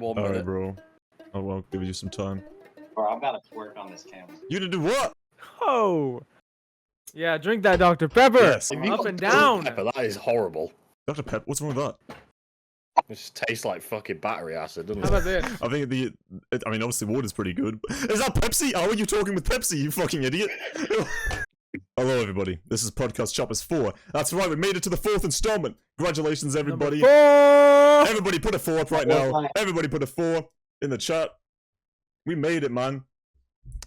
1 Alright, minute. bro. I will give you some time. Bro, I've got to twerk on this camera. You to do what? Oh. Yeah, drink that Dr. Pepper. Yes. If you Up got and Dr. down. Pepper, that is horrible. Dr. Pep, what's wrong with that? It just tastes like fucking battery acid, doesn't How it? about this? I think I mean, obviously water's pretty good. Is that Pepsi? How are you talking with Pepsi, you fucking idiot? Hello, everybody. This is Podcast Choppers 4. That's right, we made it to the 4th installment. Congratulations, everybody. Number 4. Everybody put a 4 up right now. Everybody put a 4 in the chat. We made it, man.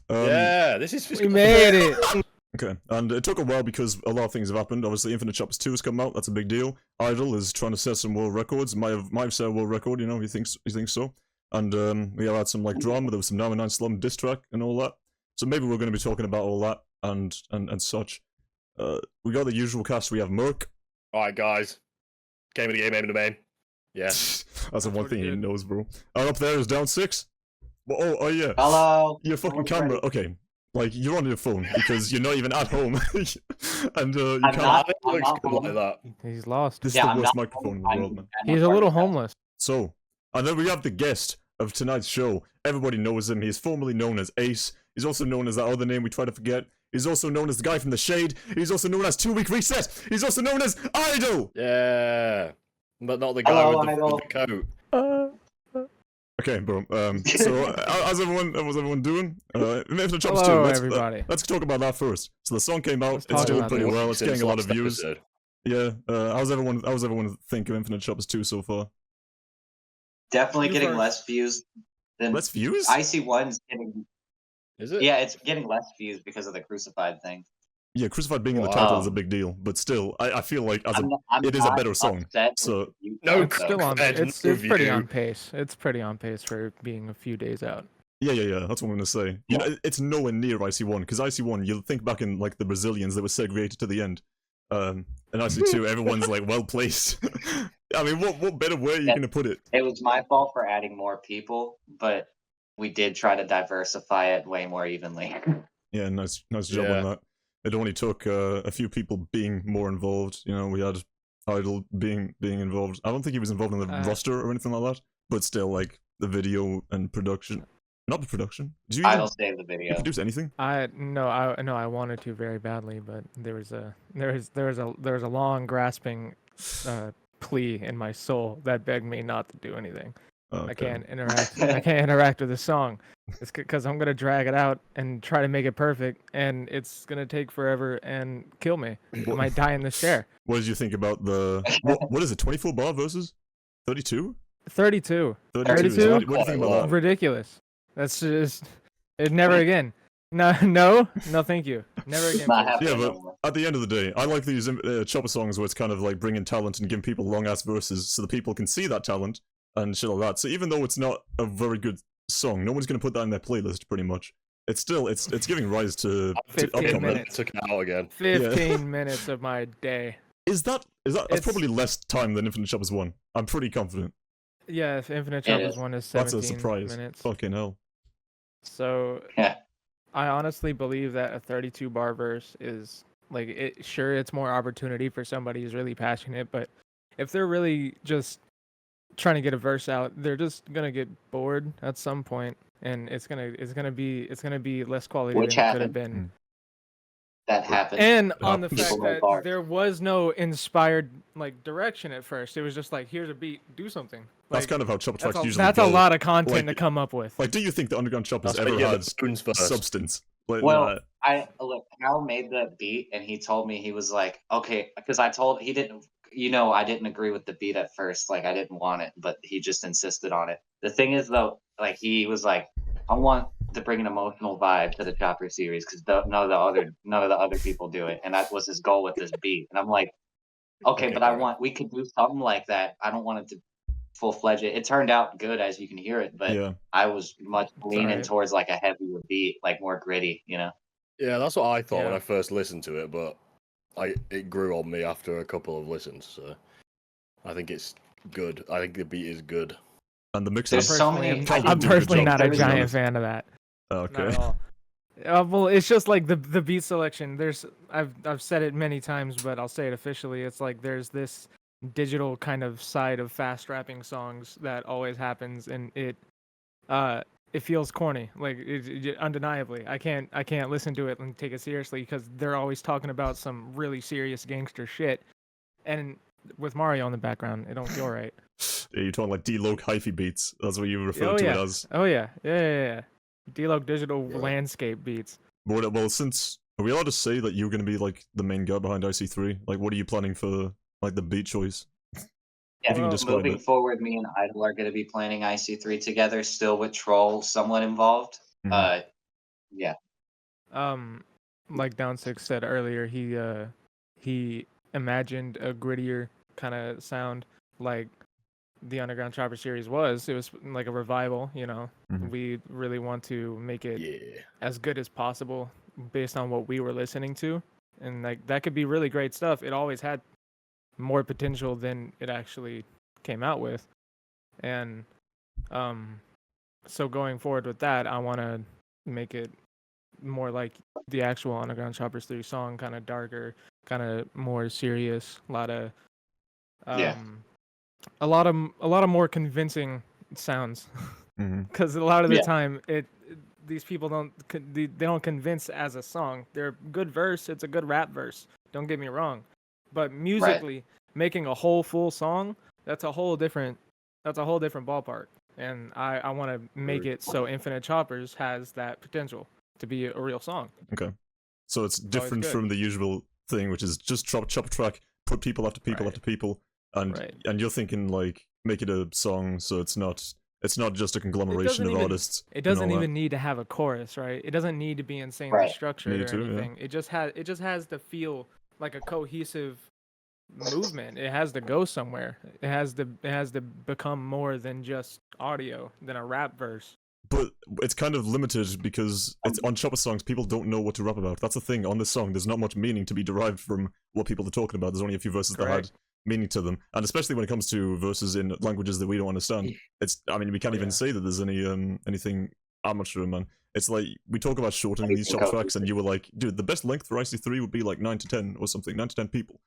Yeah, this is just... We made it. Okay, and it took a while because a lot of things have happened. Obviously, Infinite Choppers 2 has come out. That's a big deal. Idylll is trying to set some world records. Might have set a world record. You know, he thinks so. And we have had some like drama. There was some #9 Slum diss track and all that. So maybe we're going to be talking about all that and such. We got the usual cast. We have Murrk. Alright, guys. Game of the game, aim of the main. Yeah. That's the one thing he knows, bro. And up there is DOWN6. Well, oh yeah. Hello. Your fucking Almost camera. ready. Okay. Like, you're on your phone because you're not even at home. And you I'm can't. not- It looks not good like that. He's lost. This is Yeah, the I'm worst not- microphone in the world, man. He's a little homeless. So, and then we have the guest of tonight's show. Everybody knows him. He's formerly known as Ace. He's also known as that other name we try to forget. He's also known as the guy from the Shade. He's also known as 2 Week Reset. He's also known as Idylll. Yeah. But not the guy Hello, with Idylll. the coat. Okay, bro. So, how's everyone doing? Infinite Choppers 2. Hello, Let's, everybody. let's talk about that first. So the song came out. Let's It's talk doing about pretty this. well. It's getting a lot of Since views. last episode. Yeah. How's everyone think of Infinite Choppers 2 so far? Definitely You getting first. less views than Less views? IC1's getting. Is it? Yeah, it's getting less views because of the crucified thing. Yeah, Crucified being in the Wow. title is a big deal, but still, I feel like as a I'm it is a not better song, upset with so- the view No, count, It's though. still on. Greb, It's no pretty review. on pace. It's pretty on pace for being a few days out. yeah, that's what I'm gonna say. You know, it's nowhere near IC1 because IC1, you'll think back in like the Brazilians that were segregated to the end, and IC2, everyone's like well placed. I mean, what better way are you Yeah. gonna put it? It was my fault for adding more people, but we did try to diversify it way more evenly. Yeah, nice job Yeah. on that. It only took a few people being more involved. You know, we had Idylll being involved. I don't think he was involved in the roster or anything like that, but still, like the video and production. Not the production. Did you even Idle save the video. produce anything? I wanted to very badly, but there was a long grasping plea in my soul that begged me not to do anything. Oh, I okay. can't interact with the song. It's because I'm gonna drag it out and try to make it perfect, and it's gonna take forever and kill me. I might die in this chair. What did you think about the what is it? 24 bar versus 32? 32. 32. 32? What do you think about that? Ridiculous. That's just it. Never again. No, thank you. Never again. Not please. happening Yeah, no but more. at the end of the day, I like these chopper songs where it's kind of like bringing talent and giving people long ass verses so the people can see that talent and shit like that. So even though it's not a very good song, no one's gonna put that in their playlist. Pretty much, it's still it's giving rise to 15 upcoming. minutes. Took it out again. 15 minutes of my day. Is that that's It's- probably less time than Infinite Choppers 1. I'm pretty confident. Yeah, if Infinite It Choppers is. 1 is That's 17 a surprise. minutes. Fucking hell. So Yeah. I honestly believe that a 32 bar verse is like it. Sure, it's more opportunity for somebody who's really passionate, but if they're really just trying to get a verse out, they're just gonna get bored at some point, and it's gonna be less quality Which than it could have happened. been. That happened. And on the People fact went that bars. there was no inspired like direction at first, it was just like, here's a beat, do something. That's Like, kind of how chopper tracks usually that's go. a lot of content Like- to come up with. Like, do you think the Underground Choppers That's ever what you had get the bones first. substance? Like, Well, look. Hal made the beat, and he told me he was like, okay, because he didn't. I didn't agree with the beat at first. Like, I didn't want it, but he just insisted on it. The thing is, though, like he was like, I want to bring an emotional vibe to the Chopper series because none of the other people do it, and that was his goal with this beat. And I'm like, okay, Okay, but we could do something like that. I don't want it to full-fledged it. It turned out good as you can hear it, but yeah. I was much leaning alright. towards like a heavier beat, like more gritty, Yeah, that's what I thought when Yeah. I first listened to it, but it grew on me after a couple of listens, so I think it's good. I think the beat is good. And the mix There's is so many- Cal I'm did do a good personally job. not a There's giant honest. fan of that. Not Okay. at all. Well, it's just like the beat selection. I've said it many times, but I'll say it officially. It's like there's this digital kind of side of fast rapping songs that always happens, and it feels corny, like undeniably. I can't listen to it and take it seriously because they're always talking about some really serious gangster shit, and with Mario in the background, it don't feel right. Yeah, you're talking like D-Log hyphy beats. That's what you refer Oh to yeah, it as. oh yeah. D-Log digital Yeah. landscape beats. Well, since are we allowed to say that you're gonna be like the main guy behind IC3? Like, what are you planning for like the beat choice? Yeah, If you can describe moving it. forward, me and Idylll are going to be planning IC3 together, still with Troll somewhat involved. Mhm. Yeah. Like DOWN6 said earlier, he imagined a grittier kind of sound like the Underground Chopper series was. It was like a revival, you know. Mhm. We really want to make it Yeah. as good as possible based on what we were listening to, and like that could be really great stuff. It always had more potential than it actually came out with, and so going forward with that, I want to make it more like the actual Underground Choppers 3 song, kind of darker, kind of more serious, a lot of Yeah. a lot of more convincing sounds, Mhm. because a lot of the Yeah. time these people they don't convince as a song. They're a good verse, it's a good rap verse, don't get me wrong, but musically making a whole full song, that's a whole different ballpark, and I want to make it so Infinite Choppers has that potential to be a real song. Okay. So it's always different good. from the usual thing, which is just chop a track, put people after people Right. after people, and Right. and you're thinking like make it a song so it's not just a conglomeration of artists. It and doesn't all that. even need to have a chorus, right? It doesn't need to be insanely Right. structured Me or too, yeah. anything. It just has to feel like a cohesive movement. It has to go somewhere. It has to become more than just audio, than a rap verse. But it's kind of limited because it's on chopper songs. People don't know what to rap about. That's the thing. On this song, there's not much meaning to be derived from what people are talking about. There's only a few verses that Correct. had meaning to them, and especially when it comes to verses in languages that we don't understand. It's. I mean, we can't Oh, even yeah. say that there's anything. I'm not sure, man. It's like we talk about shortening these chopper tracks, and you were like, dude, the best length for IC3 would be like 9 to 10 or something. 9 to 10 people.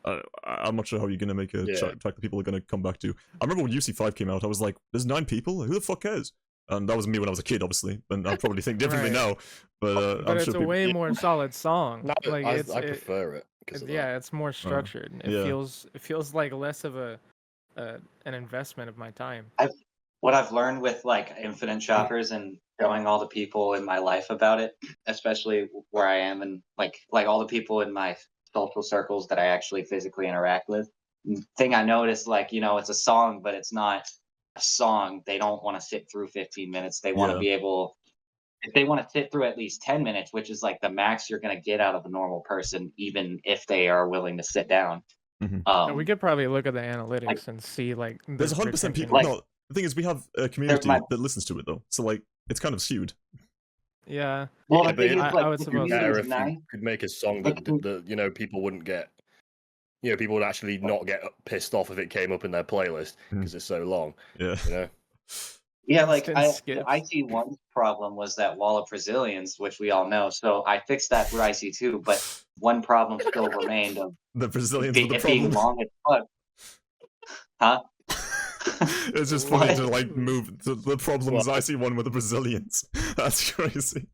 I'm not sure how you're gonna make a track that people are gonna come back to. I remember when UC5 came out, I was like, "There's 9 people. Who the fuck cares?" And that was me when I was a kid, obviously, and I probably think differently Right. now. But But I'm it's sure a people. way more solid song. No, Like I prefer it because yeah, it's more structured. It yeah. feels like less of an investment of my time. What I've learned with like Infinite Choppers and showing all the people in my life about it, especially where I am and like all the people in my social circles that I actually physically interact with. Thing I noticed, like, you know, it's a song, but it's not a song. They don't want to sit through 15 minutes. They want to Yeah. be able, if they want to sit through at least 10 minutes, which is like the max you're going to get out of a normal person, even if they are willing to sit down. Mhm. And we could probably look at the analytics and see like There's the 100% retention. people. No, the thing is, we have a community my- that listens to it though, so like it's kind of skewed. Yeah. Well, Yeah, the thing is, but like, I would the suppose so. better community's if nice. you could make a song Like, that you know people wouldn't get. You know, people would actually not get pissed off if it came up in their playlist because it's so long. Yeah. You know. Yeah, like Instant the skips. IC1's problem was that wall of Brazilians, which we all know. So I fixed that for IC2, but one problem still remained of The Brazilians were the it being problem. long as fuck. Huh? It's just funny What? to like move the problems Well, I see one with the Brazilians. That's crazy.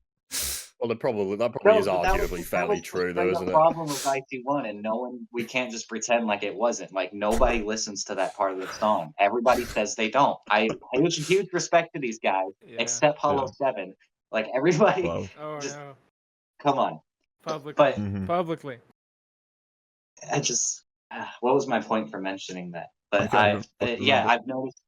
Well, that probably is No, but that was- arguably that fairly was true, the though, isn't it? problem with IC1, and no one, we can't just pretend like it wasn't. Like nobody listens to that part of the song. Everybody says they don't. Huge respect to these guys, Yeah. except Hollow 7. Like everybody, Wow. Oh just- no. come on. Publicly. But Mhm. Publicly. I just, what was my point for mentioning that? But I can't remember. I've noticed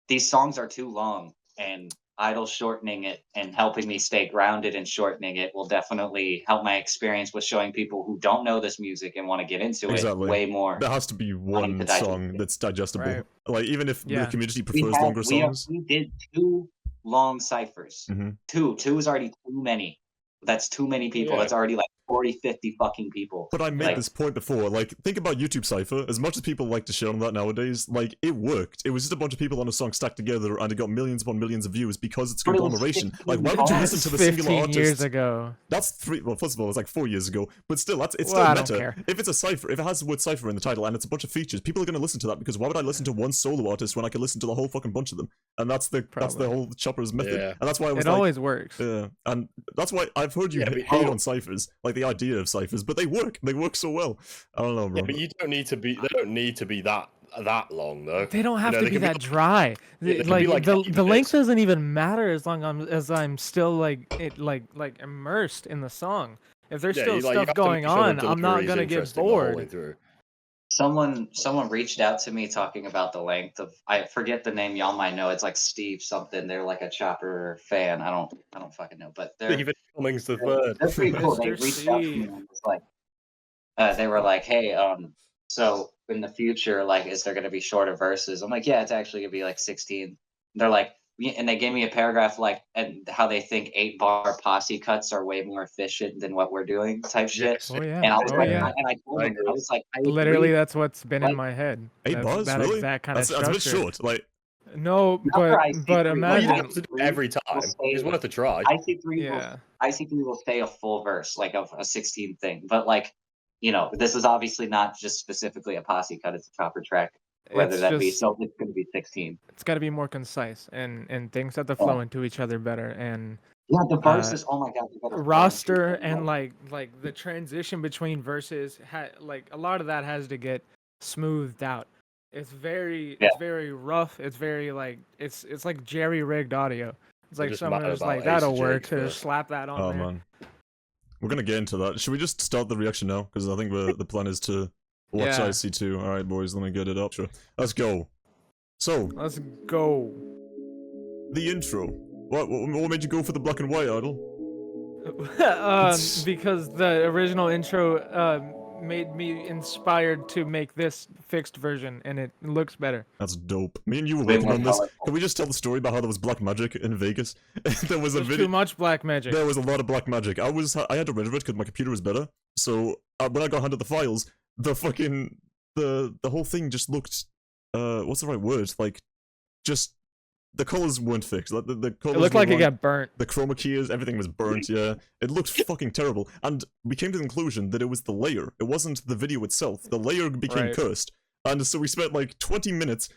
these songs are too long, and Idylll shortening it and helping me stay grounded and shortening it will definitely help my experience with showing people who don't know this music and want to get into Exactly. it way more. There has to be one to digest song it. that's digestible. Right. Like even if Yeah. the community prefers longer songs. We did 2 long ciphers. Mhm. 2 is already too many. That's too many people. Yeah. That's already like 40, 50 fucking people. But I made Like, this point before, like, think about YouTube Cypher. As much as people like to shit on that nowadays, like, it worked. It was just a bunch of people on a song stacked together, and it got millions upon millions of views because it's But it was conglomeration. 15 Like, why would you years. listen to the singular 15 artist? years ago. That's well, first of all, it's like 4 years ago, but still, it's Well, still I don't meta. care. If it's a cipher, if it has the word cipher in the title and it's a bunch of features, people are going to listen to that because why would I listen to one solo artist when I could listen to the whole fucking bunch of them? And that's the Probably. whole Chopper's method, Yeah. and that's why I was It like, always works. yeah, and that's why I've heard you Yeah, but- hate on ciphers, like the idea of ciphers, but they work. They work so well. I don't know, bro. Yeah, but you don't need to be. They don't need to be that long though. They don't have know, to they be can be that like- dry. they can be Like, like the 8 length minutes. doesn't even matter as long as I'm still like immersed in the song. If there's Yeah, still you, like, you stuff have to going make sure the on, I'm not delivery is gonna get interesting the whole way bored. through. someone reached out to me talking about the length of, I forget the name, y'all might know. It's like Steve something. They're like a Chopper fan. I don't fucking know, but they're Steven Cummings the third. they're pretty cool. They Mr. reached out to me Steve. and was like, they were like, hey, so in the future, like, is there gonna be shorter verses? I'm like, yeah, it's actually gonna be like 16. They're like, and they gave me a paragraph like, and how they think 8-bar posse cuts are way more efficient than what we're doing, type shit. Yes. Oh yeah. And I was Oh like, yeah. and I told I them, agree. I was like, I agree. Literally, that's what's been in Like, my head. 8 That's bars, that really? exact kind of That's a structure. bit short. Like, No, Not for but IC3, but You imagine. don't have to do it every time. It's worth a try. Yeah. IC3 will stay a full verse, like a 16 thing. But like, you know, this is obviously not just specifically a posse cut, it's a Chopper track, whether It's that be, just so it's gonna be 16. it's got to be more concise and things have to flow into each other better and Yeah, the verses, oh my god, you gotta roster and like the transition between verses like a lot of that has to get smoothed out. It's very rough. It's very like it's like jerry rigged audio. It's like just someone mad was about like Ace that'll of work, Jake so just first. slap that on oh there. man, we're gonna get into that. Should we just start the reaction now? Because I think the plan is to watch Yeah. IC2. All right, boys, let me get it up. Sure, let's go. So Let's go. the intro. What made you go for the black and white, Idylll? Because the original intro made me inspired to make this fixed version, and it looks better. That's dope. Me and you were Way working more on this. colorful. Can we just tell the story about how there was black magic in Vegas? There was a There's video. too much black magic. There was a lot of black magic. I had to render it because my computer was better. So when I got handed the files, the fucking the whole thing just looked what's the right word? Like just the colors weren't fixed. Like the colors It looked were like it wrong. got burnt. The chroma keys, everything was burnt. Yeah, it looked fucking terrible. And we came to the conclusion that it was the layer. It wasn't the video itself. The layer became Right. cursed, and so we spent like 20 minutes.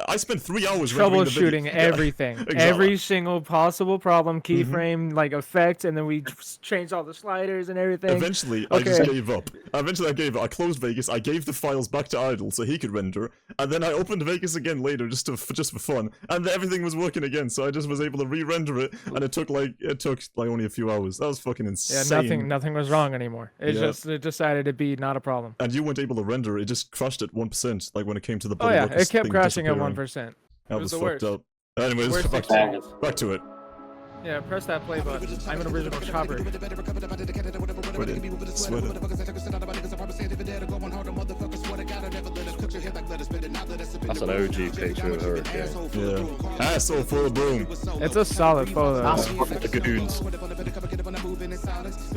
I spent 3 hours rendering the video. Troubleshooting everything, exactly. every single possible problem, keyframe, like effect, and then we changed all the sliders and everything. Eventually, I just Okay. gave up. Eventually, I gave up. I closed Vegas. I gave the files back to Idylll so he could render, and then I opened Vegas again later just for fun, and everything was working again. So I just was able to re-render it, and it took like only a few hours. That was fucking Yeah, insane. nothing was wrong anymore. It decided to be not a problem. And you weren't able to render. It just crashed at 1%. Like when it came to the. Oh yeah, Ruckus it kept thing crashing at disappearing. 1%. That It was was the fucked worst. up. Anyways, Worst back experience. to it. Yeah, press that play button. I'm an original chopper. That's an OG picture of Hurricane. Yeah. Asshole for a broom. It's a solid photo. The goons.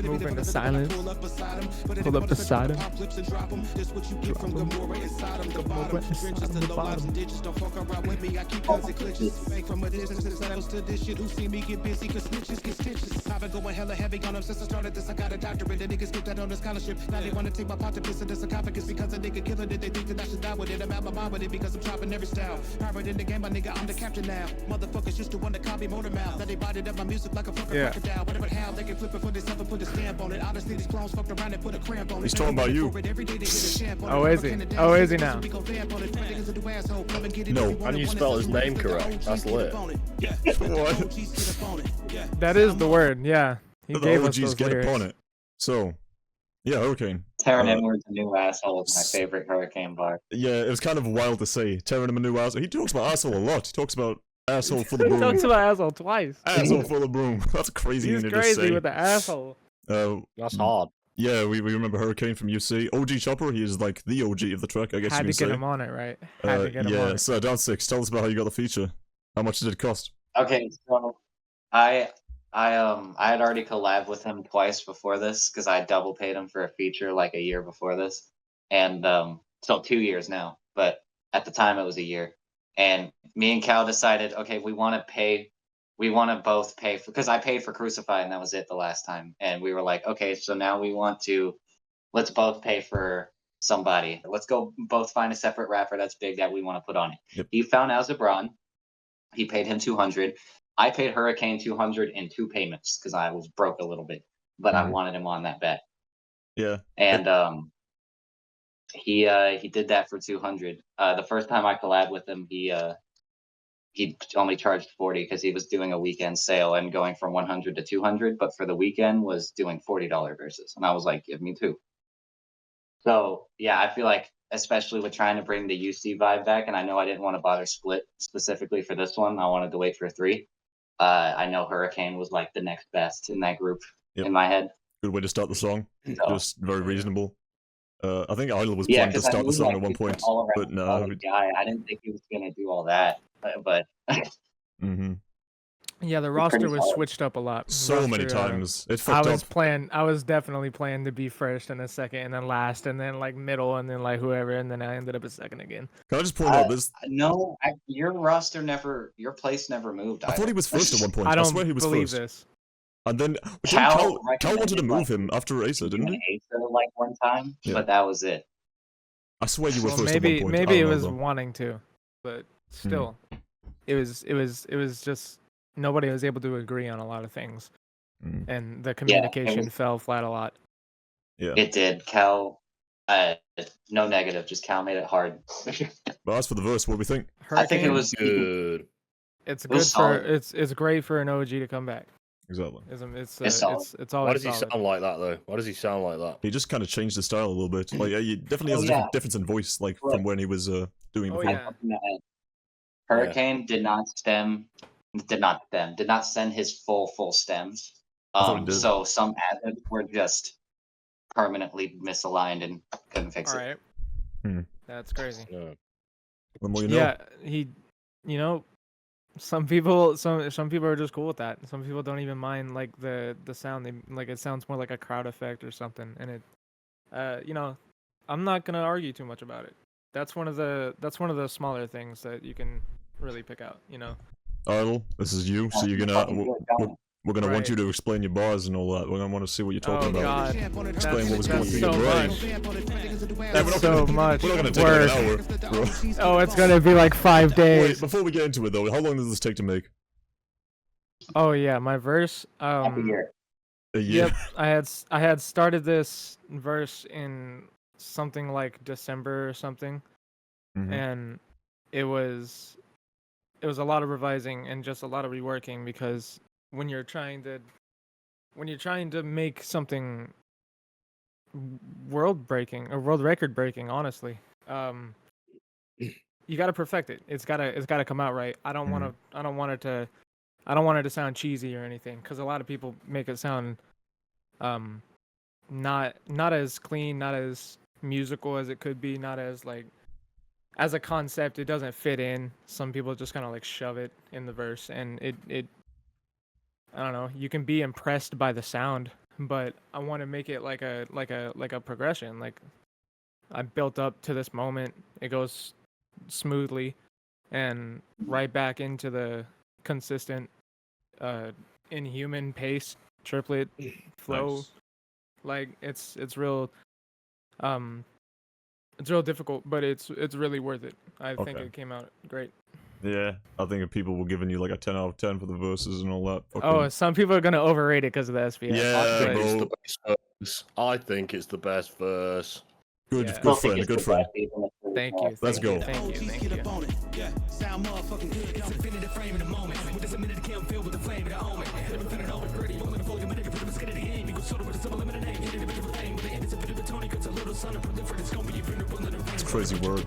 Move into silence. Pull up beside him. Drop him. Come over inside the bottom. I've been going hella heavy on them since I started this. I got a doctorate. The niggas skip that on the scholarship. Now they wanna take my pot to piss in this esophagus because a nigga killing it. They think that I should die with it. I'm out my mind with it because I'm chopping every style. Power in the game, my nigga, I'm the captain now. Motherfuckers used to want to call me motor mouth. Now they bodied up my music like a fucking Yeah. crocodile. Whatever how they can flip it for themselves and put a stamp on it. Honestly, these clones fucked around and put a cramp on it. He's talking about you. Oh, is he? Oh, is he now? No. And you spell his name correct. That's lit. What? That is the word. Yeah, he The gave us OGs those get lyrics. upon it. So, yeah, Hurricane. Tearing Uh, inwards a new asshole is my favorite Hurricane bar. Yeah, it was kind of wild to say. Tearing him a new asshole. He talks about asshole a lot. He talks about asshole full of He broom. talks about asshole twice. Asshole full of broom. That's crazy He's thing to just crazy say. with the asshole. That's hard. Yeah, we remember Hurricane from UC. OG Chopper, he is like the OG of the track, I guess Had you to can get say. him on it, right? Had to get him yeah, on it. so DOWN6, tell us about how you got the feature. How much did it cost? Okay, so I I had already collabed with him twice before this because I double paid him for a feature like a year before this, and so 2 years now. But at the time it was a year, and me and Cal decided, okay, we want to both pay for, because I paid for Crucify and that was it the last time, and we were like, okay, so now let's both pay for somebody. Let's go both find a separate rapper that's big that we want to put on it. Yep. He found Zabran. He paid him 200. I paid Hurricane 200 in 2 payments because I was broke a little bit, but I wanted him on that bet. Yeah. And he did that for 200. The first time I collabed with him, he only charged 40 because he was doing a weekend sale and going from 100 to 200, but for the weekend was doing $40 verses, and I was like, give me 2. So yeah, I feel like, especially with trying to bring the UC vibe back, and I know I didn't want to bother Split specifically for this one. I wanted to wait for 3. I know Hurricane was like the next best in that group in my head. Good way to start the song. So, Just very reasonable. I think Idylll was planning to start the song at one point, but no. Guy. I didn't think he was gonna do all that, but. Yeah, the roster was switched up a lot. So many times. It fucked up. I was definitely planning to be first and then second and then last and then like middle and then like whoever, and then I ended up at second again. Can I just point out this? No, your roster your place never moved. I thought he was first at one point. I don't swear he was believe first. this. And then Cal wanted to move him after Acer, didn't he? Acer like one time, but that was it. I swear you were first maybe, at one point. Maybe it was wanting to, but still, it was just nobody was able to agree on a lot of things, and the communication fell flat a lot. Yeah, it did. Cal, no negative, just Cal made it hard. But as for the verse, what do we think? I think it was good. It's good it's great for an OG to come back. Exactly. It's always. Why does he sound like that though? Why does he sound like that? He just kind of changed the style a little bit. Like, he definitely has a difference in voice, like from when he was doing before. Yeah. Hurricane did not send his full stems. So some ad-libs were just permanently misaligned and couldn't fix it. All right. That's crazy. Yeah. The more you know. Yeah, some people are just cool with that. Some people don't even mind like the sound. It sounds more like a crowd effect or something. And it, I'm not gonna argue too much about it. That's one of the smaller things that you can really pick out. Idylll, this is you. So you're gonna we're gonna want you to explain your bars and all that. We're gonna want to see what you're talking about. God. Explain what was going through your brain. So much. We're not gonna take an hour, bro. Oh, it's gonna be like 5 days. Wait, before we get into it though, how long does this take to make? Oh yeah, my verse. A year. A year. Yep, I had started this verse in something like December or something, and it was a lot of revising and just a lot of reworking, because when you're trying to make something world breaking or world record breaking, honestly, you got to perfect it. It's gotta come out right. I don't want it to sound cheesy or anything, because a lot of people make it sound not as clean, not as musical as it could be, not as like, as a concept it doesn't fit in. Some people just kind of like shove it in the verse, and it I don't know, you can be impressed by the sound, but I want to make it like a progression. Like, I built up to this moment, it goes smoothly and right back into the consistent inhuman pace triplet flow. Nice. Like, it's real difficult, but it's really worth it. I think it came out great. Yeah, I think if people were giving you like a 10 out of 10 for the verses and all that. Oh, some people are gonna overrate it because of the SPS. Yeah, it's the best verse. I think it's the best verse. Good friend. Thank you. Let's go. Thank you. It's crazy word.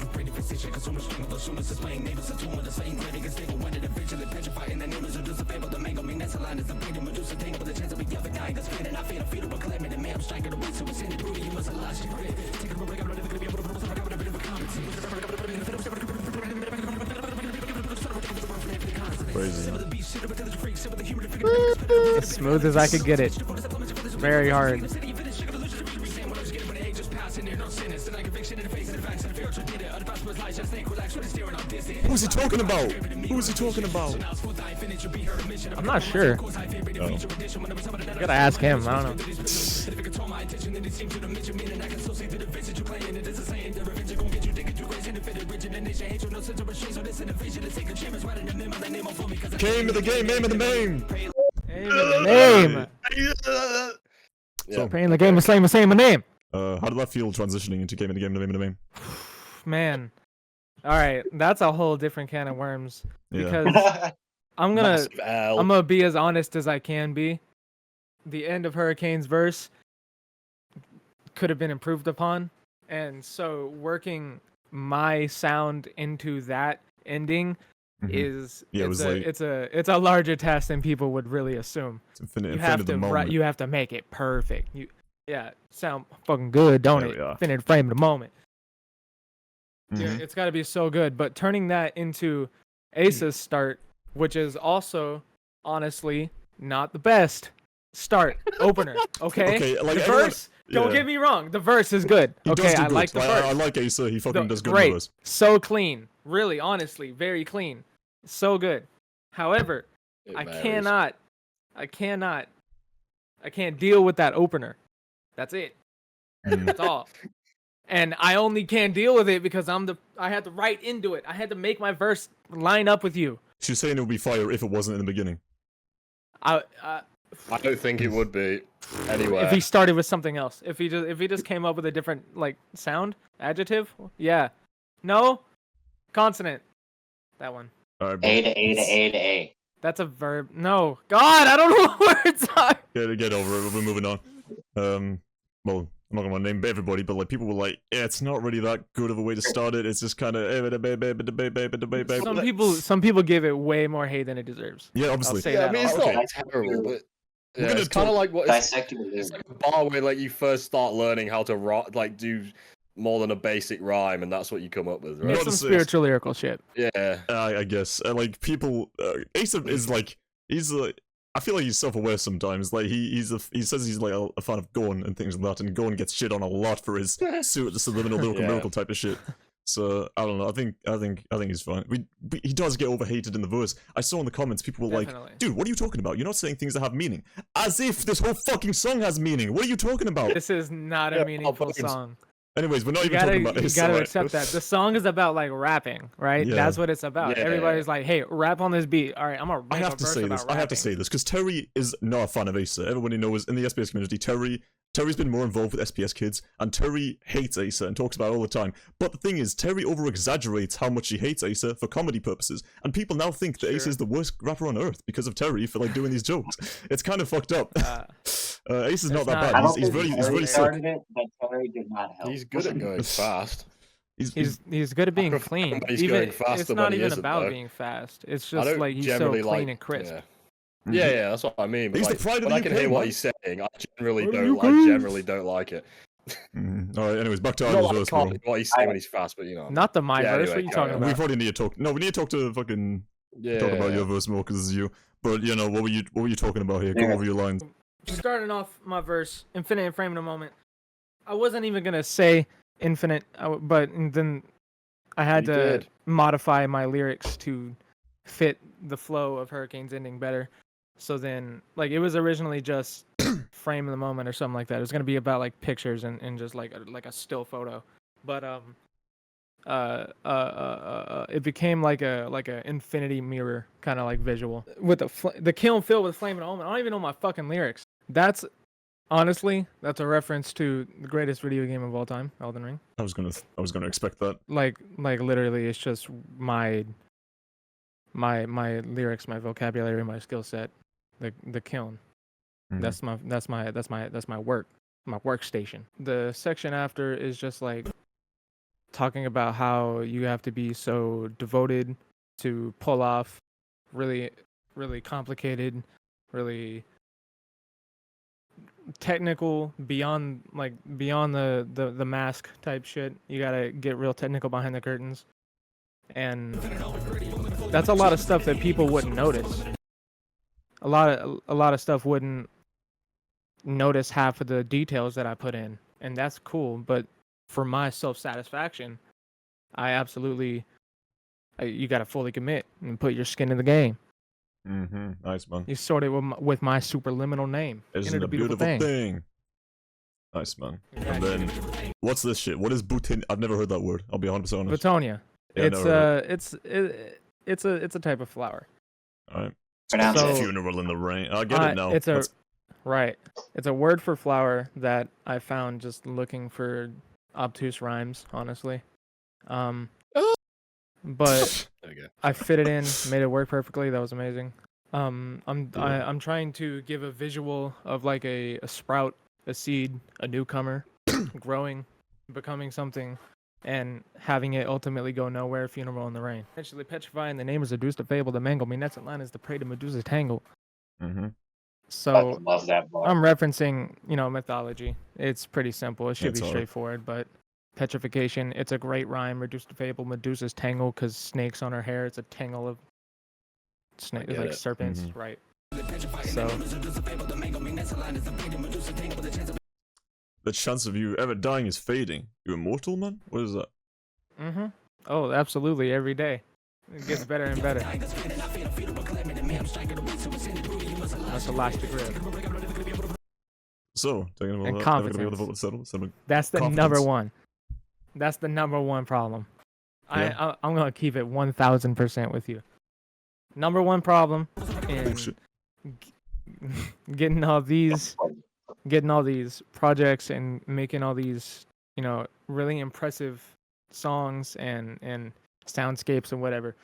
Crazy. As smooth as I could get it. Very hard. Who's he talking about? Who's he talking about? I'm not sure. Oh. Gotta ask him. I don't know. Game of the game, name of the name. Aim in the name. Yeah. Playing the game of slaying my name. How did that feel transitioning into game of the game, name of the name? Man. All right, that's a whole different can of worms. Yeah. Because I'm Massive L. gonna be as honest as I can be. The end of Hurricane's verse could have been improved upon, and so working my sound into that ending is Yeah, it was like- it's a larger task than people would really assume. It's infinite, You have to you have to make it perfect. Sound fucking good, don't There it? we are. Infinite frame of the moment. Yeah, Mhm. it's got to be so good. But turning that into Ace's start, which is also honestly not the best start opener. Okay, Okay, like the everyone- verse. Don't yeah. get me wrong. The verse is good. He Okay, does do I good. like the verse. I like Asa. He fucking does good Great, numbers. so clean. Really, honestly, very clean. So good. However, It I varies. can't deal with that opener. That's it. Mm. That's all. And I only can't deal with it because I had to write into it. I had to make my verse line up with you. She's saying it would be fire if it wasn't in the beginning. I I don't think it would be anywhere. if he started with something else. If he just came up with a different like sound, adjective, yeah. No? Consonant. That one. Alright, A to A to A to A. That's a verb. No. God, I don't know what words are. Get over it. We're moving on. Well, I'm not gonna name everybody, but like people were like, yeah, it's not really that good of a way to start it. It's just kind of Some people give it way more hate than it deserves. yeah, I'll obviously. say Yeah, I that. mean, it's Okay. not terrible, but We're yeah, gonna it's kind of talk- like what Dissect your it's lyrics. like a bar where like you first start learning how to like do more than a basic rhyme, and that's what you come up with, right? It's some spiritual lyrical shit. Yeah. I guess. Like people, Asa is like he's like. I feel like he's self-aware sometimes. Like he says he's like a fan of Gorn and things like that, and Gorn gets shit on a lot for his subliminal lyrical Yeah. miracle type of shit. So I don't know. I think he's fine. He does get overhated in the verse. I saw in the comments people were Definitely. like, "Dude, what are you talking about? You're not saying things that have meaning." As if this whole fucking song has meaning. What are you talking about? This is not a Yeah, meaningful fucking- song. Anyways, we're not You even talking about you this. gotta alright? accept that. The song is about like rapping, right? Yeah. That's what it's about. Yeah. Everybody's like, "Hey, rap on this beat." All right, I'm gonna. I make have a to verse say about this. I have to rapping. say this because Terry is not a fan of Asa. Everybody knows in the SPS community, Terry's been more involved with SPS kids, and Terry hates Asa and talks about it all the time. But the thing is, Terry over-exaggerates how much he hates Asa for comedy purposes, and people now think that Asa Sure. is the worst rapper on earth because of Terry for like doing these jokes. It's kind of fucked up. Asa's not It's that not- bad. I don't He's think very Terry sick. started it, but Terry did not help. He's good at going fast. He's good at being prefer clean. when he's Even going faster it's when not he even isn't, about though. being fast. It's I just don't like he's so generally clean like and crisp. Yeah, that's what I mean. But He's the like, pride of when the I can UK, hear what man. he's saying, I generally Pride of don't. the I UK. generally don't like it. Alright, anyways, back to Not Idyl's like verse, bro. what he's saying when he's fast, but you know. Not the my Yeah, verse. anyway, what are you carry talking on. We about? probably need to talk. No, we need to talk to fucking Yeah. talk about your verse more because this is you. But you know, what were you talking about here? Go Yeah. over your lines. Starting off my verse, infinite and frame in a moment. I wasn't even gonna say infinite, but then I had You to did. modify my lyrics to fit the flow of Hurricane's ending better. So then, like, it was originally just frame in the moment or something like that. It was gonna be about like pictures and just like a still photo, but it became like a infinity mirror kind of like visual with the kiln filled with flame in a moment. I don't even know my fucking lyrics. That's honestly that's a reference to the greatest video game of all time, Elden Ring. I was gonna expect that. Like literally, it's just my lyrics, my vocabulary, my skill set. The kiln. Mhm. That's my work, my workstation. The section after is just like talking about how you have to be so devoted to pull off really complicated, really technical beyond the mask type shit. You gotta get real technical behind the curtains. And that's a lot of stuff that people wouldn't notice. A lot of stuff wouldn't notice half of the details that I put in, and that's cool. But for my self-satisfaction, I absolutely, you gotta fully commit and put your skin in the game. Nice, man. You sort it with my superliminal name. Isn't it a beautiful thing? Nice, man. And then, what's this shit? What is butin? I've never heard that word. I'll be 100% honest. Butonia. Yeah, It's a type of flower. Alright. So, Funeral in the rain. I get it now. Right. It's a word for flower that I found just looking for obtuse rhymes, honestly. But There you go. I fit it in, made it work perfectly. That was amazing. I'm trying to give a visual of like a sprout, a seed, a newcomer, growing, becoming something, and having it ultimately go nowhere. Funeral in the rain. Eventually petrifying. The name is reduced to fable. The mangle. Me nets line is the prey to Medusa's tangle. So love that bar. I'm referencing, mythology. It's pretty simple. It should be straightforward, but petrification. It's a great rhyme. Reduced to fable. Medusa's tangle, because snakes on her hair. It's a tangle of snakes, like serpents, right? So the chance of you ever dying is fading. You immortal, man? What is that? Oh, absolutely. Every day, it gets better and better. That's the last Greb. So, talking about And that, confidence. never gonna be able to settle. That's the Confidence. number one. That's the number one problem. Yeah. I'm gonna keep it 1000% with you. Number one problem in getting all these projects and making all these, really impressive songs and soundscapes and whatever.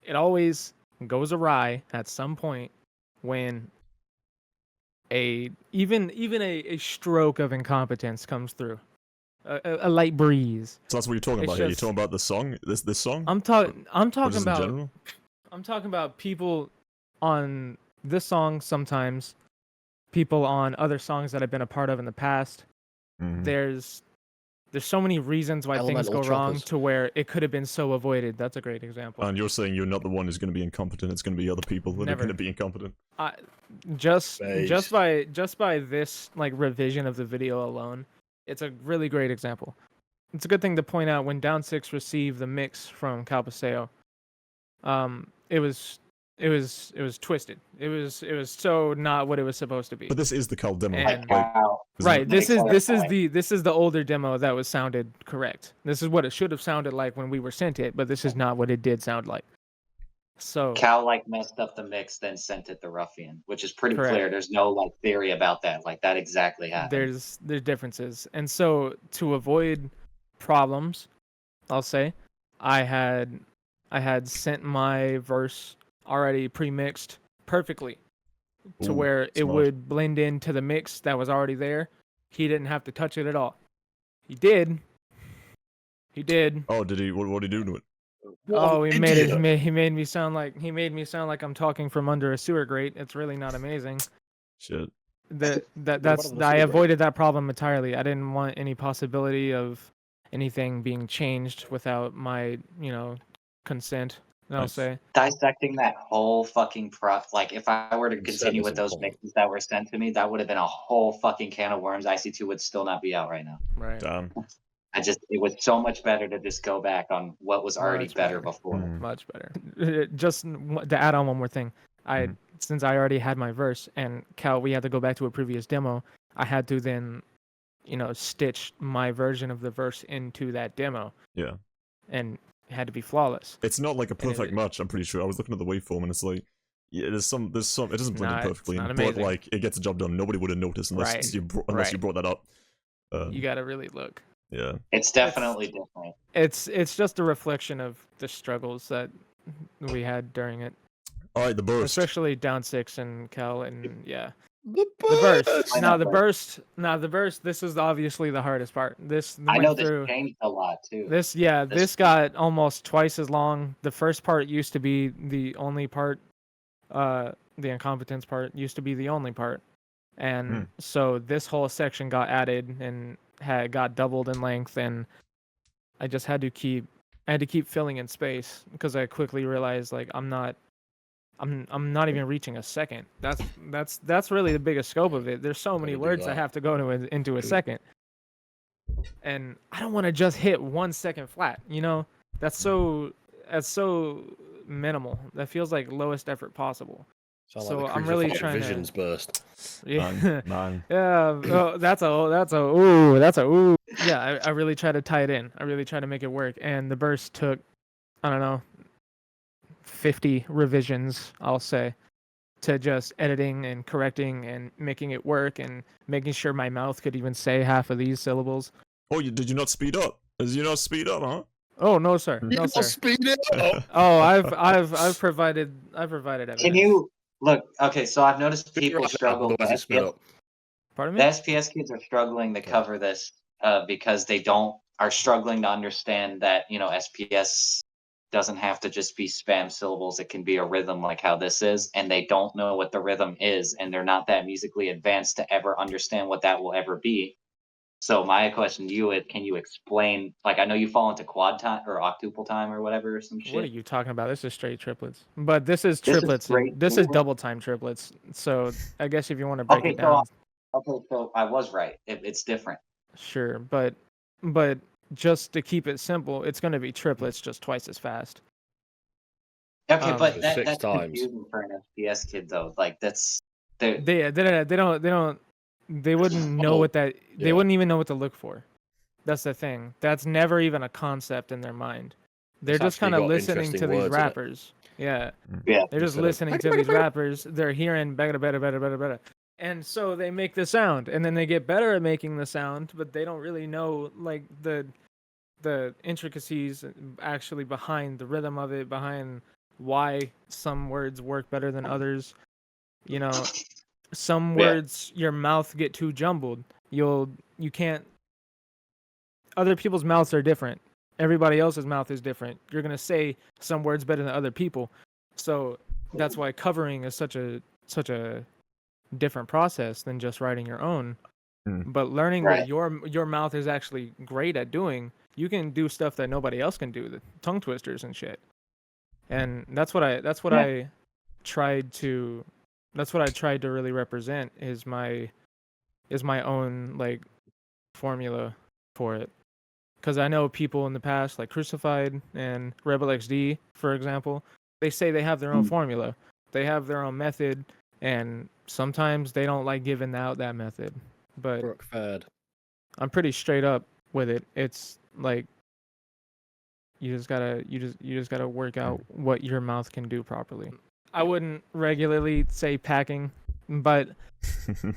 It always goes awry at some point when even a stroke of incompetence comes through. A light breeze. So that's what you're talking about here. You're talking about the song? This song? I'm talking in about general? I'm talking about people on this song sometimes, people on other songs that I've been a part of in the past. There's so many reasons why things go wrong to where it could have been so avoided. That's a great example. And you're saying you're not the one who's going to be incompetent. It's going to be other people that are going to be incompetent. Just by this revision of the video alone, it's a really great example. It's a good thing to point out when DOWN6 received the mix from paseo. It was twisted. It was so not what it was supposed to be. But this is the Cal demo. Right. This is the older demo that was sounded correct. This is what it should have sounded like when we were sent it, but this is not what it did sound like. So Cal messed up the mix, then sent it to Ruffian, which is pretty clear. There's no theory about that. That exactly happened. There's differences, and so to avoid problems, I'll say, I had sent my verse already pre-mixed perfectly to where it would blend into the mix that was already there. He didn't have to touch it at all. He did. Oh, did he? What did he do to it? He made me sound like I'm talking from under a sewer grate. It's really not amazing. Shit. I avoided that problem entirely. I didn't want any possibility of anything being changed without my, consent. I'll say Dissecting that whole fucking if I were to continue with those mixes that were sent to me, that would have been a whole fucking can of worms. ic2 would still not be out right now. Right. Damn. It was so much better to just go back on what was already better before. Much better. Just to add on one more thing, since I already had my verse and Cal, we had to go back to a previous demo. I had to then, stitch my version of the verse into that demo. Yeah. And it had to be flawless. It's not like a perfect match. I'm pretty sure. I was looking at the waveform and it's like, yeah, there's some. It doesn't blend in perfectly, but it gets the job done. Nobody would have noticed unless you brought that up. You gotta really look. Yeah. It's definitely different. It's just a reflection of the struggles that we had during it. All right, the burst. Especially DOWN6 and Cal and yeah. The burst. The burst. This is obviously the hardest part. I know this changed a lot too. This got almost twice as long. The first part used to be the only part. The incompetence part used to be the only part, and so this whole section got added and got doubled in length, and I just had to keep I had to keep filling in space because I quickly realized like I'm not even reaching a second. That's really the biggest scope of it. There's so many Gotta do words I that. have to go into a second, and I don't want to just hit 1 second flat. You know, that's so minimal. That feels like lowest effort possible. Sound So like the I'm really crucified trying to- visions burst. Yeah, Man. yeah. Oh, that's a ooh. Yeah, I really try to tie it in. I really try to make it work, and the burst took, I don't know, 50 revisions, I'll say, to just editing and correcting and making it work and making sure my mouth could even say half of these syllables. Oh, did you not speed up? Did you not speed up, huh? Oh no, sir. You No, must sir. speed it up. Oh, I've provided evidence. Can you look? Okay, so I've noticed people Right, struggle. otherwise it's sped up. Pardon The me? SPS kids are struggling to cover this because they are struggling to understand that SPS doesn't have to just be spam syllables. It can be a rhythm like how this is, and they don't know what the rhythm is, and they're not that musically advanced to ever understand what that will ever be. So my question to you is, can you explain? Like, I know you fall into quad time or octuple time or whatever or some shit. What are you talking about? This is straight triplets. But this is This is triplets. straight This is triplets? double time triplets. So I guess if you want to break Okay, it down, so I was right. It's different. sure. But just to keep it simple, it's going to be triplets just twice as fast. Okay, but So that's 6 times. confusing for an SPS kid though. Like that's They wouldn't know Oh, what that they yeah. wouldn't even know what to look for. That's the thing. That's never even a concept in their mind. They're It's just actually kind of got listening interesting to these words in it. rappers. Yeah. Yeah. They're just Instead of- listening to these rappers. They're hearing better. And so they make the sound, and then they get better at making the sound, but they don't really know like the intricacies actually behind the rhythm of it, behind why some words work better than others. You know, some Yeah. words your mouth get too jumbled. You can't. Other people's mouths are different. Everybody else's mouth is different. You're gonna say some words better than other people, so that's why covering is such a different process than just writing your own. But learning Right. what your mouth is actually great at doing, you can do stuff that nobody else can do, the tongue twisters and shit. And that's what I tried to really represent is my own like formula for it. Because I know people in the past, like Crucified and Rebel XD, for example, they say they have their own formula. They have their own method, and sometimes they don't like giving out that method. But Brooke Fad. I'm pretty straight up with it. It's like you just gotta work out what your mouth can do properly. I wouldn't regularly say packing, but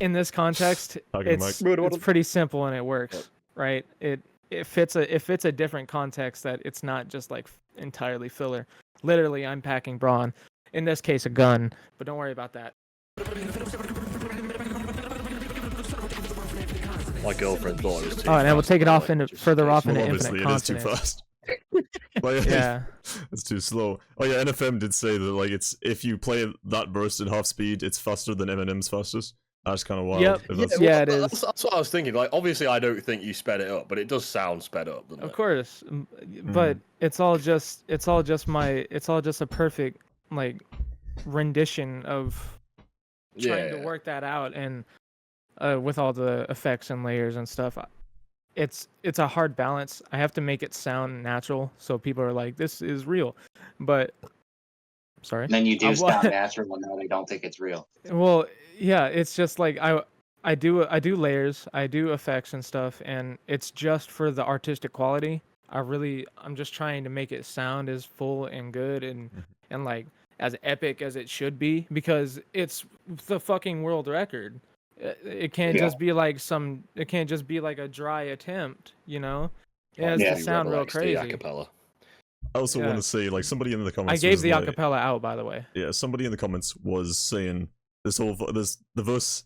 in this context, Packing it's mic. pretty simple and it works, right? It fits a different context that it's not just like entirely filler. Literally, I'm packing brawn. In this case, a gun, but don't worry about that. My girlfriend thought it was too Oh, and I will fast, take it by the off way, into just in further case. off Well, into obviously infinite it is too consonants. fast. Like, Yeah. it's too slow. Oh yeah, NFM did say that like it's if you play that burst at half speed, it's faster than Eminem's fastest. That's kind of wild. Yep. if that's- Yeah, it That's, is. that's what I was thinking. Like, obviously, I don't think you sped it up, but it does sound sped up, doesn't Of it? course, but it's all just a perfect like rendition of trying to Yeah. work that out, and with all the effects and layers and stuff, it's a hard balance. I have to make it sound natural so people are like, this is real. But sorry. And then you do well- sound natural, and now they don't think it's real. Well, yeah, it's just like I do layers, I do effects and stuff, and it's just for the artistic quality. I'm just trying to make it sound as full and good and like as epic as it should be, because it's the fucking world record. It can't Yeah. just be like it can't just be like a dry attempt, you know? It has Yeah. to sound real XD crazy. acapella. I also Yeah. want to say, like, somebody in the I comments. gave was the like, acapella out, by the way. Yeah, somebody in the comments was saying the verse,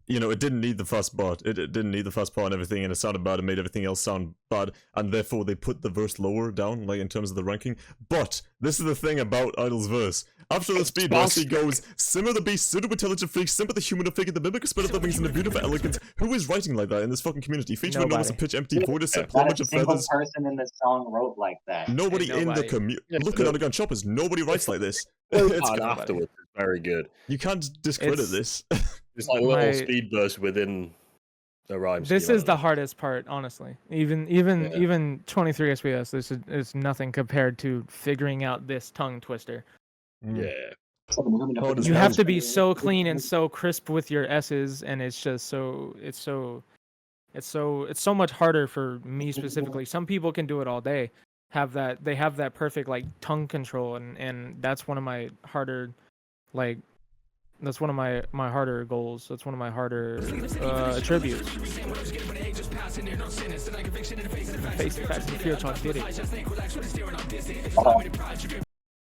you know, it didn't need the first part. It didn't need the first part and everything, and it sounded bad and made everything else sound bad, and therefore they put the verse lower down, like in terms of the ranking. But this is the thing about Idyll's verse. After the speed burst, he goes, Simmer the beast, pseudo-intelligent freak, Simmer the human figure, the mimic spirit of the wings, and the beautiful elegance. Who is writing like that in this fucking community? Featuring enormous and pitch empty, void of set Not plumage a of single feathers. person in this song wrote like that. Nobody in the nobody. community. Yeah, Look at Underground Choppers. Nobody writes like this. It's And afterwards, it's very good. You can't discredit It's- this. It's like little My- speed bursts within the rhyme. This scheme, is I the don't know. hardest part, honestly. Even Yeah. 23 SBS, this is nothing compared to figuring out this tongue twister. Yeah. does You that have was- to be so clean and so crisp with your S's, and it's just it's so much harder for me specifically. Some people can do it all day, they have that perfect like tongue control, and that's one of my harder, like, that's one of my harder goals. That's one of my harder attributes. Face the facts and fear talk did it.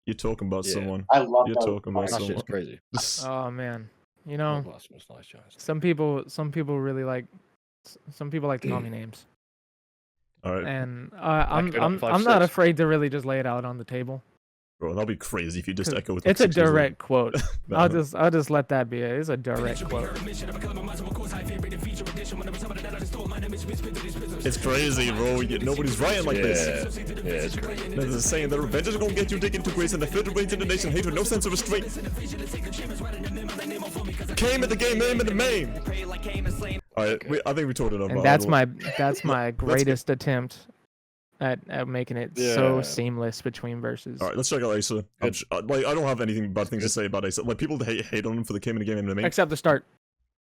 You're talking about Yeah. someone. I love You're those talking about parts. That someone. shit's crazy. Oh man, you Oh, know, that smells nice, guys. some people really like. Some people like to call me names, Alright, and Like, I'm not afraid to really just lay it out on the table. bro, that'll be crazy if you just 'Cause echo it. It's a direct quote. No, I'll no. just let that be it. It's a direct quote. It's crazy, bro. Nobody's writing like this. Yeah, it's crazy. There's a saying that revenge is gonna get you digging to grace and the filtered range in the nation hate with no sense of restraint. Came at the game, aim at the main. Alright, I think we talked enough And about that's Idylll. my greatest attempt at making it so Yeah. seamless between verses. Alright, let's check out Asa. Like, I don't have anything bad things to say about Asa. Like, people hate on him for the came in the game, aim at the main. Except the start.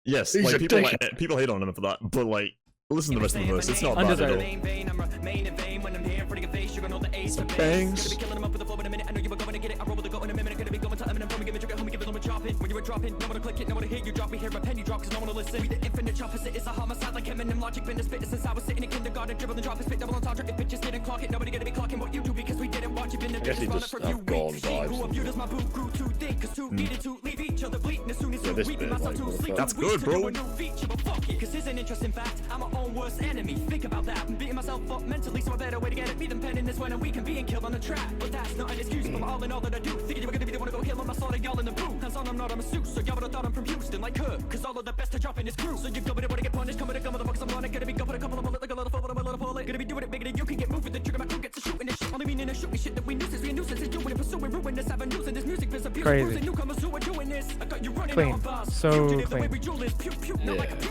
Yes, He's like a people dick. people hate on him for that, but like, listen to the rest of the verse. It's not bad at all. Some bangs. I guess he just have gone vibes. Yeah, this bit, like, motherfucker. That's good, bro. Cause here's an interesting fact, I'm my own worst enemy. Think about that, I'm beating myself up mentally, so a better way to get it. Me than penning this when I'm weak and being killed on the track. But that's not an excuse, but all in all that I do. Thinking you were gonna be the one to go heal on my slaughter, y'all in the booth. Hands on, I'm not a masseuse, so y'all would've thought I'm from Houston, like her. Cause all of the best to drop in his crew. So you go with it, wanna get punished, come with a gun with the box, I'm on it. Gonna be going with a couple of bullets, like a little forward, I'm a little bullet. Gonna be doing it bigger than you can get moving. The trigger, my crew gets to shooting this shit. Only meaning to shooting shit that we nuisance, we a nuisance. Is doing it, pursuing, ruinous avenues. And this music is abuse. Crazy. Bruising newcomers who are doing this. I got you running Clean. on bars. So Fugitive, the way clean. we duel is pew pew, not like a pew.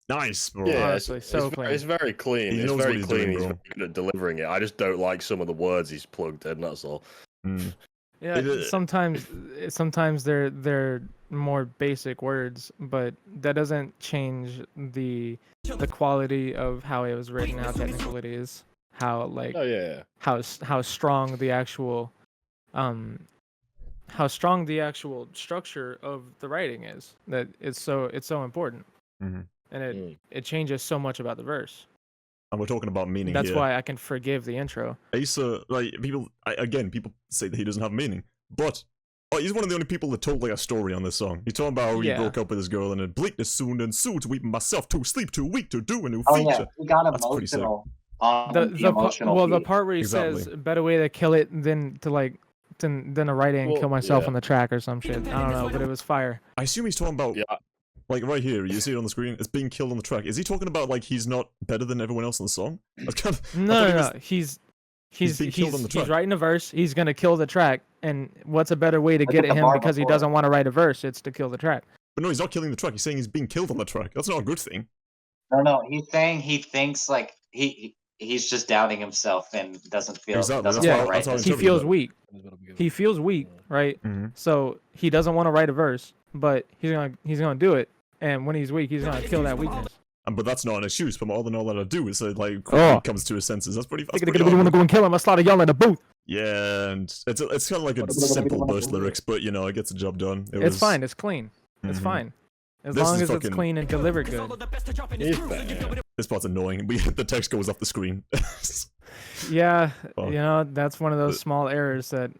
Nice, bro. Yeah, Honestly, so it's, clean. it's very clean. He It's knows what very he's clean. doing, He's bro. very good at delivering it. I just don't like some of the words he's plugged in. That's all. Mm. Yeah, sometimes they're more basic words, but that doesn't change the quality of how it was written, how technical it is, how like Oh yeah. how strong the actual structure of the writing is. That it's so important, Mhm. and it changes so much about the verse. And we're talking about meaning That's here. why I can forgive the intro. Asa, like, people say that he doesn't have meaning, but he's one of the only people that told like a story on this song. He talking about how he Yeah. broke up with his girl and then bleakness soon ensued, weeping myself to sleep, too weak to do a new Oh feature. yeah, he got That's pretty sick. emotional on The the emotional the beat. part where he says Exactly. better way to kill it than to write it and Well, kill myself yeah. on the track or some shit. I don't know, but it was fire. I assume he's talking about, Yeah. like, right here, you see it on the screen, it's being killed on the track. Is he talking about, like, he's not better than everyone else in the song? That's kind of, No. He's being killed on the track. writing a verse. He's gonna kill the track, and what's a better way to Look get at at the him bar because he before. doesn't want to write a verse? It's to kill the track. but no, he's not killing the track. He's saying he's being killed on the track. That's not a good thing. No, he's saying he thinks like he's just doubting himself and doesn't feel Exactly, doesn't that's want how- to write that's how this. He interpret feels that. weak. He feels weak, right? Mm-hmm. So he doesn't want to write a verse, but he's gonna do it. And when he's weak, he's gonna kill that weakness. But that's not an excuse. But all that I do is like Oh. when he comes to his senses. That's pretty. They're gonna want to go and kill him. I slaughter y'all in the booth. Yeah, and it's kind of like a simple burst lyrics, but you know it gets the job done. It's fine. It's clean. It's Mhm. fine. As This long is as it's fucking- clean and delivered good. He's bad. This part's annoying. The text goes off the screen. Yeah, Fuck. you know, that's one of those small errors that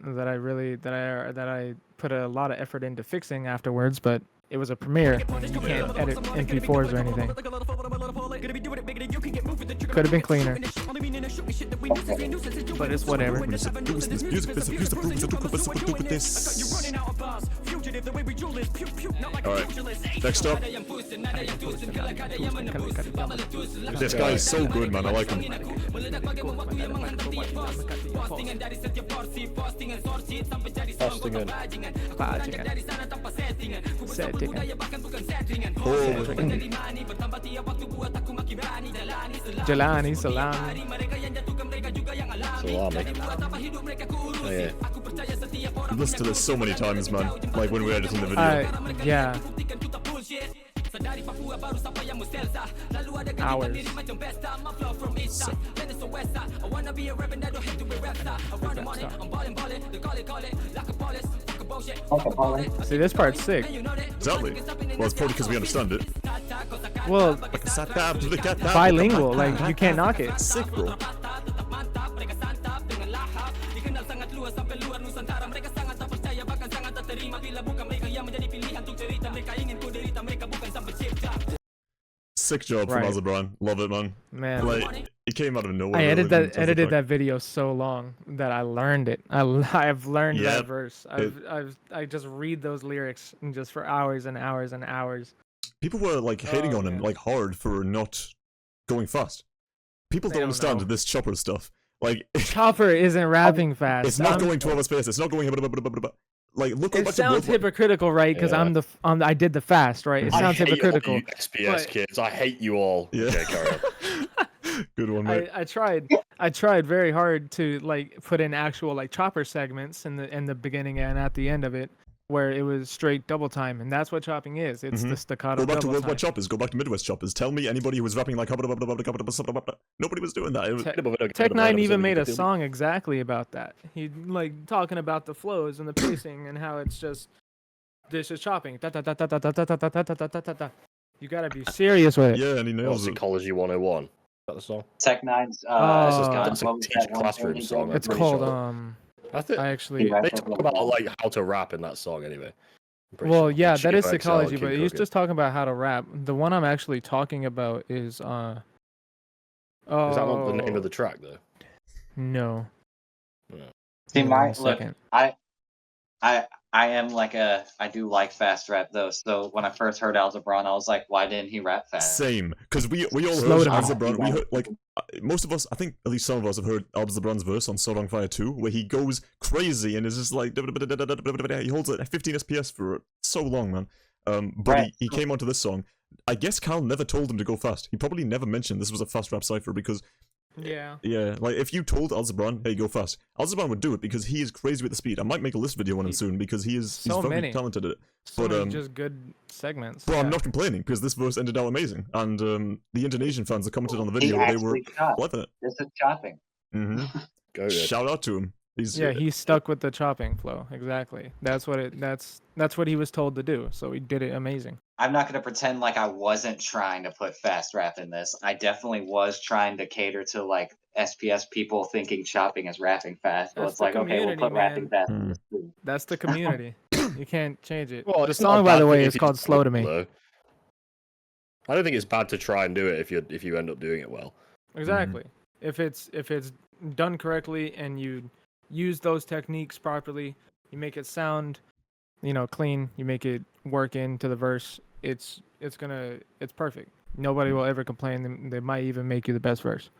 I put a lot of effort into fixing afterwards, but it was a premiere. You can't edit MP4s or anything. Could have been cleaner. But it's whatever. This music, this abuse the proof, so do with this. Alright, next up. This guy is so good, man. I like him. Jelani, salami. Oh, yeah. I've listened to this so many times, man. Like when we were editing the video. Yeah. Hours. See, this part's sick. Exactly. Well, it's probably because we understand it. Well, bilingual, like you can't knock it. Sick, bro. Sick job from Right. zabran. Love it, man. Man, Like it came out of nowhere. I really, in terms of, edited like- that video so long that I learned it. I've learned Yeah, that verse. I just read those lyrics and just for hours and hours and hours. People were like hating Oh, on him man. like hard for not going fast. People They don't don't understand know. this chopper stuff. Like Chopper isn't rapping fast. it's not I'm- going 12 space. It's not going. Like look It at sounds hypocritical, right? Because Yeah. I did the fast, right? It I sounds hate all hypocritical. you SPS but- kids. I hate you all. Yeah. Okay, carry on. Good one, mate. I tried very hard to like put in actual like chopper segments in the beginning and at the end of it, where it was straight double time, and that's what chopping is. It's the staccato Go back to double worldwide time. choppers. Go back to Midwest choppers. Tell me anybody who was rapping like nobody was doing that. It was, Tech Nine even made a song exactly about that. He like talking about the flows and the pacing and how it's just this is chopping. Da, da, da, da, da, da, da, da, da, da, da, da, da, da. You gotta be serious with it. yeah, and he nails it. Psychology 101. Is that the song? Tech Nine's. That's a what was teach that one classroom thing he song. did? It's pretty called sure. I think I actually Yeah. they talk about like how to rap in that song anyway. I'm pretty well sure. yeah, that is Chico XL and psychology, Kid but he's Cookie. just talking about how to rap. The one I'm actually talking about is Is that not the name of the track though? No. See, Hold on my a look, second. I am like I do like fast rap though. So when I first heard zabran, I was like, why didn't he rap fast? Same, because we all Slow heard down. zabran. We heard like most of us. I think at least some of us have heard zabran's verse on So Long Fire 2, where he goes crazy and is just like he holds it at 15 SPS for so long, man. But Right. he came onto this song. I guess Cal never told him to go fast. He probably never mentioned this was a fast rap cipher because Yeah. yeah, like if you told zabran, hey, go fast, zabran would do it because he is crazy with the speed. I might make a list video on him soon because he's So very many. talented at it. So But, many just good segments. But I'm yeah. not complaining because this verse ended out amazing, and the Indonesian fans that commented on the He video, they were actually chopped. loving it. This is chopping. hmm Go good. Shout out to him. He's Yeah, he stuck with the chopping flow. Exactly. That's what he was told to do. So he did it amazing. I'm not gonna pretend like I wasn't trying to put fast rap in this. I definitely was trying to cater to like SPS people thinking chopping is rapping fast. So That's it's the like, okay, we'll community, put rapping man. fast in this too. That's the community. You can't change it. Well, The it's not a song, by bad the way, thing is if called you do "Slow it to Me." well, though. I don't think it's bad to try and do it if you end up doing it well. Exactly. If it's done correctly and you use those techniques properly, you make it sound, clean. You make it work into the verse. It's perfect. Nobody will ever complain. They might even make you the best verse.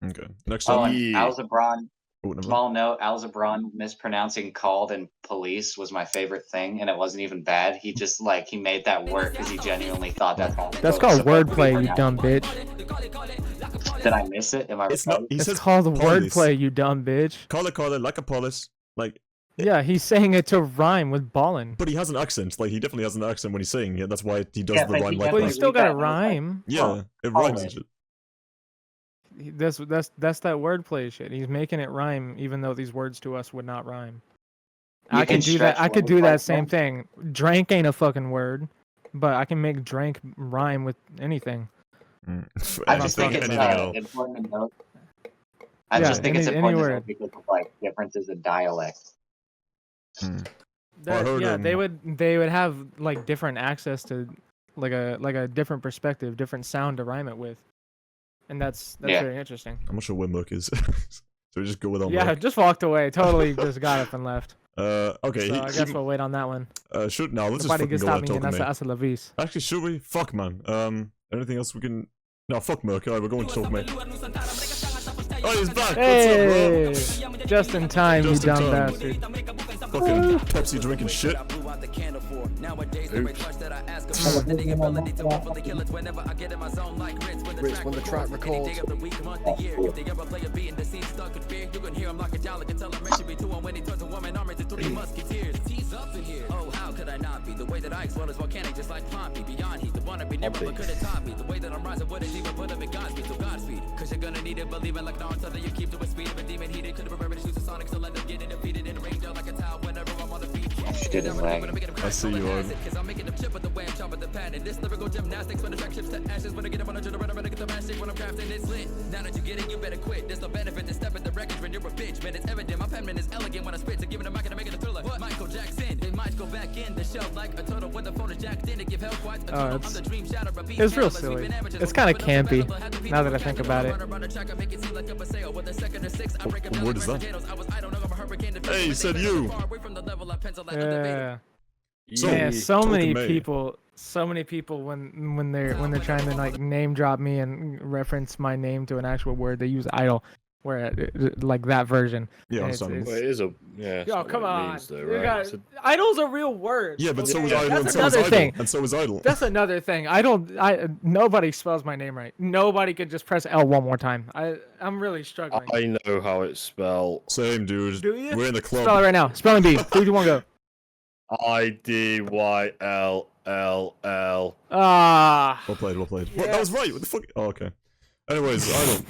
okay. Next Oh, up, and Yeah. Zabran, oh, never mind. small note, Zabran mispronouncing called and police was my favorite thing, and it wasn't even bad. He just he made that work because he genuinely thought that's how That's called wordplay, you dumb bitch. Did I miss it? Am I It's not. retarded? He It's says called police. wordplay, you dumb bitch. Call it like a police. Like, Yeah, he's saying it to rhyme with ballin'. but he has an accent. Like he definitely has an accent when he's saying it. That's why he does Yeah, the but he rhyme like Well, definitely you that. still read gotta that and was like, rhyme. Yeah, it rhymes and shit. That's that wordplay shit. He's making it rhyme, even though these words to us would not rhyme. You I can can do that. stretch I could words do like that same that. thing. Drank ain't a fucking word, but I can make drank rhyme with anything. I not just think fucking it's anything at all. important to note. I Yeah, just think it's any important to word. note because of differences in dialect. That, heard, yeah, they um, would have different access to like a different perspective, different sound to rhyme it with, and that's Yeah. very interesting. I'm not sure where Murrk is. So we just go with our Yeah, Murrk. just walked away. Totally just got up and left. Okay. So I guess we'll wait on that one. Let's just Nobody fucking can go stop at me, and that's Toku. hasta la vis. Actually, should we? Fuck, man. Anything else we can? No, fuck Murrk. Alright, we're going to Toku. Oh, he's back. Hey, What's up, bro? just in time, Just you in dumb time. bastard. Fucking Pepsi drinking shit. Rich, when the track records. Oh, how could I not be? The way that I explode is volcanic, just like Pompey. Beyond heat, the one be never could have taught me. The way that I'm rising wouldn't even put him in Godspeed. So Godspeed, cause you're gonna need it, believing like Naruto that you keep to a speed of a demon heated. Could have remembered to shoot the sonic, so end up getting defeated in the range like a towel whenever I'm on the feet. Shit is lagging. I see you, Owen. Cause I'm making them chip with the way I'm chopping the pattern. This lyrical gymnastics when the track chips to ashes. When I get up on a generator, when I get the magic, when I'm crafting it's lit. Now that you get it, you better quit. There's no benefit to step at the wreckage when you're a bitch. Man, it's evident my penman is elegant when I spit. So giving a mic and I'm making a thriller. What? Michael Jackson, they might go back in the shell like a turtle when the phone is jacked in to give help quite a turtle. I'm the dream shatter, repeat. It's real silly. It's kind of campy, now that I think about it. What is that? Hey, he said you. Yeah. So, Man, so Toku many May. people when they're trying to like name drop me and reference my name to an actual word, they use idol, where like that version. Yeah, And it's- understandable. Well, it is a yeah. Yo, come on. Means, though, You right? got- It's a- idol's a real word. Yeah, but so okay? is Idol, and That's so is another Idol, thing. and so is Idol. That's another thing. Nobody spells my name right. Nobody could just press L one more time. I'm really struggling. I know how it's spelled. Same, dude. Do you? We're in the club. Spell it right now. Spelling bee. 3, 2, 1, go. IDYLLL. Ah. Well played, well played. What, that was right. What the fuck? Oh, okay. Anyways, Idol,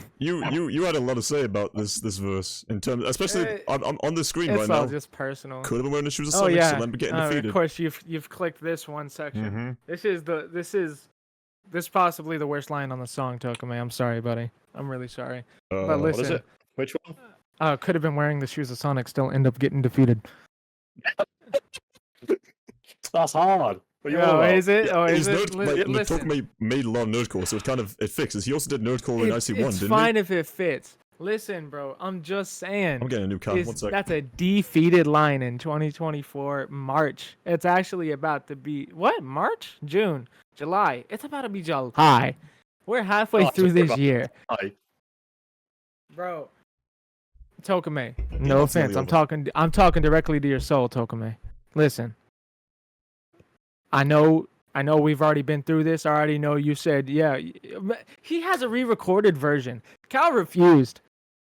you had a lot to say about this verse in terms, especially on the screen right It's now. all just personal. Could have been wearing the shoes of Oh Sonic, yeah. so then getting Of defeated. course, you've clicked this one section. Mhm. This is possibly the worst line on the song, Tokume. I'm sorry, buddy. I'm really sorry. But Uh, listen, What is it? Which one? could have been wearing the shoes of Sonic, still end up getting defeated. That's hard. What are you on Oh, about? is it? Oh, He's is it? Listen, Toku made a lot of nerdcore, so it fixes. He also did nerdcore in IC1, it's didn't fine if it fits. Listen, bro, I'm just saying. I'm getting a new car. One sec. That's a defeated line in 2024 March. It's actually about to be what? March? June? July? It's about to be July. We're halfway Oh, through it's this about- year, Hi. bro. Tokume, Yeah, no it's nearly offense. over. I'm talking directly to your soul, Tokume. Listen. I know we've already been through this. I already know you said, yeah. He has a re-recorded version. Cal refused.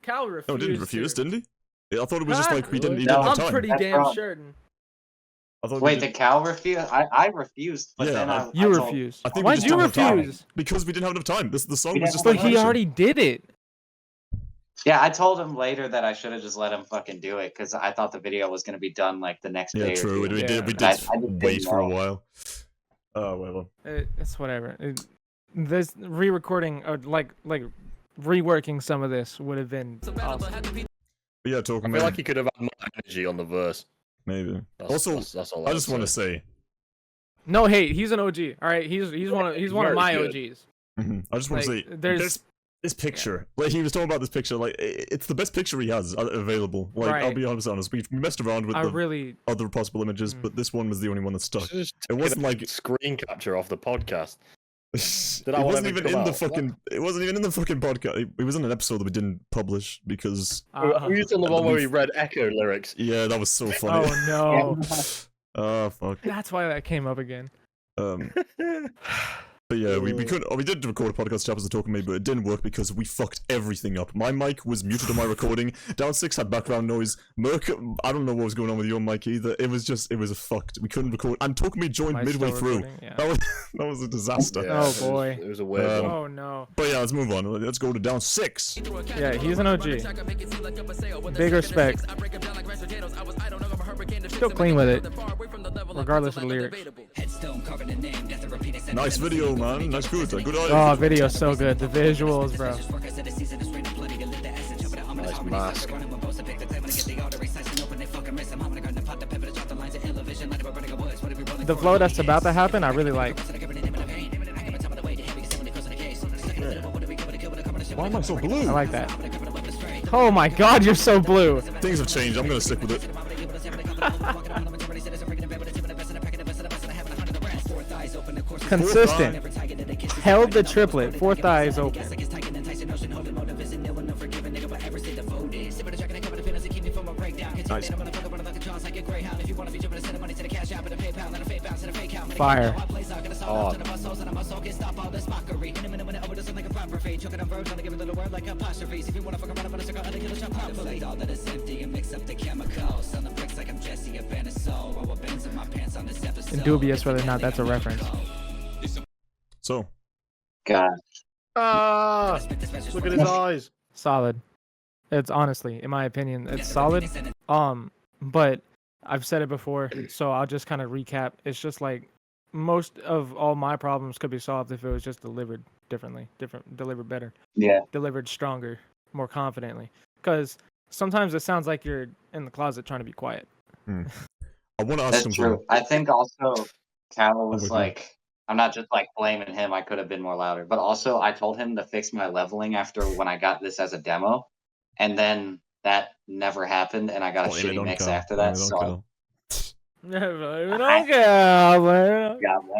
No, didn't refuse, didn't he? Yeah, I thought it was just Huh? like he didn't No, have I'm time. pretty That's damn wrong. certain. I thought we Wait, did- did Cal refuse? I refused, but Yeah, then I You told- refused. I think we Why'd just you didn't have time. refuse? because we didn't have enough time. The song We was didn't just have like But he enough. already did it. Yeah, I told him later that I should have just let him fucking do it because I thought the video was gonna be done like the next day. Yeah, true. Or two. We Yeah. did I just wait didn't for a know. while. Oh, well. It's whatever. This re-recording or like reworking some of this would have been awesome. But yeah, talking I feel about like he could have had more energy on the verse. maybe. That's, Also, that's all I just want to say, No hate. He's an OG. All right. He's one of Very my good. OGs. I just want to say, Like, there's this picture. Like he was talking about this picture. Like it's the best picture he has available. Like I'll Right. be honest. We messed around with I the really other possible images, but this one was the only one that stuck. Just It wasn't like screen capture off the podcast. it that one wasn't ever even come in the out? fucking. It wasn't even in the fucking podcast. It was in an episode that we didn't publish because We used on the one where we read Echo lyrics. yeah, that was so funny. Oh no. Oh fuck. That's why that came up again. But yeah, we couldn't. We did record a podcast chapters of Talking Me, but it didn't work because we fucked everything up. My mic was muted on my recording. DOWN6 had background noise. Murrk, I don't know what was going on with your mic either. It was a fucked. We couldn't record. And Talking Me joined Am I midway still through. recording? Yeah. That was a disaster. Yeah, Oh, it was- boy. It was a weird one. Oh no. But yeah, let's move on. Let's go to DOWN6. Yeah, he's an OG. Big respect. Still clean with it, regardless of the lyrics. Nice video, man. That's good. Good Oh, audio. video's so good. The visuals, bro. Nice mask. The flow that's about to happen, I really like. Why am I so blue? I like that. Oh my god, you're so blue. Things have changed. I'm gonna stick with it. Consistent. Held the triplet. Fourth eye is open. Nice. Fire. Oh, And dubious whether or not that's a reference. So, God. ah! Look at his eyes. Solid. It's honestly, in my opinion, it's solid. But I've said it before, so I'll just kind of recap. It's just like most of all my problems could be solved if it was just delivered differently, delivered better, Yeah. delivered stronger, more confidently. Because sometimes it sounds like you're in the closet trying to be quiet. I want to ask That's something. true. I think also Cal was Okay. like, I'm not just like blaming him. I could have been more louder, but also I told him to fix my leveling after when I got this as a demo, and then that never happened, and I got a Blame it shitty on mix Cal. after Blame that. it on So Cal. yeah, I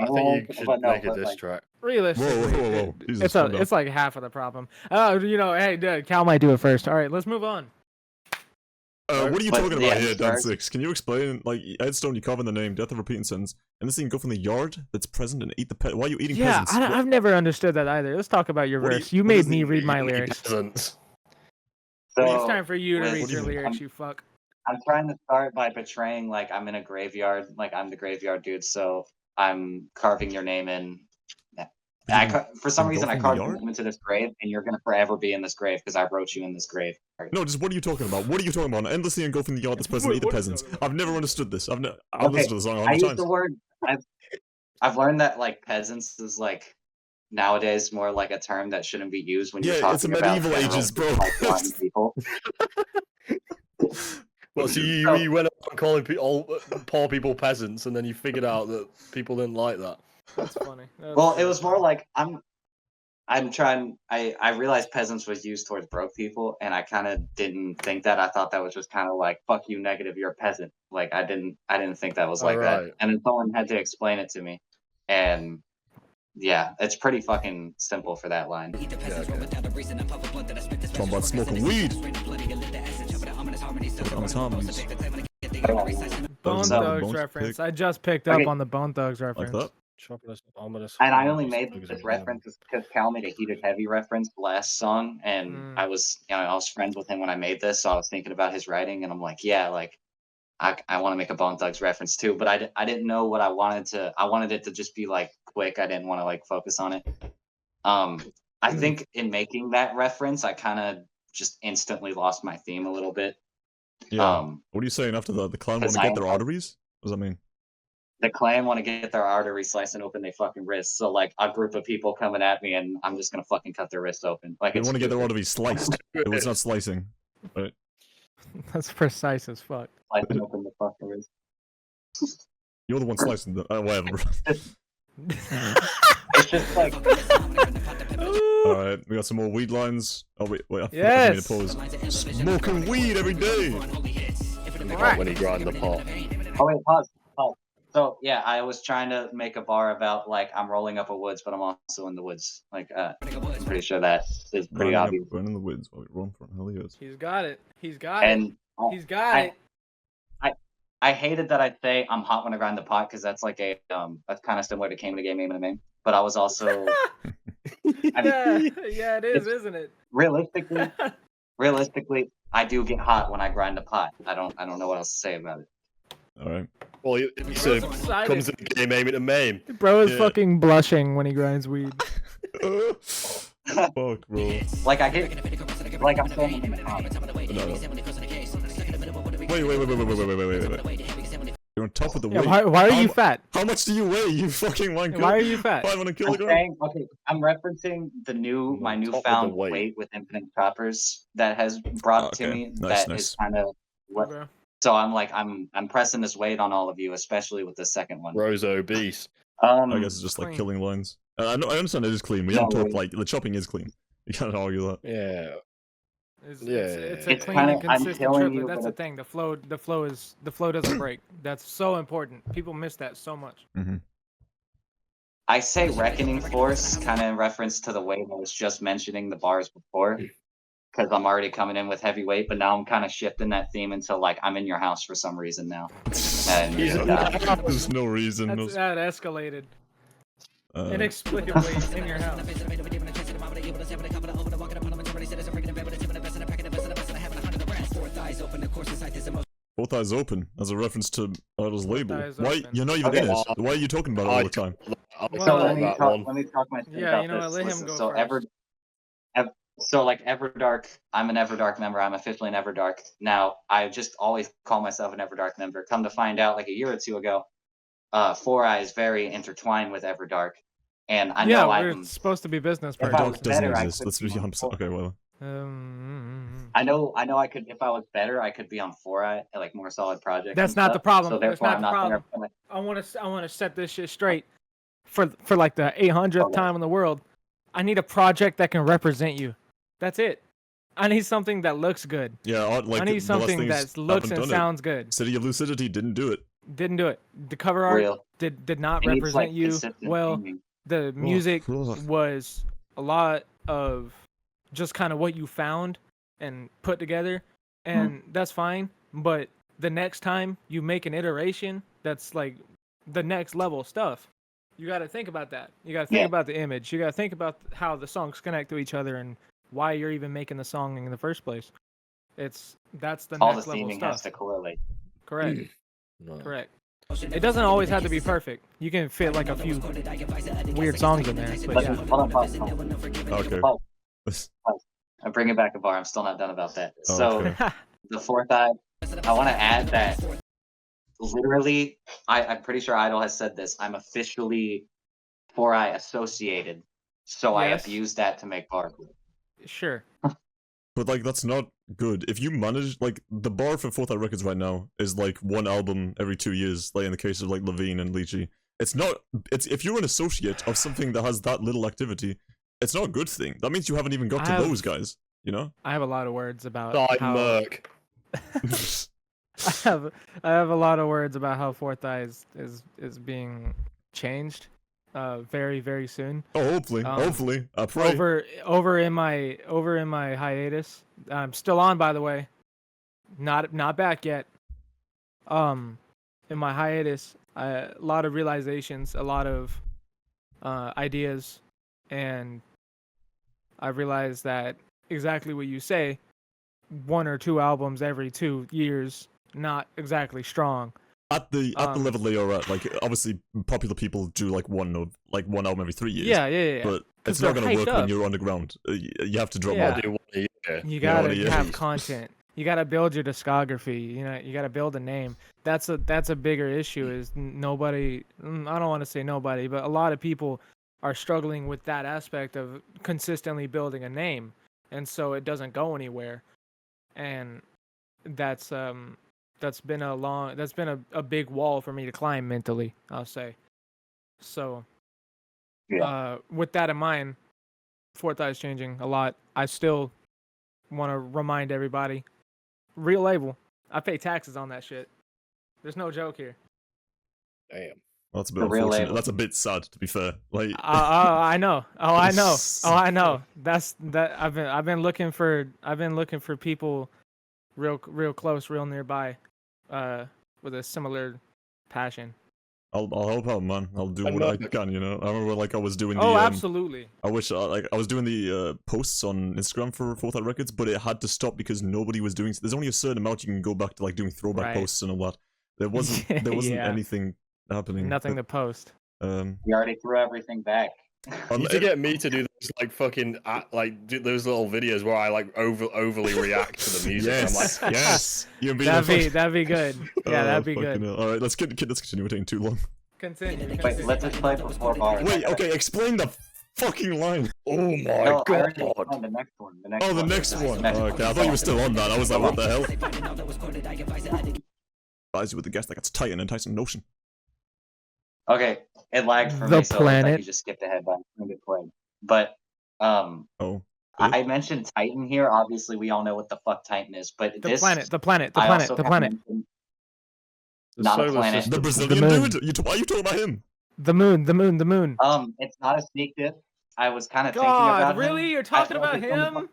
think you should make a diss track. Realistically, Whoa. Jesus, calm down. it's like half of the problem. Hey, dude, Cal might do it first. All right, let's move on. What are you But talking yeah, about here, start- DOWN6? Can you explain, like, Headstone, you carve in the name, death of repeating sentence, and this thing go from the yard that's present and eat the pet. Why are you eating Yeah, peasants? I've never understood that either. Let's talk about your What do verse. you- You what made is me the- read my You lyrics. peasants. So It's time for you to with- read your do you mean? lyrics, you fuck. I'm trying to start by portraying like I'm in a graveyard, like I'm the graveyard dude. So I'm carving your name in. For some reason, I engulfing the carved your yard? name into this grave, and you're gonna forever be in this grave because I wrote you in this grave. No, just what are you talking about? What are you talking about? Endlessly engulfing the yard that's present and eat the What are you peasants. talking I've never understood this. I've listened to the song I 100 use times. the word. I've learned that like peasants is like nowadays more like a term that shouldn't be used when you're Yeah, talking it's the about medieval general, ages, bro. like blind people. Well, so you went up calling all poor people peasants, and then you figured out that people didn't like that. That's funny. Well, it was more like I'm trying. I realized peasants was used towards broke people, and I kind of didn't think that. I thought that was just kind of like "fuck you, negative, you're a peasant." Like I didn't think that was like Alright. that. And then someone had to explain it to me, and yeah, it's pretty fucking simple for that line. Talking about smoking weed. Honest harmonies. Bone So- Thugs Bones reference. pick. I just picked up Okay. on the Bone Thugs Like reference. that? Chocolate, ominous. And I only made this reference because Cal made a Heated Heavy reference last song, and I was friends with him when I made this, so I was thinking about his writing, and I'm like, yeah, like I want to make a Bone Thugs reference too, but I didn't know what I wanted to. I wanted it to just be like quick. I didn't want to like focus on it. I think in making that reference, I kind of just instantly lost my theme a little bit. Yeah. What are you saying after that? The clown want to get their arteries? What does that mean? The clan want to get their arteries slicing open their fucking wrists. So like a group of people coming at me, and I'm just gonna fucking cut their wrists open. Like They it's want to get their stupid. arteries sliced. It's not slicing. Right? That's precise as fuck. Slicing open the fucking wrist. You're the one slicing the. Whatever. It's just like Alright, we got some more weed lines. Oh, wait. I Yes. need to pause. Smoking weed every day! When he grind the pot. oh wait, pause. So yeah, I was trying to make a bar about like I'm rolling up a woods, but I'm also in the woods. Like I'm pretty sure that is pretty obvious. Burning the woods while we run for hell he is. He's got it. He's got it. And He's got it. I hated that I'd say I'm hot when I grind the pot because that's like a that's kind of similar to Came in the Game, Aim in the Main. But I was also Yeah, it is, isn't it? realistically, I do get hot when I grind the pot. I don't know what else to say about it. Alright. Well, he said excited. comes in the game aiming to maim. Bro is Yeah. fucking blushing when he grinds weed. Fuck, bro. Like I get like I'm saying in the comments. Wait. You're on top of the Yeah, weight. why are you fat? How much do you weigh, you fucking wanker? Why are you fat? 500 I'm kilograms? saying, okay, I'm referencing my On top of the newfound weight. weight with infinite choppers that has brought to Okay. me. Nice, That nice. is kind of what. Bro. So I'm like I'm pressing this weight on all of you, especially with the second one. Rose obese. I guess it's just like Clean. killing lines. I understand it is clean. We No, haven't talked wait. like the chopping is clean. You can't argue that. Yeah. It's Yeah. a It's clean and kinda- I'm consistent telling triplet. you, That's but the thing. The flow doesn't break. That's so important. People miss that so much. I say Reckoning Force, kind of in reference to the way I was just mentioning the bars before, because I'm already coming in with heavyweight, but now I'm kind of shifting that theme into like I'm in your house for some reason now. And There's no reason. That escalated Uh, inexplicably in your house. Both eyes open as a reference to Idyll's label. eyes Why open. you're not even Okay. in it? Why are you talking about it all the time? I'll Well, So talk let me about talk. one. Let me talk my shit Yeah, about you know what? this. Let him Listen, go so first. so like Everdark, I'm an Everdark member. I'm officially an Everdark now. I just always call myself an Everdark member. Come to find out, like a year or two ago, Four Eye is very intertwined with Everdark, and I know we're I'm. supposed to be business If I partners. was Doesn't better, I exist. could Let's be be on honest. Four- Okay, well. I know. I could. If I was better, I could be on Four Eye, like more solid projects. That's and not the stuff. problem. So That's therefore, not I'm the not there. problem. I want to set this shit straight. For like the 800th Okay. time in the world, I need a project that can represent you. That's it. I need something that looks good. Yeah, like I the need last something things that looks haven't and done sounds good. it. City of Lucidity didn't do it. Didn't do it. The cover art Real. did not It needs, represent like, you consistent well. theming. The music ugh. was a lot of just kind of what you found and put together, and that's fine. But the next time you make an iteration that's like the next level stuff, you got to think about that. You got to think Yeah. about the image. You got to think about how the songs connect to each other and why you're even making the song in the first place. That's the All the next level theming stuff. has to correlate. Correct. No. Correct. It doesn't always have to be perfect. You can fit like a few weird songs in there, but But yeah. hold on. Okay. Oh, I'm bringing back a bar. I'm still not done about that. So Okay. the Fourth Eye, I want to add that literally, I'm pretty sure Idol has said this. I'm officially Four Eye associated, so I Yes. abuse that to make bars. Sure. But like that's not good. If you manage like the bar for Fourth Eye Records right now is like one album every 2 years, like in the case of like Levine and Lychee. It's not. It's if you're an associate of something that has that little activity, it's not a good thing. That means you haven't even got to those guys. You know. I have a lot of words about Side how Murrk. I have a lot of words about how Fourth Eye is being changed very, very soon. Oh, hopefully. I pray. Over in my hiatus. I'm still on, by the way. Not back yet. In my hiatus, a lot of realizations, a lot of ideas, and I realized that exactly what you say, 1 or 2 albums every 2 years, not exactly strong. At the level they are at, like obviously popular people do like one album every 3 years. Yeah. But it's 'Cause not they're gonna work hyped when up. you're underground. You have to drop Yeah. more. Do one a year. You Yeah, gotta yeah. have content. You gotta build your discography. You know, you gotta build a name. That's a bigger issue. Is nobody? I don't want to say nobody, but a lot of people are struggling with that aspect of consistently building a name, and so it doesn't go anywhere. And that's been a big wall for me to climb mentally, I'll say. So, with that in mind, Fourth Eye is changing a lot. I still want to remind everybody, real label. I pay taxes on that shit. There's no joke here. Damn. Well, that's a bit The real unfortunate. label. That's a bit sad, to be fair. Like, I know. Oh, I know. I've been looking for people real close, real nearby, with a similar passion. I'll help out, man. I'll do what I can. You know. I remember like I was doing the. Oh, absolutely. I wish I was doing the posts on Instagram for Fourth Eye Records, but it had to stop because nobody was doing. There's only a certain amount you can go back to, like doing throwback Right. posts and all that. There wasn't Yeah. anything happening. Nothing to post. We already threw everything back. You need to get me to do those like fucking do those little videos where I like overly react to the music. Yes, I'm like, yes. You'd be That'd be good. Yeah, that'd be fucking good. hell. All right, let's continue. We're taking too long. Continue. Wait, let's just play for 4 bars. Wait, okay. Explain the fucking line. oh my No, I already god. explained the next one. The Oh, the next one. Oh, okay, I thought you were still on that. I was like, what the hell? Advise you with the guest that gets tight and enticing notion. Okay, it lagged for The me, so it looks like planet. you just skipped ahead by a good play. But Oh. I mentioned Titan here. Obviously, we all know what the fuck Titan is, but The this planet. I also have mentioned The not a solar planet. system. The Brazilian moon. dude? Why are you talking about him? The moon. It's not a sneak diss. I was kind of thinking God, about really? him. You're talking about him?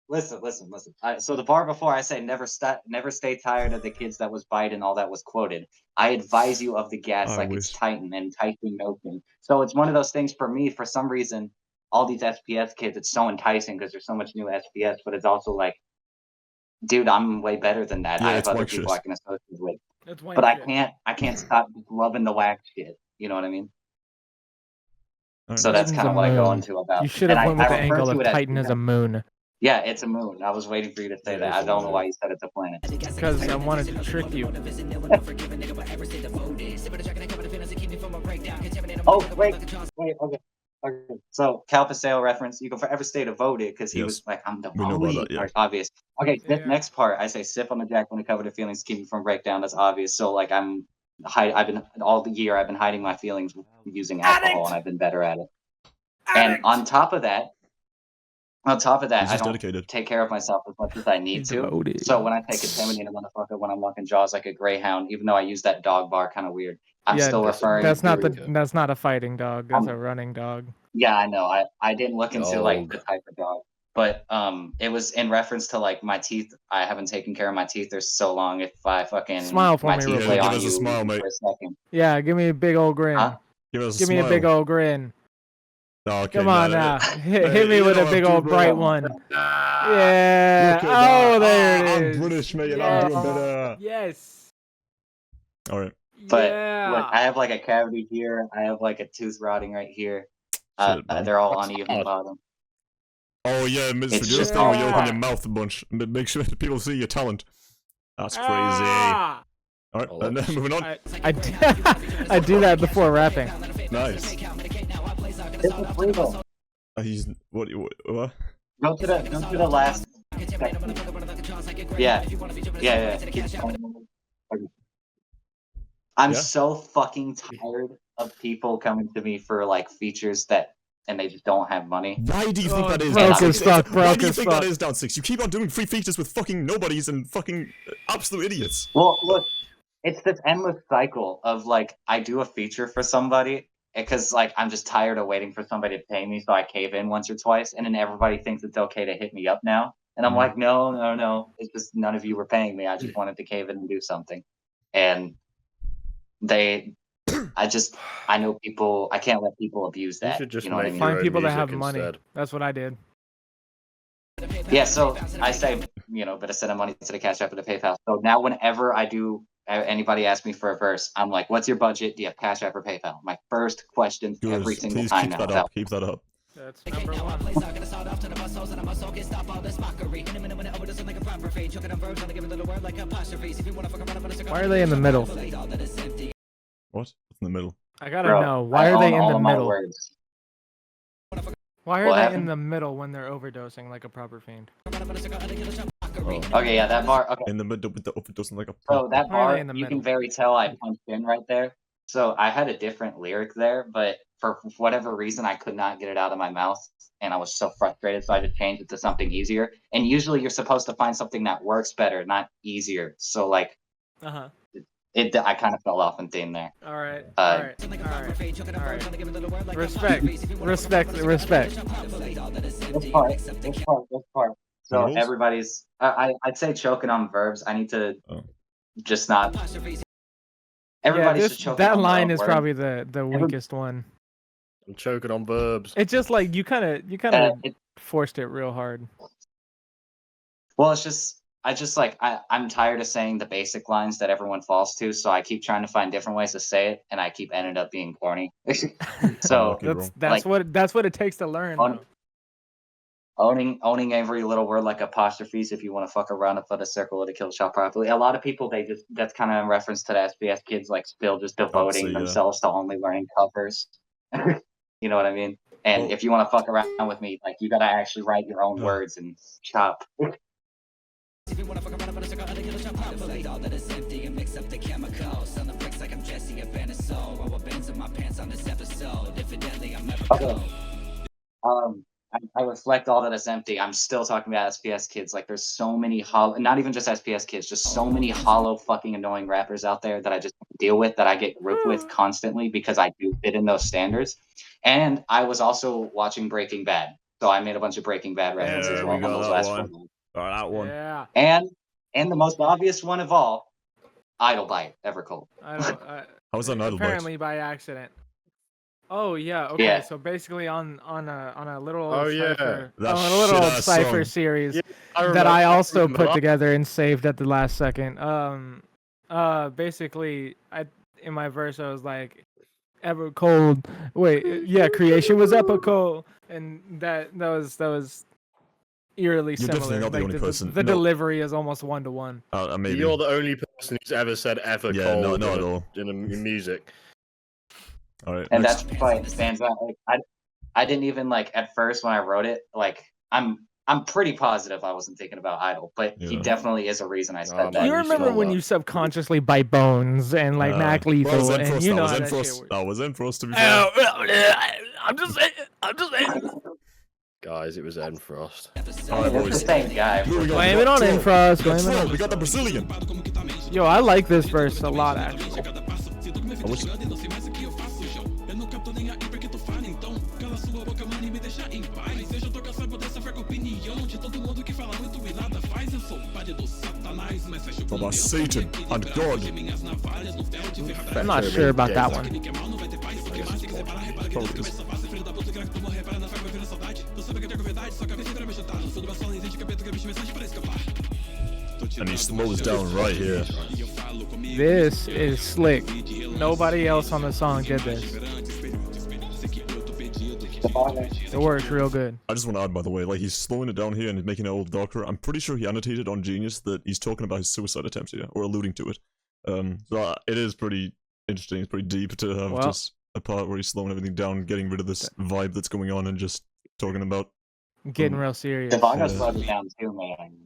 Listen. So the bar before I say never stay tired of the kids that was Biden, all that was quoted. I advise you of the gas I like wish. it's Titan and Titan open. So it's one of those things for me. For some reason, all these SPS kids, it's so enticing because there's so much new SPS, but it's also like, dude, I'm way better than that. Yeah, I have it's other white people shit. I can associate with, That's but I can't stop loving the whack shit. You know what I mean? Alright. So that's Titan's kind a of what I go moon. into about. You should and have went with the I refer angle to of it as Titan as a moon. Yeah, it's a moon. I was waiting for you to say that. I don't know why you said it's a planet. Because I wanted to trick you. Oh, wait, okay. So, Cal Paseo reference, you can forever stay devoted because he Yes. was like, I'm the We know about that, yeah. obvious. Okay, this Yeah. next part, I say sip on the jack when it covered the feelings, keep me from breakdown. That's obvious. So, like, I've been all the year, I've been hiding my feelings using alcohol, and I've been better at it. And on top of that, He's I just don't dedicated. take care of myself as much as I need He's to. devoted. So when I take contaminated motherfucker, when I'm locking jaws like a greyhound, even though I use that dog bar kind of weird, I'm Yeah, still referring. That's not to, that's not a fighting dog. That's a running dog. Yeah, I know. I didn't look into like the Dog. type of dog, but it was in reference to like my teeth. I haven't taken care of my teeth. They're so long. If I fucking Smile for my me teeth real lay quick. on Give us a you smile, mate. for a second. Yeah, give me a big old grin. Huh? Give us a Give me smile. a big old grin. Oh, okay, Come on nah, now. Hit me you with know a I'm big too old bro. bright one. Ah, Yeah. Look at Oh, that. there it I'm is. British, mate, and Yes. I'm doing better. Yes. Alright. But yeah. look, I have like a cavity here. I have like a tooth rotting right here. Shit, man. They're all That's uneven hard. bottom. Oh, yeah, Mr. It's Do just this thing where you open all- your mouth a bunch. Make sure people see your talent. That's crazy. Ah! Alright, Oh, and then moving on. I do that before rapping. Nice. This is legal. He's what? Go to the last section. Yeah. Keep going. I'm Yeah. so fucking tired of people coming to me for like features and they just don't have money. Why do you think Oh, that is? broke Down6? as fuck, Why broke do you as think fuck. that is, Down6? You keep on doing free features with fucking nobodies and fucking absolute idiots. Well, look, it's this endless cycle of like I do a feature for somebody because like I'm just tired of waiting for somebody to pay me, so I cave in once or twice, and then everybody thinks it's okay to hit me up now, and I'm like, no, it's just none of you were paying me. I just wanted to cave in and do something, and I know people. I can't let people abuse You that. should just You know what I make mean? your Find own people that music have money. instead. That's what I did. Yeah, so I say, better send money to the Cash App or the PayPal. So now whenever anybody asks me for a verse, I'm like, what's your budget? Do you have Cash App or PayPal? My first question Good. every single Please time keep now. that up. Keep that up. That's number one. Why are they in the middle? What? What's in the middle? I gotta Bro, know. Why I are they own in all the of my middle? words. Why are What they happened? in the middle when they're overdosing like a proper fiend? Okay, yeah, that bar. Okay, In the middle with the overdosing like a. so that Why are bar, they in the you middle? can very tell I punched in right there. So I had a different lyric there, but for whatever reason, I could not get it out of my mouth, and I was so frustrated. So I just changed it to something easier. And usually, you're supposed to find something that works better, not easier. So like, Uh-huh. I kind of fell off in theme there. All right. Uh, All right. Respect. Respect. This part. So Rules? everybody's. I'd say choking on verbs. I need to Oh. just not. Yeah, Everybody's just choking that on line the is word. probably the weakest one. I'm choking on verbs. It's just like you kind of forced it real hard. Well, it's just I'm tired of saying the basic lines that everyone falls to, so I keep trying to find different ways to say it, and I keep ended up being corny. So Unlucky, bro. That's what it takes to learn. On- though. owning every little word like apostrophes if you want to fuck around and put a circle or to kill a shot properly. A lot of people that's kind of in reference to the SBS kids like still just devoting Obviously, yeah. themselves to only learning covers. You know what I mean? And Well- if you want to fuck around with me, like you gotta actually write your own Yeah. words and chop. Okay. I I reflect all that is empty. I'm still talking about SPS kids. Like, there's so many hollow, not even just SPS kids, just so many hollow fucking annoying rappers out there that I just deal with, that I get grouped with constantly because I do fit in those standards. And I was also watching Breaking Bad, so I made a bunch of Breaking Bad references Yeah, on we got those that last one. 4 months. That one. Yeah. And the most obvious one of all, Idle by Evercold. I don't. How was that an idle bite? Apparently by accident. Oh yeah. Okay. Yeah. So basically on a little Oh, yeah. cipher, That on a little shit-ass cipher song. series Yeah, that I also remember put that. together and saved at the last second. Basically, in my verse I was like, ever cold. Wait, yeah, creation was epical, and that was eerily You're similar. definitely not the Like only person. the No. delivery is almost 1-to-1. Maybe. You're the only person who's ever said ever Yeah, cold not in, at all. in music. All right. And next. that's why it stands out. Like, I didn't even like at first when I wrote it. Like I'm pretty positive I wasn't thinking about Idle, but he Yeah. definitely is a reason I said Oh, that. man, Do you you remember smell when that. you subconsciously bite Bones and like Mac Well, that was Lethal and Enfrost, you know that how was that shit Enfrost. works? That was Enfrost, to be fair. I'm just saying. Guys, it was Enfrost. All right, It's the boys. same guy. Who we got? Blame We it got on Troll. Enfrost. We got Blame it Troll. on. We got the Brazilian. Yo, I like this verse a lot actually. I wish. About Satan and God. I'm not sure about that one. Probably is. And he slows down right here. This is slick. Nobody else on the song did this. It works real good. I just want to add, by the way, like he's slowing it down here and making it all darker. I'm pretty sure he annotated on Genius that he's talking about his suicide attempt here, or alluding to it. So it is pretty interesting. It's pretty deep to have Well- just a part where he's slowing everything down, getting rid of this vibe that's going on, and just talking about Getting real serious. Dvagoh Yeah. slowed it down too, man.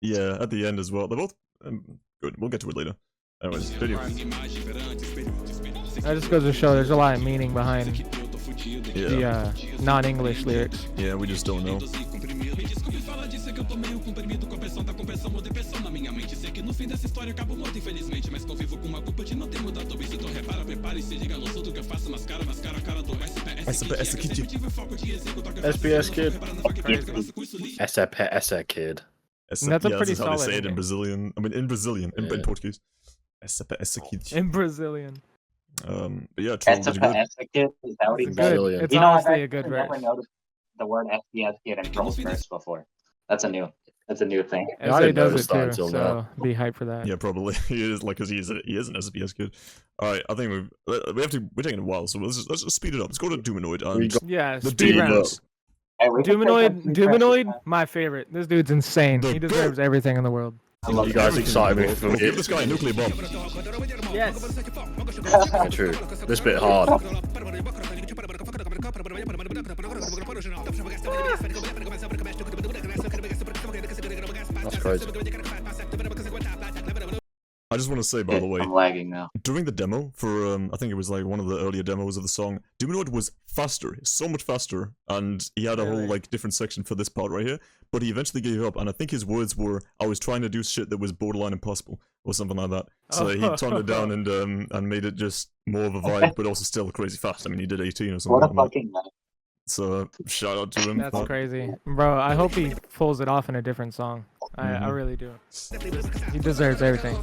yeah at the end as well. They're both good. We'll get to it later. Anyways, video. That just goes to show there's a lot of meaning behind Yeah, the non-English lyrics. yeah, we just don't know. SBS kid. Crazy. Essa kid. That's a yeah, pretty that's how they solid say it in name. Brazilian. I mean, in Brazilian, in Yeah. Portuguese. Essa kid. In Brazilian. But yeah, Troll, That's a did you good? kid. Is that what he It's said? good. Brazilian. It's You know, I've honestly a actually good never verse. noticed the word SPS kid in Troll's verse before. That's a new thing. Yeah, I SA didn't does notice it that too, until so now. be hyped for that. Yeah, probably. He is like, cause he is an SPS kid. All right, I think we're taking a while, so let's just speed it up. Let's go to Dumanoid We and got Yeah, the speed Dumanoid. round. Hey, we can take a few Dumanoid, questions, my favorite. This dude's insane. The He deserves everything in the world. you guys excited me for Give this guy a nuclear bomb. Yes. Yeah, true. This bit hard. That's crazy. I just want to say, by the way, I'm lagging now. during the demo for I think it was like one of the earlier demos of the song, Dumanoid was faster, so much faster, and he had a whole Really? like different section for this part right here. But he eventually gave up, and I think his words were, "I was trying to do shit that was borderline impossible," or something like that. So he toned it down and made it just more of a vibe, but also still crazy fast. I mean, he did 18 or something What a like that. fucking night. So shout out to him. That's crazy. Bro, I hope he pulls it off in a different song. I really do. He deserves everything.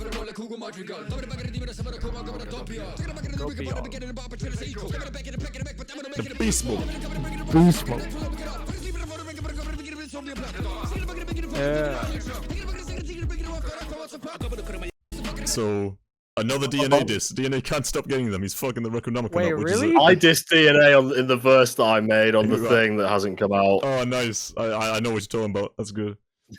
The beast mode. Beast mode. Yeah. So another DNA diss. DNA can't stop getting them. He's fucking the Reconomicon Wait, up, which really? is I dissed DNA in the verse that I made on the Right. thing that hasn't come out. oh nice. I know what you're talking about. That's good.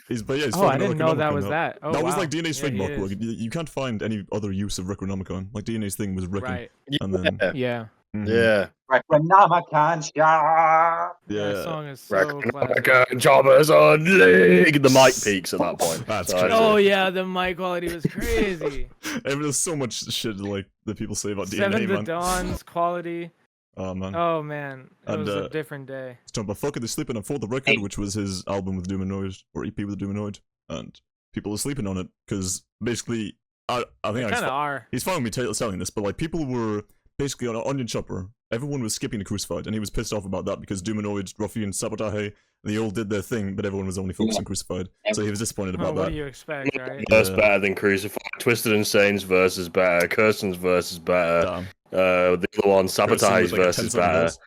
He's Oh, I fucking didn't the know that Reconomicon was up. that. Oh, that was wow. like DNA's Yeah, he trademark. is. Like, you can't find any other use of Reconomicon. Like DNA's thing was Reckon, Right. and then Yeah. Yeah. mhm. Yeah. Reconomicon shot. That yeah. song is so classic. Reconomicon jobbers on league. The mic peaks at that point. That's So, crazy. Oh yeah, the mic quality was crazy. And there's so much shit like that people say about DNA, Seven to man. Dawn's quality. Oh man. Oh man, it And, was a different day. He's talking about Fuck It, They're Sleeping on For the Record, which was his album with dumanoid, or EP with dumanoid, and people are sleeping on it, because basically, I think Kind of are. he's fine with me selling this, but like, people were basically on an onion chopper, everyone was skipping the Crucified, and he was pissed off about that, because dumanoid, ruffian, sabotage, they all did their thing, but everyone was only focused on Crucified, so he was disappointed about What that. do you expect, right? Verse better than Crucified. Twisted Insane's verse is better. Kirsten's verse is better. Damn. The other one, Sabotage's Like a verse is 10-second better. verse.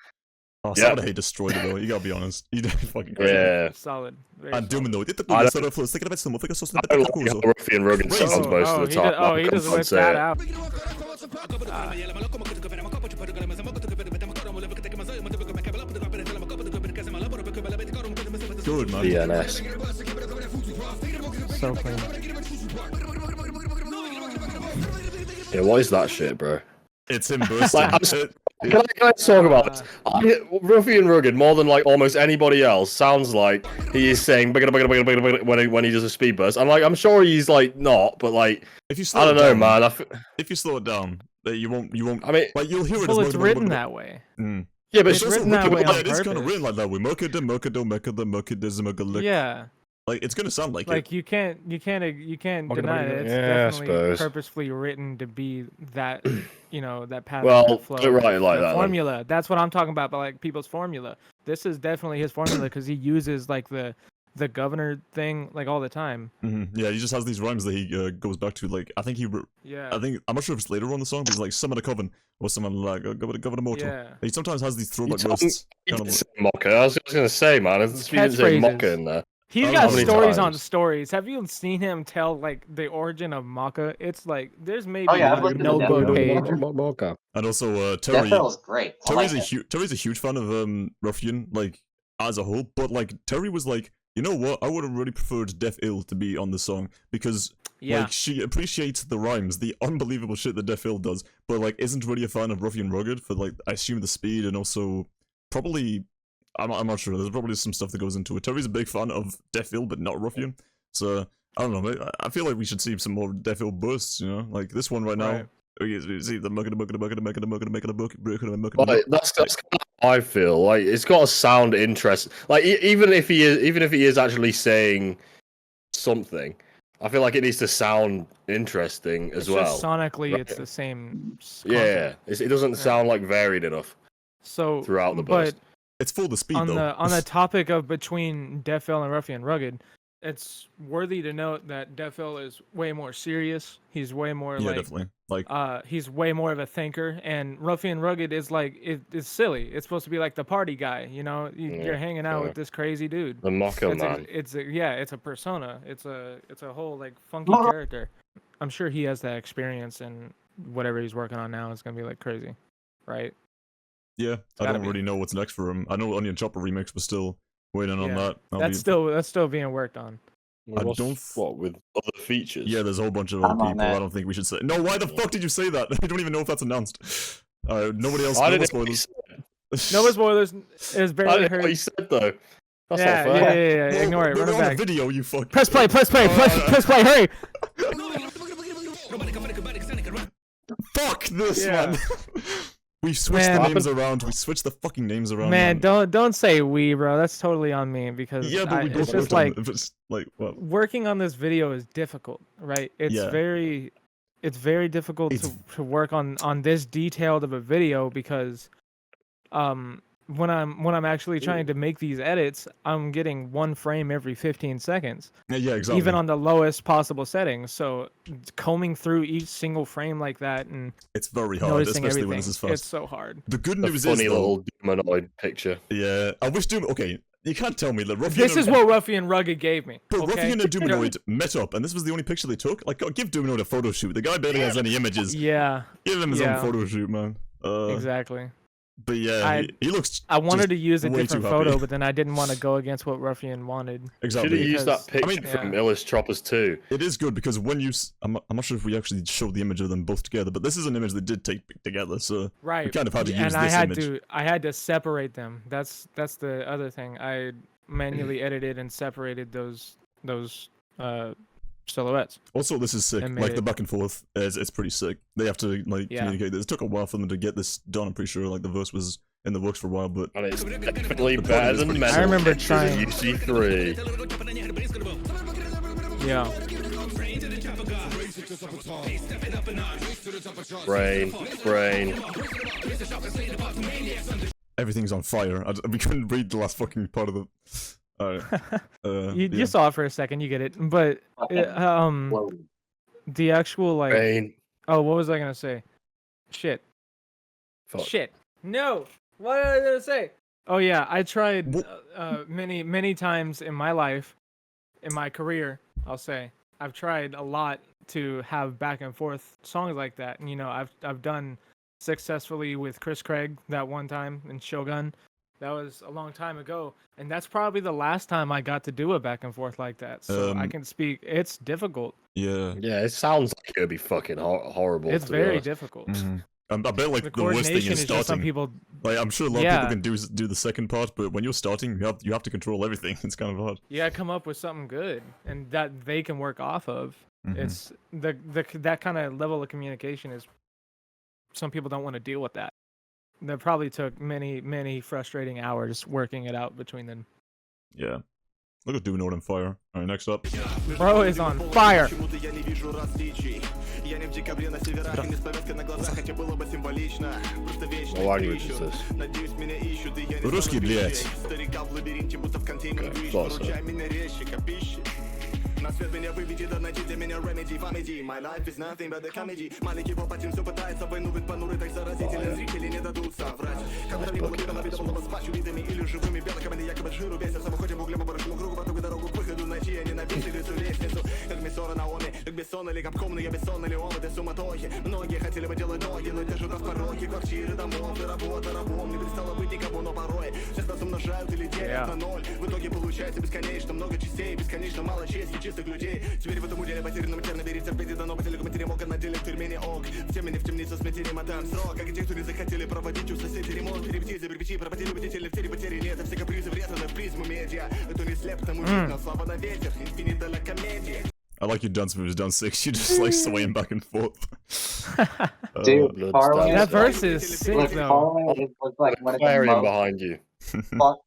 Oh, Yep. Sabotage destroyed it though, you gotta be honest. You did fucking crazy. Yeah. Solid. Very And solid. dumanoid, I don't like how Ruffian Rugged Crazy. sounds most of the time. He just whipped that out. Good, man. DNS. So clean. Yeah, what is that shit, bro? It's him bursting. Can I talk about this? Ruffian Rugged, more than like almost anybody else, sounds like he is saying when he does a speed burst. I'm sure he's like not, but like If you slow I don't it know, down, man. If you slow it down, you won't. I mean, Like you'll hear it. Well, as it's written that way. yeah, but It's written that way on It is kind of purpose. written like that. We Yeah, like it's gonna sound like like it. you can't deny it. It's Yeah, I definitely suppose. purposefully written to be that, that pattern. Well, that flow, put it right like the that, then. formula. That's what I'm talking about. But like people's formula. This is definitely his formula because he uses like the governor thing like all the time. Yeah, he just has these rhymes that he goes back to. Like I think Yeah. I'm not sure if it's later on the song, but he's like summon a coven or someone like governor mortal. Yeah. He sometimes has these throwback You bursts. He Kind didn't of say mocker. I was gonna say, man, if he didn't say Catchphrases. mocker in there. He's How got many stories on times? stories. Have you seen him tell like the origin of Maca? It's like there's maybe yeah, I've a listened to notebook Death page. and also Death Terry. Metal is great. I like Terry's it. Terry's a huge fan of Ruffian, like as a whole, but like Terry was like, you know what? I would have really preferred Idylll to be on the song because Yeah. like she appreciates the rhymes, the unbelievable shit that Idylll does, but like isn't really a fan of Ruffian Rugged for like I assume the speed and also probably I'm not sure. There's probably some stuff that goes into it. Terry's a big fan of Idylll, but not Ruffian. So I don't know. I feel like we should see some more Idylll bursts. You know, like this one right now. Right. You see the muck Like, that's kind of how I feel. Like it's got to sound interest. Like even if he is actually saying something, I feel like it needs to sound interesting as It's well. just sonically, Right. it's the same. Yeah, it doesn't sound like varied enough So throughout the but burst. It's full the speed on though. the topic of between Idylll and Ruffian Rugged, it's worthy to note that Idylll is way more serious. He's way more Yeah, like definitely. Like he's way more of a thinker, and Ruffian Rugged is like it's silly. It's supposed to be like the party guy, you're hanging out yeah. with this crazy dude. The mocker It's man. it's a persona. It's a whole like funky Mocker. character. I'm sure he has that experience, and whatever he's working on now is gonna be like crazy, right? yeah, I gotta don't be. really know what's next for him. I know Onion Chopper remix was still waiting on Yeah, that. That's still being worked on. I What's- don't what with other features. Yeah, there's a whole bunch of I'm other on people. I that. don't think we should say. No, why the fuck did you say that? I don't even know if that's announced. Nobody else. I No didn't spoilers. No spoilers. It was I barely didn't know what heard. you said though. That's Yeah, not fair. yeah. Ignore it. We're Run it on back. the video, you fuck. Press play. Press play. Press play. Hurry. Fuck this, Yeah. man. We switched Man. the names around. We switched the fucking names around. Man, don't say we, bro. That's totally on me because Yeah, but we both it's just worked on like it. If it's like what? working on this video is difficult, right? It's Yeah. very difficult It's- to work on this detailed of a video because when I'm actually trying to make these edits, I'm getting one frame every 15 seconds, Yeah, exactly. even on the lowest possible settings. So combing through each single frame like that and it's very hard, noticing especially everything, when this is it's fast. so hard. The good The news funny is though. little humanoid picture. Yeah, I wish Doom. Okay, you can't tell me that Ruffian. This is what Ruffian Rugged gave me. But Okay? Ruffian and Dumanoid met up, and this was the only picture they took. Like, give Dumanoid a photo shoot. The guy barely has any images. Yeah, Give him his Yeah. own photo shoot, man. exactly. But yeah, he looks. I wanted just to use a way different too happy. photo, but then I didn't want to go against what Ruffian wanted. Should Exactly. have used that Because- picture I from yeah. Idylll Choppers 2. It is good because when you, I'm not sure if we actually showed the image of them both together, but this is an image they did take together, so Right. we kind of had to use and this I had image. I had to separate them. That's the other thing. I manually edited and separated those silhouettes. Also, this is sick. And made Like the it- back and forth, it's pretty sick. They have to like Yeah. communicate this. It took a while for them to get this done. I'm pretty sure like the verse was in the works for a while, but And it's definitely The better product is than pretty Mental I remember Pictures trying- and UC3. Yeah. Brain. everything's on fire. We couldn't read the last fucking part of the. You yeah. saw it for a second, you get it. But Whoa. the actual like Brain. oh, what was I gonna say? Shit. Fuck. Shit. No. What was I gonna say? Oh yeah, I tried Wha- many times in my life, in my career, I'll say. I've tried a lot to have back and forth songs like that. And I've done successfully with Chris Craig that one time in Shogun. That was a long time ago, and that's probably the last time I got to do a back and forth like that. So I can speak. It's difficult. Yeah. Yeah, it sounds like it would be fucking horrible. It's to be very honest. difficult. Mhm. I bet like The the worst thing coordination is is just some starting. people. Like I'm sure a lot of Yeah. people can do the second part, but when you're starting, you have to control everything. It's kind of hard. Yeah, come up with something good and that they can work off of. Mhm. It's that kind of level of communication is. Some people don't want to deal with that. That probably took many frustrating hours working it out between them. Yeah. Look at Dumanoid on fire. Alright, next up. Bro is on fire. What language is this? Русский, блядь. Okay, closer. На свет меня выведи, да найди для меня remedy, family. My life is nothing but a comedy. Маленький попадем, все пытается войну, ведь понурый так заразителен. Зрители не дадут соврать. Когда видел бы на видом лоба с видами или живыми белками, якобы жиру бесятся. Мы ходим углем по большому кругу, по другую дорогу к выходу найти. Они навесили эту лестницу. Как Мессора на оме, как бессонно или капком, но я бессон или он в этой суматохе. Многие хотели бы делать ноги, но держат нас пороги. Квартиры, домов, и работа рабом. Не перестало быть никому, но порой сейчас нас умножают или делят на ноль. В итоге получается бесконечно много частей, бесконечно мало чести чистых людей. Теперь в этом уделе потерянном терно верить терпеть и дано потерю материмок, а на деле в тюрьме не ок. В теме не в темнице смятением отдам срок. Как и те, кто не захотели проводить у соседей ремонт. Перепети, заперпечи, пропади любители в теле потери нет. Все капризы врезаны в призму медиа. Это не слеп, тому видно, слава на ветер. Инфинита ла комедия. I like your dance moves down 6. You just like swaying back and forth. Dude, Blood Faraway. stars. That verse is sick Like, though. Faraway was like one of the Aquarium most. behind you.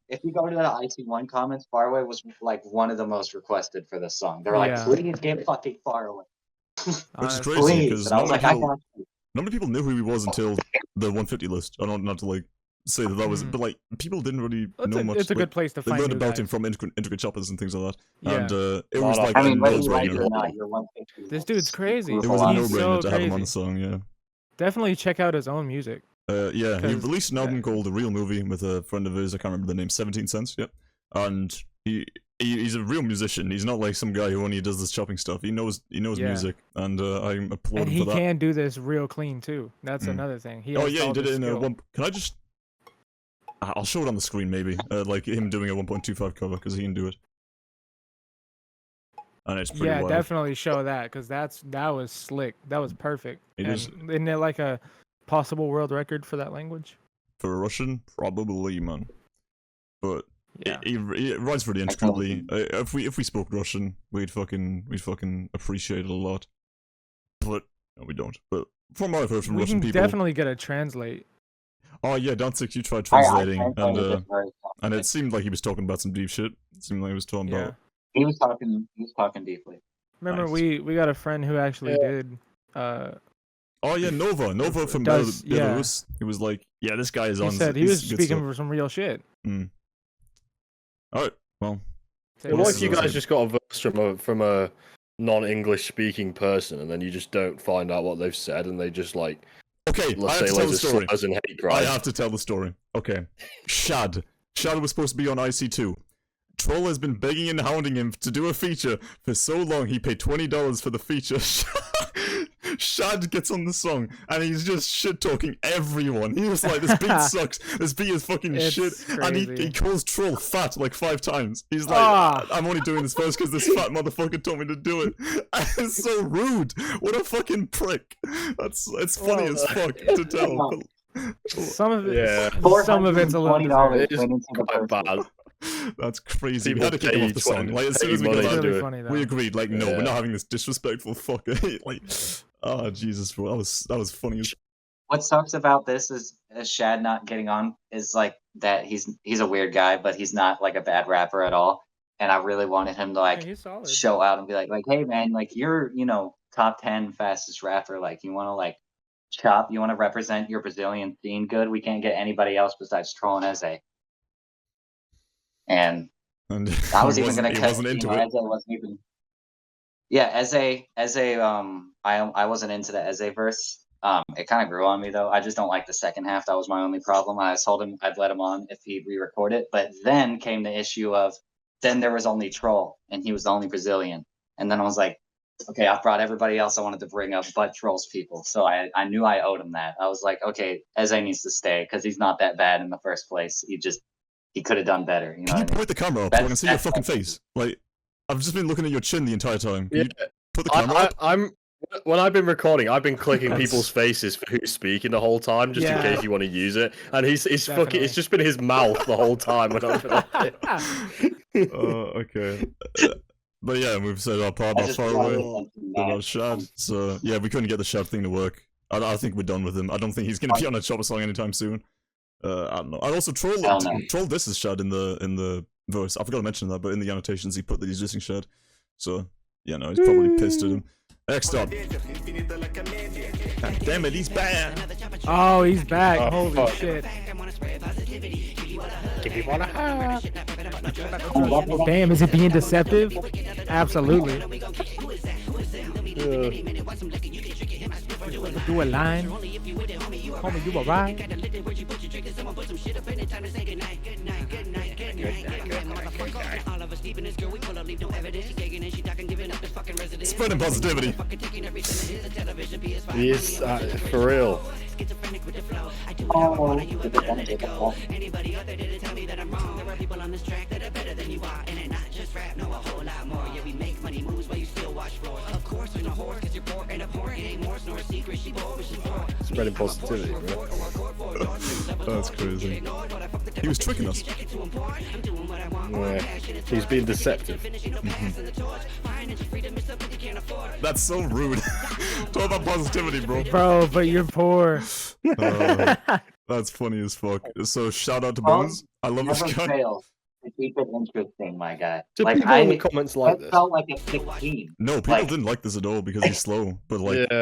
If you go to the ic2 comments, Faraway was like one of the most requested for this song. They were like, Yeah. please get fucking Faraway. Which is Honestly. crazy Please. because And I was like, I got you. not many people knew who he was until the 150 list. I don't not to like say that was, Mhm. but like people didn't really It's know a, much. it's a like, good place to they find learned new about guys. him from Intricate Choppers and things like that. Yeah. And it No, was no, like I mean, a whether you like no-brainer. it or not, you're 150. This dude's crazy. It It was a He's no-brainer so to have him on crazy. the song, yeah. Definitely check out his own music. Yeah, he 'Cause- released an album called The Real Movie with a friend of his, I can't remember the name, 17 Cents, yep. And he's a real musician. He's not like some guy who only does this chopping stuff. He knows Yeah. music, and I applaud And him he for that. can do this real clean too. That's Mm. another thing. He Oh has yeah, he all did this it in a skill. one. Can I just? I'll show it on the screen maybe, like him doing a 1.25 cover because he can do it, and it's pretty Yeah, wild. definitely show that because that was slick. That was perfect. It and is- Isn't it like a possible world record for that language? For a Russian, probably, man. But Yeah. he writes really intricately. If we spoke Russian, we'd fucking appreciate it a lot. But no, we don't. But from what I've heard from We Russian can people, definitely get a translate. oh yeah, DOWN6, you tried I translating, translated and it very and it seemed like he was talking about some deep shit. It seemed like he was talking Yeah. about. He was talking deeply. Remember, Nice. we got a friend who actually did. Oh yeah, Nova from Does- Belarus. He was like, yeah, this guy is He on. said he he's was good speaking stuff. for some real shit. Alright, well, Say What Well, if this you is guys awesome. just got a verse from a non-English speaking person, and then you just don't find out what they've said, and they just like okay, I let's have say to tell loads the of story. slurs and hate I crimes. have to tell the story. Okay. Shad was supposed to be on ic2. Troll has been begging and hounding him to do a feature for so long he paid $20 for the feature. Shad gets on the song and he's just shit talking everyone. He was like, this beat sucks. This beat is fucking It's shit. And he crazy. calls Troll fat like 5 times. He's like, Ah. I'm only doing this first because this fat motherfucker told me to do it. It's so rude. What a fucking prick. It's funny Well, as fuck to tell. Some of it, Yeah. some of it's a little $420 It is went into the quite verse. bad. That's crazy. We People had to kick him off pay the song. 20 Like, as soon pay as we money got to that, do really it. funny though. we agreed, like, no, we're Yeah. not having this disrespectful fucker. Like, oh, Jesus, bro. That was funny. What sucks about this is Shad not getting on is like that he's a weird guy, but he's not like a bad rapper at all. And I really wanted him to Yeah, like he's solid. show out and be like, hey man, like you're, top 10 fastest rapper. Like you want to like chop, you want to represent your Brazilian scene good. We can't get anybody else besides Troll and Eze. And And I was even gonna he cut. wasn't into Eze it. wasn't even. Yeah, Eze. I wasn't into the Eze verse. It kind of grew on me though. I just don't like the second half. That was my only problem. I told him I'd let him on if he'd re-record it. But then came the issue of then there was only Troll and he was the only Brazilian. And then I was like, okay, I've brought everybody else I wanted to bring up but Troll's people. So I knew I owed him that. I was like, okay, Eze needs to stay because he's not that bad in the first place. He could have done better. You know Can you what I mean? point the camera up so I can see your That's- fucking face? Like, I've just been looking at your chin the entire time. Can Yeah. you put the camera up? I'm when I've been recording, I've been clicking people's faces for who's speaking the whole time, just in Yeah. case you want to use it. And he's fucking. Definitely. It's just been his mouth the whole time when I've been on it. Okay. But yeah, we've said our part I about just faraway, wanted to about shad. So yeah, we couldn't get the shad thing to work. I think we're done with him. I don't think he's gonna be on a chopper song anytime soon. I don't know. And also Hell no. troll this is shad in the verse. I forgot to mention that, but in the annotations he put that he's dissing shad. So yeah, no, he's probably pissed at him. Next up. God damn it, he's bad. Oh, he's back. Oh, Holy fuck. shit. If you wanna have. Damn, is it being deceptive? Absolutely. Do a line. Homie, you a ride? Spreading positivity. He is for real. Spreading positivity, bro. That's crazy. He was tricking us. Yeah. He's being deceptive. That's so rude. Talk about positivity, bro. Bro, but you're poor. That's funny as fuck. So shout out to Oh, Bonez. I love this Never guy. fail to keep it interesting, my guy. Do Like people in the comments like I this? felt like a 16. No, people Like- didn't like this at all because he's slow. But like, Yeah.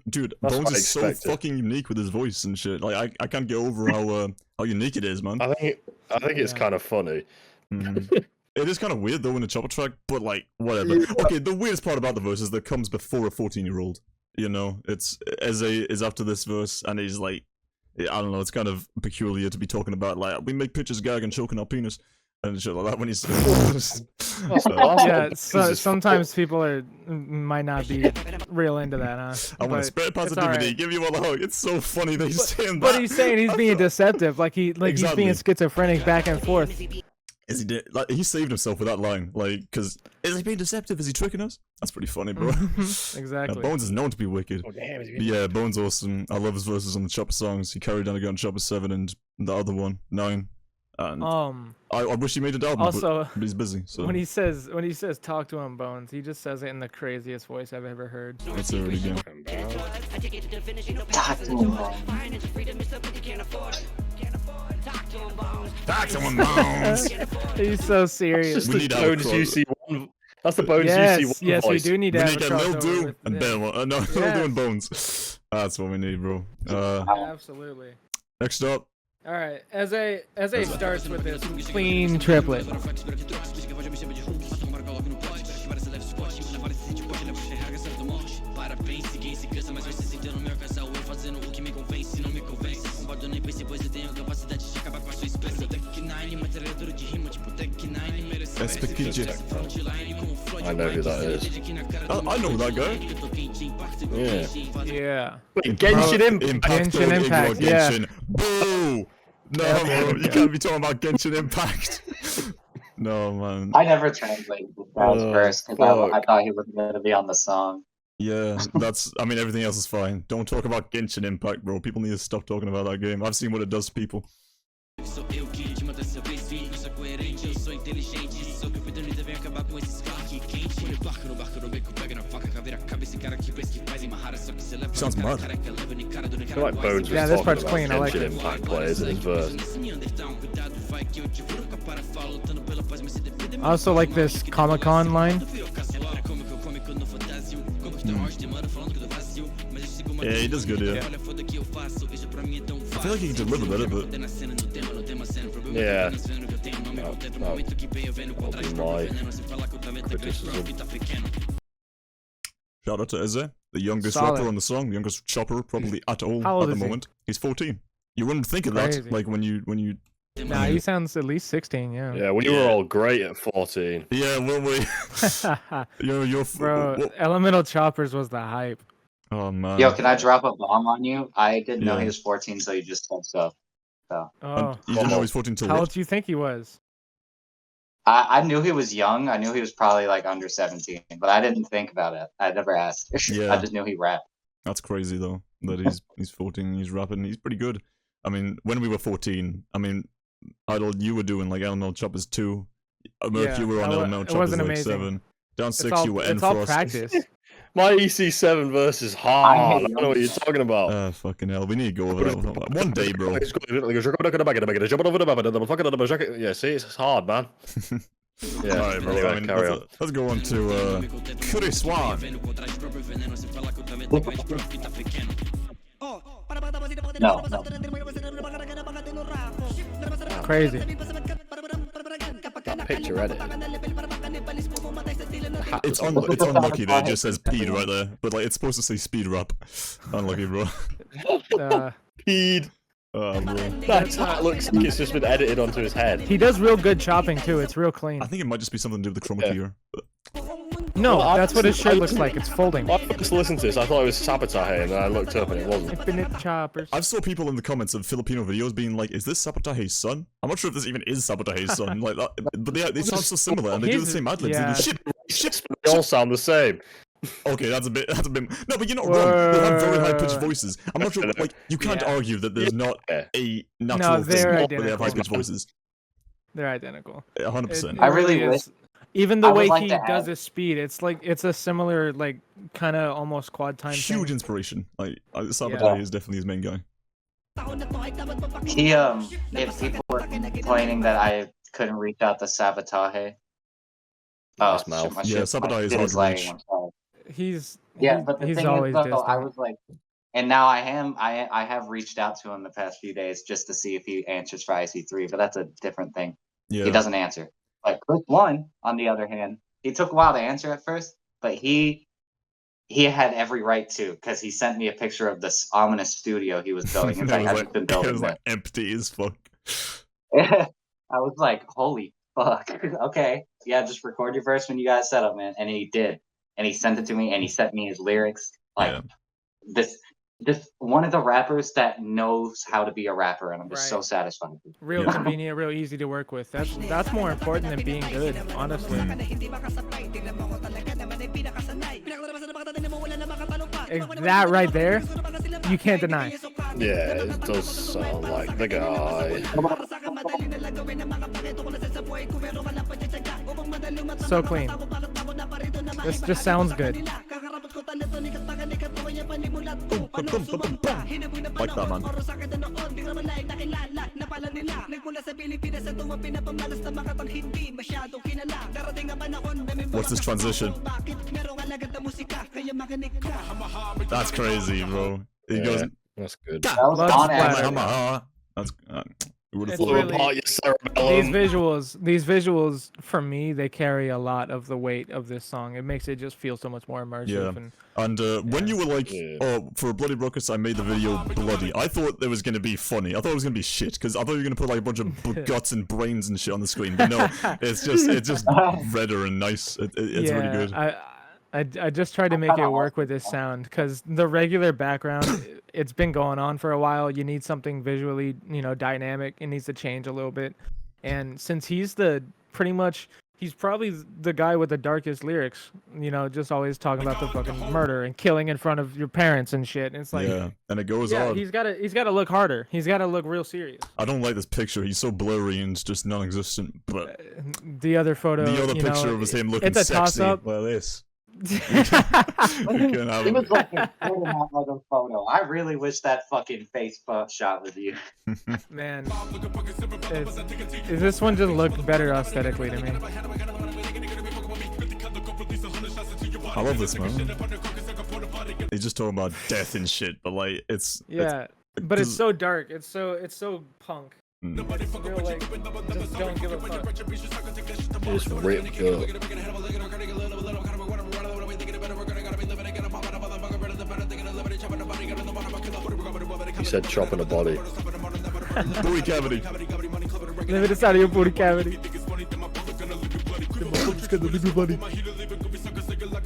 dude, That's Bonez what I is so expected. fucking unique with his voice and shit. Like, I can't get over how unique it is, man. I think it's Yeah. kind of funny. Mhm. It is kind of weird though in a chopper track, but like whatever. Yeah. Okay, the weirdest part about the verse is that comes before a 14-year-old. You know, it's Eze is after this verse, and he's like, I don't know, it's kind of peculiar to be talking about like we make pictures gag and choking our penis and shit like that when he's. Yeah, so sometimes people might not be real into that, huh? I want But to spread it's positivity. alright. Give you all a hug. It's so funny that he's saying that. But he's saying he's being deceptive, like he's Exactly. being schizophrenic back and forth. Is he like he saved himself with that line? Like, because is he being deceptive? Is he tricking us? That's pretty funny, bro. Exactly. Bones is known to be wicked. Oh, damn, But yeah, Bones awesome. I love his verses on the Chopper songs. He carried down again on Chopper 7 and the other one, 9. And I wish he made an album, also, but he's busy. So when he says talk to him, Bones, he just says it in the craziest voice I've ever heard. that's already good. Talk to him, bro. Talk to him, Bones. He's so serious. Just We the need to have a Bones cross- UC1. That's the Bones Yes, UC1 yes, we voice. do need We to need have to a get Lil crossover Do with- and yeah. Ben. No, Lil Do Yes. and Bones. That's what we need, bro. Absolutely. Next up, All right, as a starts with this clean triplet. that's Pekiji. I know who that is. I know that guy. Yeah. Yeah. Wait, Genshin Impact. Impact. Genshin don't Impact, ignore yeah. Genshin. Boo! No, bro, you can't be talking about Genshin Impact. No, man. I never translated this guy's verse because I fuck. thought he was going to be on the song. Yeah, I mean, everything else is fine. Don't talk about Genshin Impact, bro. People need to stop talking about that game. I've seen what it does to people. Sou eu que te manda seu beijo, não sou coerente, eu sou inteligente. Sou que o Pedronita vem acabar com esse spark quente. Põe barco no beco, pega na faca, caveira, cabe esse cara que pensa que faz em Mahara, só que você leva. Sounds mad. I feel like Bones was Yeah, this part's talking clean, I about like Genshin it. Impact players in his verse. I also like this Comic-Con line. Yeah, he does good, yeah. I feel like he can deliver better, but... Yeah. That'll be my criticism. Shout out to Eze, the youngest Solid. rapper on the song, the youngest chopper probably at all How old at the is he? moment. He's 14. You wouldn't think of that, Crazy. like when you... Nah, he sounds at least 16, yeah. Yeah, we were all great at 14. Yeah, weren't we? you're Bro, what- Elemental Choppers was the hype. Oh man. Yo, can I drop a bomb on you? I didn't know Yeah. he was 14, so you just said so. Oh, And you didn't know he's 14 till how what? old do you think he was? I knew he was young. I knew he was probably like under 17, but I didn't think about it. I never asked. Yeah. I just knew he rapped. That's crazy though, that he's 14, he's rapping, he's pretty good. I mean, when we were 14, I mean, Idylll, you were doing like Elemental Choppers 2. Murrk, Yeah, you were on it Elemental Choppers wasn't like amazing. 7. Down 6, It's you were all Enfrost. practice. My EC7 verse is hard. I don't know what you're talking about. Fucking hell, we need to go over that one day, bro. Yeah, see, it's hard, man. Yeah, Alright, bro. anyway, I mean, carry on. let's go on to crisone. No. Crazy. That picture edit. It's unlucky that it just says peed right there, but like it's supposed to say speed rap. Unlucky, bro. Peed. Oh, bro. That looks like it's just been edited onto his head. He does real good chopping too. It's real clean. I think it might just be something to do with the chroma key here. But No, Well, that's what his I shirt looks like. It's folding. I first listened to this, I thought it was Sabotage, and then I looked up and it wasn't. Infinite choppers. I've saw people in the comments of Filipino videos being like, "Is this Sabotage's son?" I'm not sure if this even is Sabotage's son. Like that, but they sound so similar, and they do the He's- same ad libs. yeah. They do shit. They all sound the same. Okay, that's a bit. No, but you're not wrong. They have very high pitched voices. I'm not sure. Like you can't Yeah. argue that there's not Yeah. a natural No, thing they're where they have identical. high pitched voices. They're identical. 100%. I really wish- is. Even the I would way like he to does add- his speed, it's like it's a similar like kind of almost quad time. Huge thing. inspiration. Like Sabotage Yeah. is definitely his main guy. He if people were complaining that I couldn't reach out to Sabotage. Oh, Nice mouth. shit, my Yeah, shit- Sabotage my is shit hard to lagging, reach. I'm sorry. He's Yeah, he- but the he's thing always is, though, distant. I was like, and now I have reached out to him the past few days just to see if he answers for IC3, but that's a different thing. Yeah. He doesn't answer. Like Chris One, on the other hand, he took a while to answer at first, but he had every right to, because he sent me a picture of this ominous studio he was building, and It I was haven't like, been it building was that. like empty as fuck. I was like, holy fuck. Okay. Yeah, just record your verse when you guys set up, man. And he did. And he sent it to me and he sent me his lyrics. Like Yeah. this one of the rappers that knows how to be a rapper, and I'm just so Right. satisfied. real Yeah. convenient, real easy to work with. That's more important than being good, honestly. That right there, you can't deny. Yeah, it does sound like the guy. So clean. This just sounds good. Like that, man. What's this transition? That's crazy, bro. He Yeah, goes. that's good. That was Blood on splatter. air. That's. We would have It's thought. really- Apart your cerebellum. These visuals, for me, they carry a lot of the weight of this song. It makes it just feel so much more immersive. Yeah. And And when you were like, Yeah. "Oh, for Bloody Ruckus, I made the video bloody," I thought it was gonna be funny. I thought it was gonna be shit because I thought you were gonna put like a bunch of guts and brains and shit on the screen. But no, it's just redder and nice. It's yeah, really good. I just tried to make it work with this sound because the regular background, it's been going on for a while. You need something visually, dynamic. It needs to change a little bit. And since he's he's probably the guy with the darkest lyrics. You know, just always talking about the fucking murder and killing in front of your parents and shit. And it's like, yeah, and it goes yeah, on. he's gotta look harder. He's gotta look real serious. I don't like this picture. He's so blurry and just non-existent. But The other photo, the other you picture know, was him looking it's a sexy toss-up. like this. He was like in that other photo. I really wish that fucking face shot was you. Man, this one just looked better aesthetically to me. I love this, man. He's just talking about death and shit, but like it's Yeah, but it's so dark. It's so punk. Mm. It's real, like, just don't give a fuck. Just ripped up. He said chopping a body. booty cavity. Live inside of your booty cavity.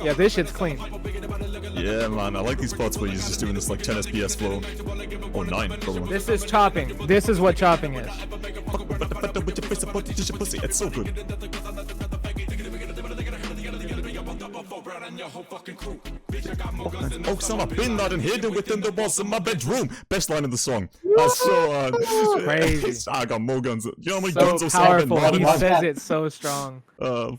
Yeah, this shit's clean. Yeah, man, I like these spots where he's just doing this like 10 SPS flow. Or 9, probably. This is chopping. This is what chopping is. It's so good. Osama bin Laden hidden within the walls of my bedroom. Best line in the song. That's so Crazy. I got more guns. You know how many So guns Osama bin powerful. Laden He has? says it so strong.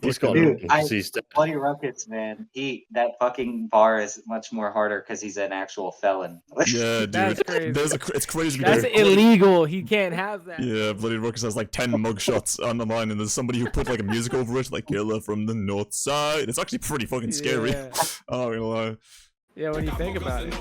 He's got Dude, he's Bloody Ruckus, man. That fucking bar is much more harder because he's an actual felon. Yeah, dude. That's crazy. It's crazy. That's because illegal. He can't have that. yeah, Bloody Ruckus has like 10 mugshots on the line, and there's somebody who put like a music over it, like Killer from the North Side. It's actually pretty fucking scary. Yeah. I'm not gonna lie. Yeah, when you think about it.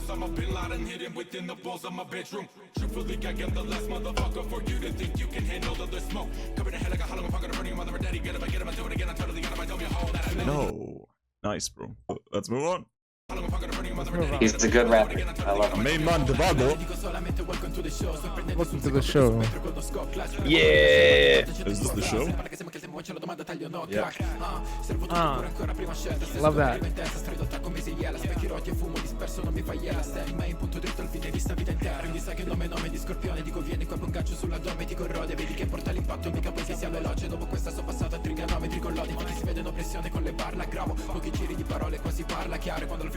No. Nice, bro. Let's move on. He's a good rapper. I love him. Main man, dvagoh. Welcome to the show. yeah. Is this the show? Yeah. Love that.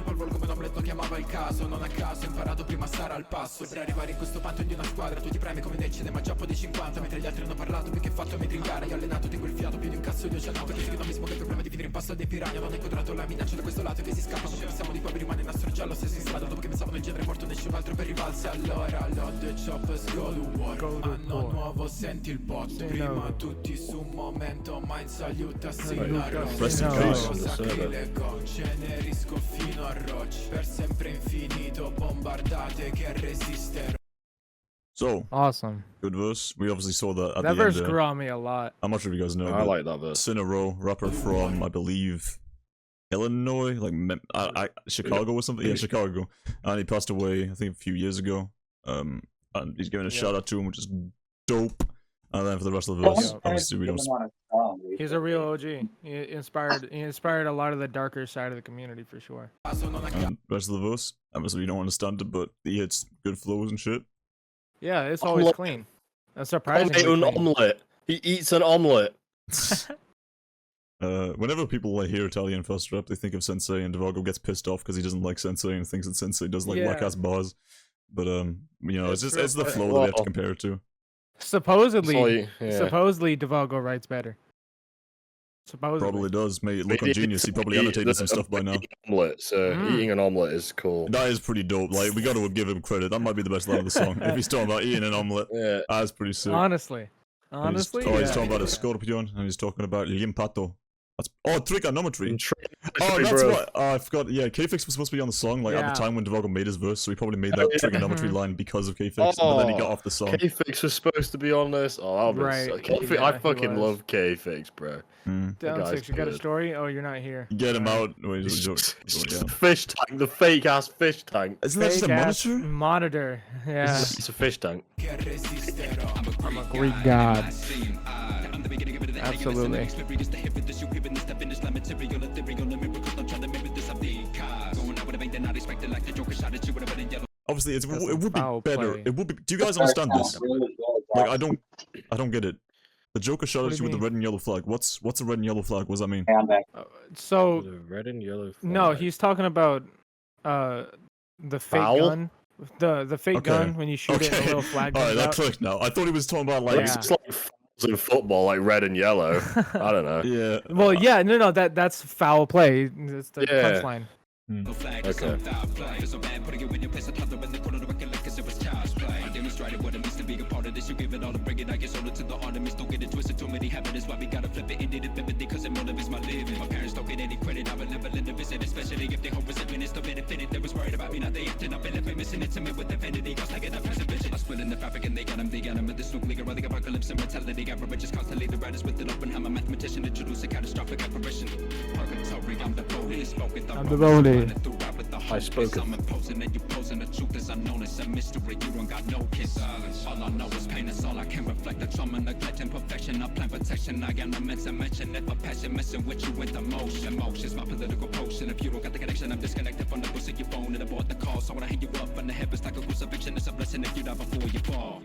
al volo come un omeletto chiamava il caso. Non a caso, ho imparato prima a stare al passo. Per arrivare in questo pantheon di una squadra, tu ti premi come decide ma giappo di 50. Mentre gli altri hanno parlato, più che fatto a metri in gara. Io ho allenato, tengo il fiato, più di un cazzo di oceanato. Che non mi smoga il problema di finire in passo dei piranha. Non ho incontrato la minaccia da questo lato che si scappano. Pensiamo di poi rimane il nastro giallo se si strada. Dopo che pensavo nel genere morto ne esce un altro per rivalse. Allora Lord Choppers go to war. Anno nuovo senti il bot. Prima tutti su un momento, ma in saluta Sinaro. Rest in peace. Sacrilego, cenerisco fino a Roach. Per sempre infinito, bombardate che resisterò. So, Awesome. good verse. We obviously saw that at That the verse end. grew on me a lot. I'm not sure if you guys know. I but like that verse. Cinero, rapper from, I believe, Illinois, like Chicago or something. Yeah, Chicago. And he passed away, I think, a few years ago. And he's giving a shout out to him, which is dope. And then for the rest of the verse, obviously we don't. He's a real OG. He inspired a lot of the darker side of the community for sure. And rest of the verse, obviously we don't understand it, but he hits good flows and shit. Yeah, it's always Omelette. clean. That's surprisingly An clean. omelette. He eats an omelette. Whenever people like hear Italian fast rap, they think of Sensei, and dvagoh gets pissed off because he doesn't like Sensei and thinks that Sensei does like Yeah. whack ass bars. But you know, it's It's just real it's the funny. flow that we have to compare it to. Supposedly, yeah. supposedly dvagoh writes better. Supposedly. Probably does. May it look on Genius. He probably He- annotated some stuff by now. Omelette, so eating an omelette is cool. That is pretty dope. Like we gotta give him credit. That might be the best line of the song. If he's talking about eating an omelet, Yeah. that's pretty sick. Honestly. And Honestly, he's yeah. talking about a scorpion, and he's talking about limpato. That's trigonometry. Oh, Sorry, that's bro. what I forgot. Yeah, K-Fix was supposed to be on the song like at Yeah. the time when dvagoh made his verse, so he probably made that trigonometry line because of K-Fix, but then he got off the song. K-Fix was supposed to be on this. Oh, that was Right, K-Fix, yeah, I he fucking was. love K-Fix, bro. Mm. Down guy's 6, you got a good. story? Oh, you're not here. Get him Alright. out. Wait, It's yeah. just a fish tank, the fake ass fish tank. Isn't that just a Fake-ass monitor? Monitor. Yeah. It's a fish tank. I'm a Greek god. Absolutely. Obviously, That's it would be foul better. play. It would be. Do you guys understand this? Like, I don't get it. The Joker shot What at do you you with the red and yellow flag. What's a red and yellow flag? What does that mean? Hey, I'm back. So The red and yellow. no, flag. he's talking about the fake Foul? gun, the fake Okay. got when you shoot it, and the little flag Alright, comes that out. clicked now. I thought he was talking about like. It's Yeah. just like fouls in football, like red and yellow. I don't know. Yeah. Well, yeah, no, that's foul play. That's the Yeah. punchline. Okay. Demonstrated what it means to be a part of this. You give it all to bring it. I get sold to the artemis. Don't get it twisted. Too many habits. That's why we gotta flip it. Ended it vividly because it motivates my living. My parents don't get any credit. I would never let them visit, especially if they hope resentment is still benefited. They was worried about me, now they acting up. And missing it to me with infinity. Goes like it up as a vision. I split in the fabric and they got them. They got them with this nuclear. Or the apocalypse and mortality. Got riches constantly. The writers with an open. I'm a mathematician. Introduce a catastrophic apparition. Purgatory. I'm the Bodhi. Spoken. I'm the Bodhi. I spoke. I'm imposing and you posing. The truth is unknown. It's a mystery. You don't got no kiss. All I know is pain. It's all I can reflect. The trauma, neglect, and perfection. I plan protection. I am immense and mention it. My passion messing with you with emotion. Emotion's my political potion. If you don't got the connection, I'm disconnected from the books of your phone and abort the call. So when I hang you up on the heavens like a crucifixion, it's a blessing if you die before you fall.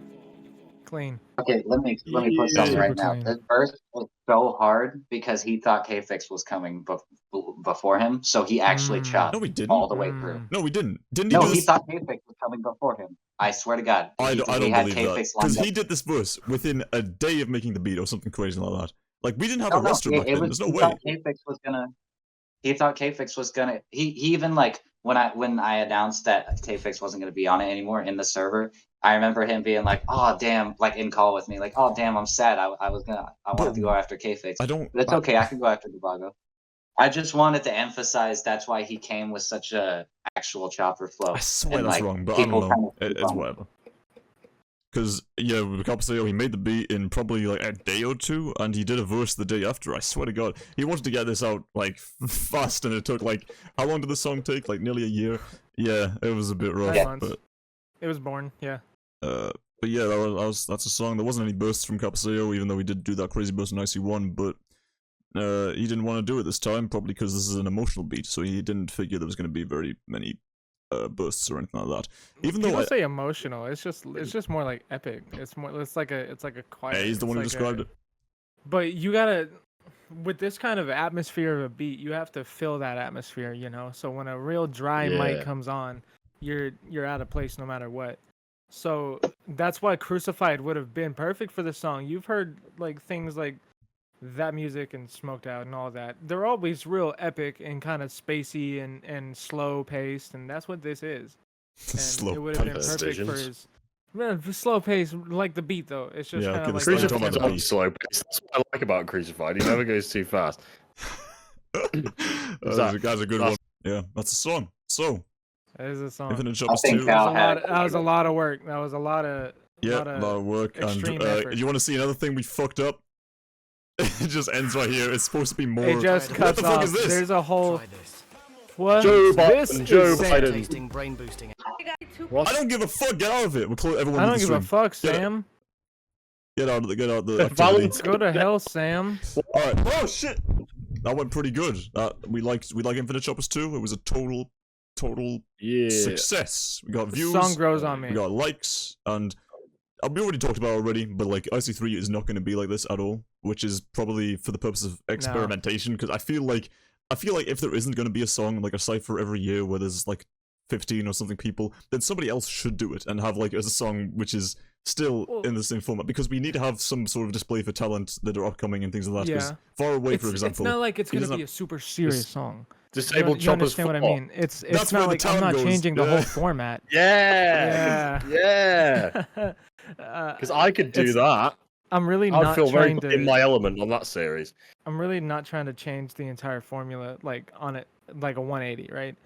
Clean. Okay, let me put something Super right now. clean. This verse was so hard because he thought K-Fix was coming before him, so he actually chopped No, we didn't. all the way through. No, we didn't. Didn't he No, do he this? thought K-Fix was coming before him. I swear to God. I don't we had believe that. K-Fix lined Because up. he did this verse within a day of making the beat or something crazy like that. Like, we didn't have No, a roster back then. There's no he way. thought K-Fix was gonna. He thought K-Fix was gonna. He even like when I announced that K-Fix wasn't gonna be on it anymore in the server. I remember him being like, "Oh damn!" Like in call with me, like, "Oh damn, I'm sad. I wanted to go after K-Fix. I don't. But it's okay. I can go after dvagoh." I just wanted to emphasize that's why he came with such a actual chopper flow. I swear And, that's like, wrong, but I people don't kind know. of sleep It's on it. whatever. Because, yeah, with Paseo, he made the beat in probably like a day or two, and he did a verse the day after. I swear to God. He wanted to get this out, like, fast, and it took, like, how long did the song take? Like, nearly a year? Yeah, it was a bit rough, 9 months. but... It was born. Yeah. But yeah, that's a song. There wasn't any bursts from Paseo, even though he did do that crazy burst in IC1, but... he didn't want to do it this time, probably because this is an emotional beat, so he didn't figure there was going to be very many bursts or anything like that. Even though People say emotional. It's just more like epic. It's like a quiet. he's the one who described it. But you gotta, with this kind of atmosphere of a beat, you have to fill that atmosphere, you know. So when a real dry mic comes on, you're out of place no matter what. So that's why Crucified would have been perfect for the song. You've heard like things like that music and Smoked Out and all that. They're always real epic and kind of spacey and slow paced, and that's what this is. And Slow it would have been paced. perfect for Decisions. his. Man, slow pace, like the beat though. It's just Yeah, kind okay, of the like stage Crucified's talking about on the slow pace. That's what I like about Crucified. He never goes too fast. That's a good one. Yeah, that's a song. So, that is a song. Infinite Choppers think 2. Cal had That was a lot of work. That was a lot of. Yeah, lot a of lot of work. And extreme effort. you want to see another thing we fucked up? It just ends right here. It's supposed to be more. It just What cuts the fuck off. is this? There's a whole. Try this. What? Joe This Biden. is Joe Sam. Biden. Tasting brain boosting. What? I don't give a fuck. Get out of it. We'll close everyone. I leave don't the give a stream. fuck, Sam. Get out of the activity. Valentine. Go to hell, Sam. All right. Oh shit. That went pretty good. We like Infinite Choppers 2. It was a total Yeah. success. We got The views. song grows on We me. got likes, and we already talked about it already, but like IC3 is not going to be like this at all, which is probably for the purpose of experimentation. Because I feel like if there isn't going to be a song like a cipher every year where there's like 15 or something people, then somebody else should do it and have like as a song which is still in the same format, because we need to have some sort of display for talent that are upcoming and things like that. Yeah. 'Cause Faraway, for It's example. not like it's he gonna doesn't be a have- super serious song. Disabled You choppers. understand what I football. mean? It's That's where not the like I'm talent not goes. changing the Yeah. whole format. Yeah. Yeah. Because I could do It's- that. I'm really I'd not feel very trying to. in my element on that series. I'm really not trying to change the entire formula, like on it, like a 180, right?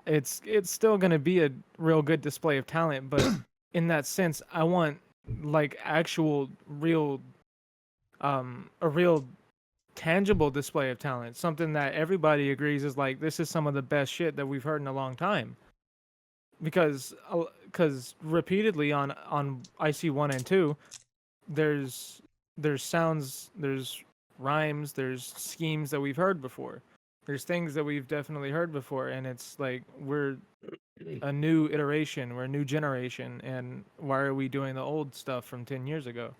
It's still gonna be a real good display of talent, but in that sense, I want like actual real, a real tangible display of talent, something that everybody agrees is like this is some of the best shit that we've heard in a long time. Because repeatedly on IC1 and 2, there's sounds, there's rhymes, there's schemes that we've heard before. There's things that we've definitely heard before, and it's like we're a new iteration, we're a new generation, and why are we doing the old stuff from 10 years ago?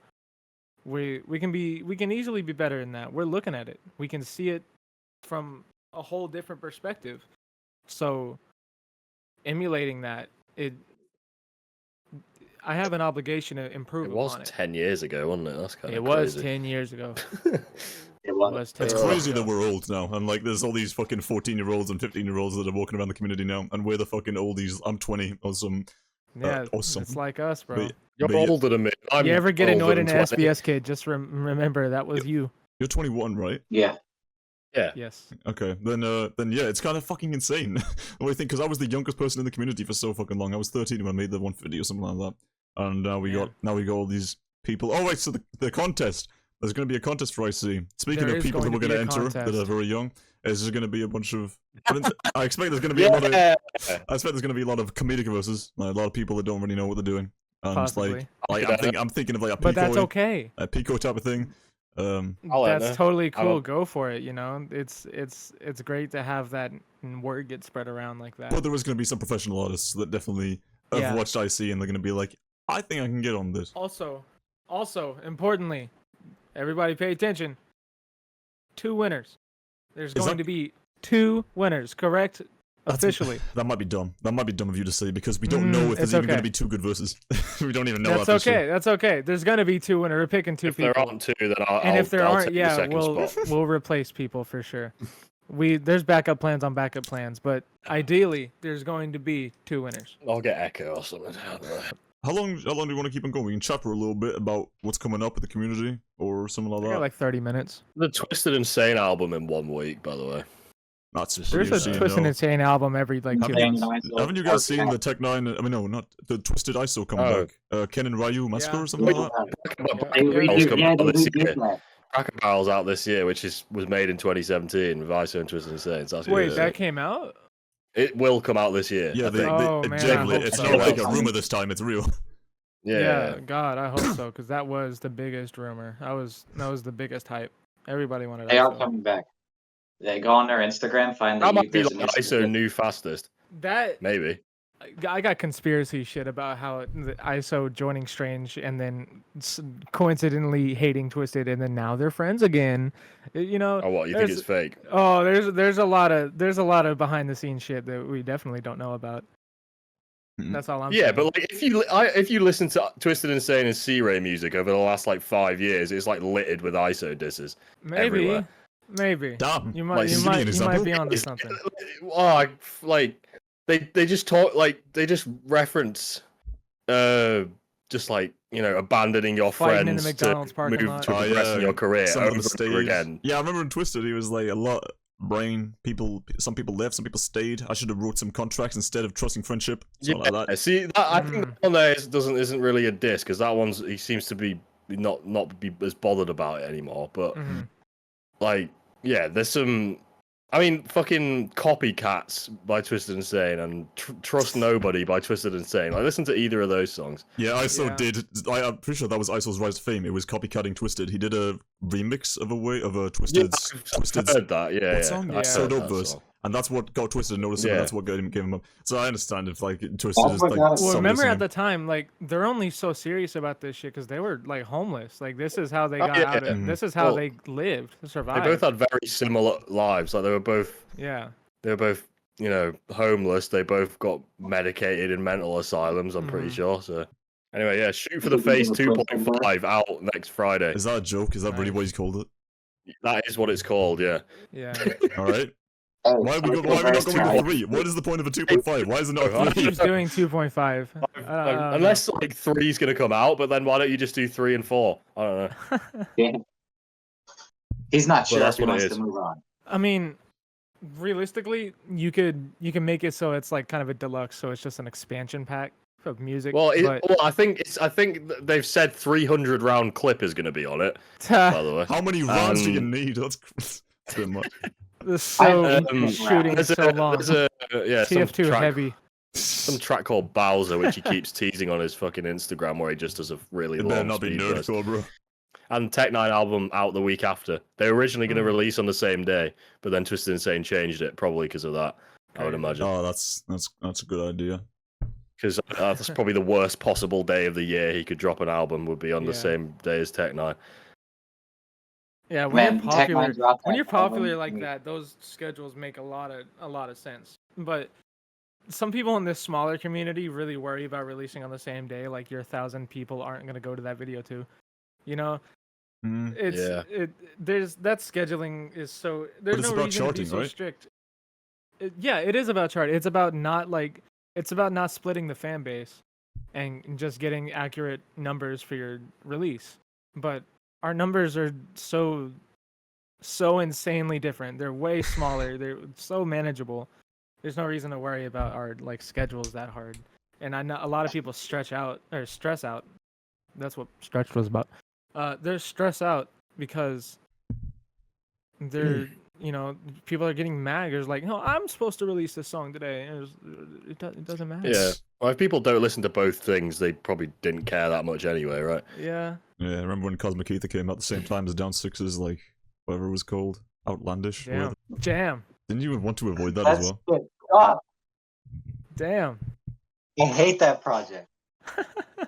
We can easily be better in that. We're looking at it. We can see it from a whole different perspective. So emulating that, I have an obligation to improve It was upon it. 10 years ago, wasn't it? That's kind of It was crazy. 10 years ago. It was. 10 It's years crazy ago. that we're old now, and like there's all these fucking 14-year-olds and 15-year-olds that are walking around the community now, and we're the fucking oldies. I'm 20 or some. Yeah, or it's something. like us, bro. But- You're but older than me. I'm You ever get older annoyed in than an 20. SBS kid, just remember that was you. You're 21, right? Yeah. Yeah. Yes. Okay, then yeah, it's kind of fucking insane. What do you think? Because I was the youngest person in the community for so fucking long. I was 13 when I made the 150 or something like that, and now we got all these people. Oh wait, so the contest. There's going to be a contest for IC. Speaking There of is people who going are to going be to a enter that are contest. very young, there's going to be a bunch of. I expect there's going to be a lot of. Yeah. I expect there's going to be a lot of comedic verses. Like, a lot of people that don't really know what they're doing. And Possibly. I'm thinking of like a But that's Pico, okay. a Pico type of thing. I'll That's enter. totally I don't- cool. Go for it. You know, it's great to have that word get spread around like that. But there is going to be some professional artists that definitely have Yeah. watched IC and they're going to be like, I think I can get on this. Also, importantly, everybody pay attention. 2 winners. There's Is going that- to be 2 winners, correct? Officially. That might be dumb. That might be dumb of you to say because we don't know if it's there's even going okay. to be 2 good verses. We don't even know That's that for okay. sure. That's okay. There's going to be 2 winners. We're picking 2 If people. there aren't 2, then I'll. And if there I'll aren't, take the yeah, second we'll spot. we'll replace people for sure. There's backup plans on backup plans, but ideally there's going to be 2 winners. I'll get Echo or something. I don't know. How long do you want to keep on going? We can chat for a little bit about what's coming up with the community or something like I got that. like 30 minutes. The Twisted Insane album in 1 week, by the way. That's There's a seriously, Twist and no. Insane album every like 2 Dang, months. Haven't you guys seen the Tech 9? I mean, no, not the Twisted ISO coming Oh. back. Ken and Ryu Massacre Yeah. or something like that? They redid, yeah, they this redid year. that. Cracker Barrel's out this year, which was made in 2017 with ISO and Twisted Insane. So that's Wait, good. that came out? It will come out this year. Yeah, I they, think. Oh, they man, I genuinely, hope it's so. not like a rumor this time, it's real. Yeah. God, I hope so, because that was the biggest rumor. That was the biggest hype. Everybody wanted They are ISO. coming back. They go on their Instagram, find That the might be there's like a new ISO new fastest. That Maybe. I got conspiracy shit about how the ISO joining Strange and then coincidentally hating Twisted, and then now they're friends again. You know. Oh, what? You think there's- it's fake? Oh, there's a lot of behind the scenes shit that we definitely don't know about. Mm. That's all I'm Yeah, saying. but like if you listen to Twisted Insane and C-Ray music over the last like 5 years, it's like littered with ISO disses. everywhere. maybe Damn. you Like, might give me an example. be onto It's- something. like they just talk like they just reference just like, you know, abandoning your Fighting in the friends to McDonald's parking move lot. to Oh, progress in yeah, your career Some of over the and over stage. again. Yeah, I remember in Twisted, he was like a lot brain people. Some people left, some people stayed. I should have wrote some contracts instead of trusting friendship. Something like that. See, I think that one there isn't really a diss because that one's he seems to be not be as bothered about it anymore. But Mhm. like, yeah, there's some. I mean, fucking Copycats by Twisted Insane and Trust Nobody by Twisted Insane. Like, listen to either of those songs. Yeah, ISO Yeah. did. I'm pretty sure that was ISO's rise to fame. It was copycatting Twisted. He did a remix of a Twisted. I've heard that. Yeah, What song? I've Yeah. So heard Dope that verse. song. And that's what got Twisted noticed him, Yeah. and that's what gave him up. So I understand if like Twisted Oh is my like. God. Well, somebody remember singing. at the time, like they're only so serious about this shit because they were like homeless. Like this is how they Oh, got yeah. out of. Mhm. This is how Well, they lived, They survived. both had very similar lives. Like, they were both, Yeah. you know, homeless. They both got medicated in mental asylums, I'm pretty Mhm. sure. So, anyway, yeah, Shoot for the Face 2.5 out next Friday. Is that a joke? Is that really Nice. what he's called it? That is what it's called, yeah. Yeah. All right. Hey, Why are we not going with 3? What is the point of a 2.5? Why is it not Oh, 3? Keeps doing 2.5. Unless like 3's gonna come out, but then why don't you just do 3 and 4? I don't know. Yeah. He's not sure that's if he what it wants is. to move on. I mean, realistically, you can make it so it's like kind of a deluxe, so it's just an expansion pack of music. Well, but I think they've said 300 round clip is gonna be on it. By the way, How many rounds do you Um, need? That's a bit much. the so Um, shooting there's so long. there's a some TF2 track, heavy. some track called Bowser, which he keeps teasing on his fucking Instagram, where he just does a really It long better not be speed burst. nerdcore, bro. And Tech 9 album out the week after. They were originally going to Mm. release on the same day, but then Twisted Insane changed it, probably because of that. I would Okay. imagine. Oh, that's a good idea. Because that's probably the worst possible day of the year he could drop an album would be on the Yeah. same day as Tech9. Yeah, Man, Tech9 dropped when that you're popular album. like that, those schedules make a lot of sense. But some people in this smaller community really worry about releasing on the same day. Like your 1,000 people aren't gonna go to that video too. You know, there's that scheduling is so there's it's no about reason to be charting, so right? strict. Yeah, it is about charting. It's about not splitting the fan base and just getting accurate numbers for your release. But our numbers are so insanely different. They're way smaller. They're so manageable. There's no reason to worry about our like schedules that hard. And I know a lot of people stress out. That's what stretch was about. They're stressed out because they're people are getting mad. There's like, no, I'm supposed to release this song today. And it doesn't matter. Yeah. Well, if people don't listen to both things, they probably didn't care that much anyway, right? Yeah. Yeah, I remember when Cosmic Ether came out at the same time as DOWN6's, like, whatever it was called, Outlandish. Damn. Jam. Didn't you want to avoid that as That's well? good. God, Damn. I hate that project.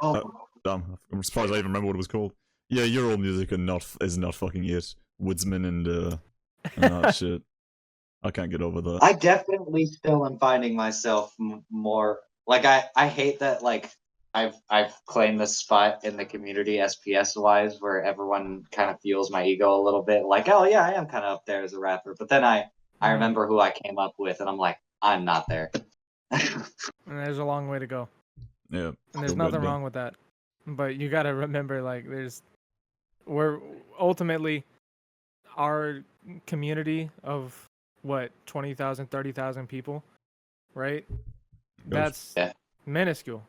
Oh, Damn, I'm surprised I even remember what it was called. Yeah, your old music is not fucking it. Woodsman and that shit. I can't get over that. I definitely still am finding myself more like I hate that like I've claimed this spot in the community SPS wise where everyone kind of fuels my ego a little bit like, oh yeah, I am kind of up there as a rapper, but then I remember who I came up with and I'm like, I'm not there. And there's a long way to go. Yeah. And there's still nothing good, wrong with that. But you got to remember, like, we're ultimately our community of what, 20,000, 30,000 people, right? That's minuscule.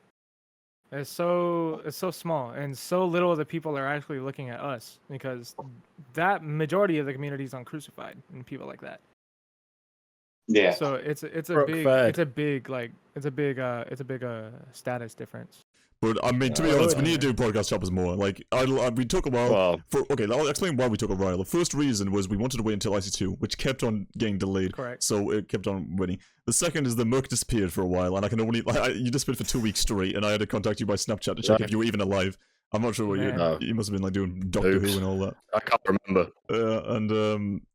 It's so small, and so little of the people are actually looking at us because that majority of the community is on Crucified and people like that. Yeah. So it's a big status difference. But I mean, to be honest, we need to do podcast choppers more. Like, we took a while. Okay, I'll explain why we took a while. The first reason was we wanted to wait until ic2, which kept on getting delayed. Correct. So it kept on waiting. The second is the Murrk disappeared for a while, and I can only you disappeared for 2 weeks straight, and I had to contact you by Snapchat to check if you were even alive. I'm not sure what you must have been like doing Doctor Who and all that. I can't remember.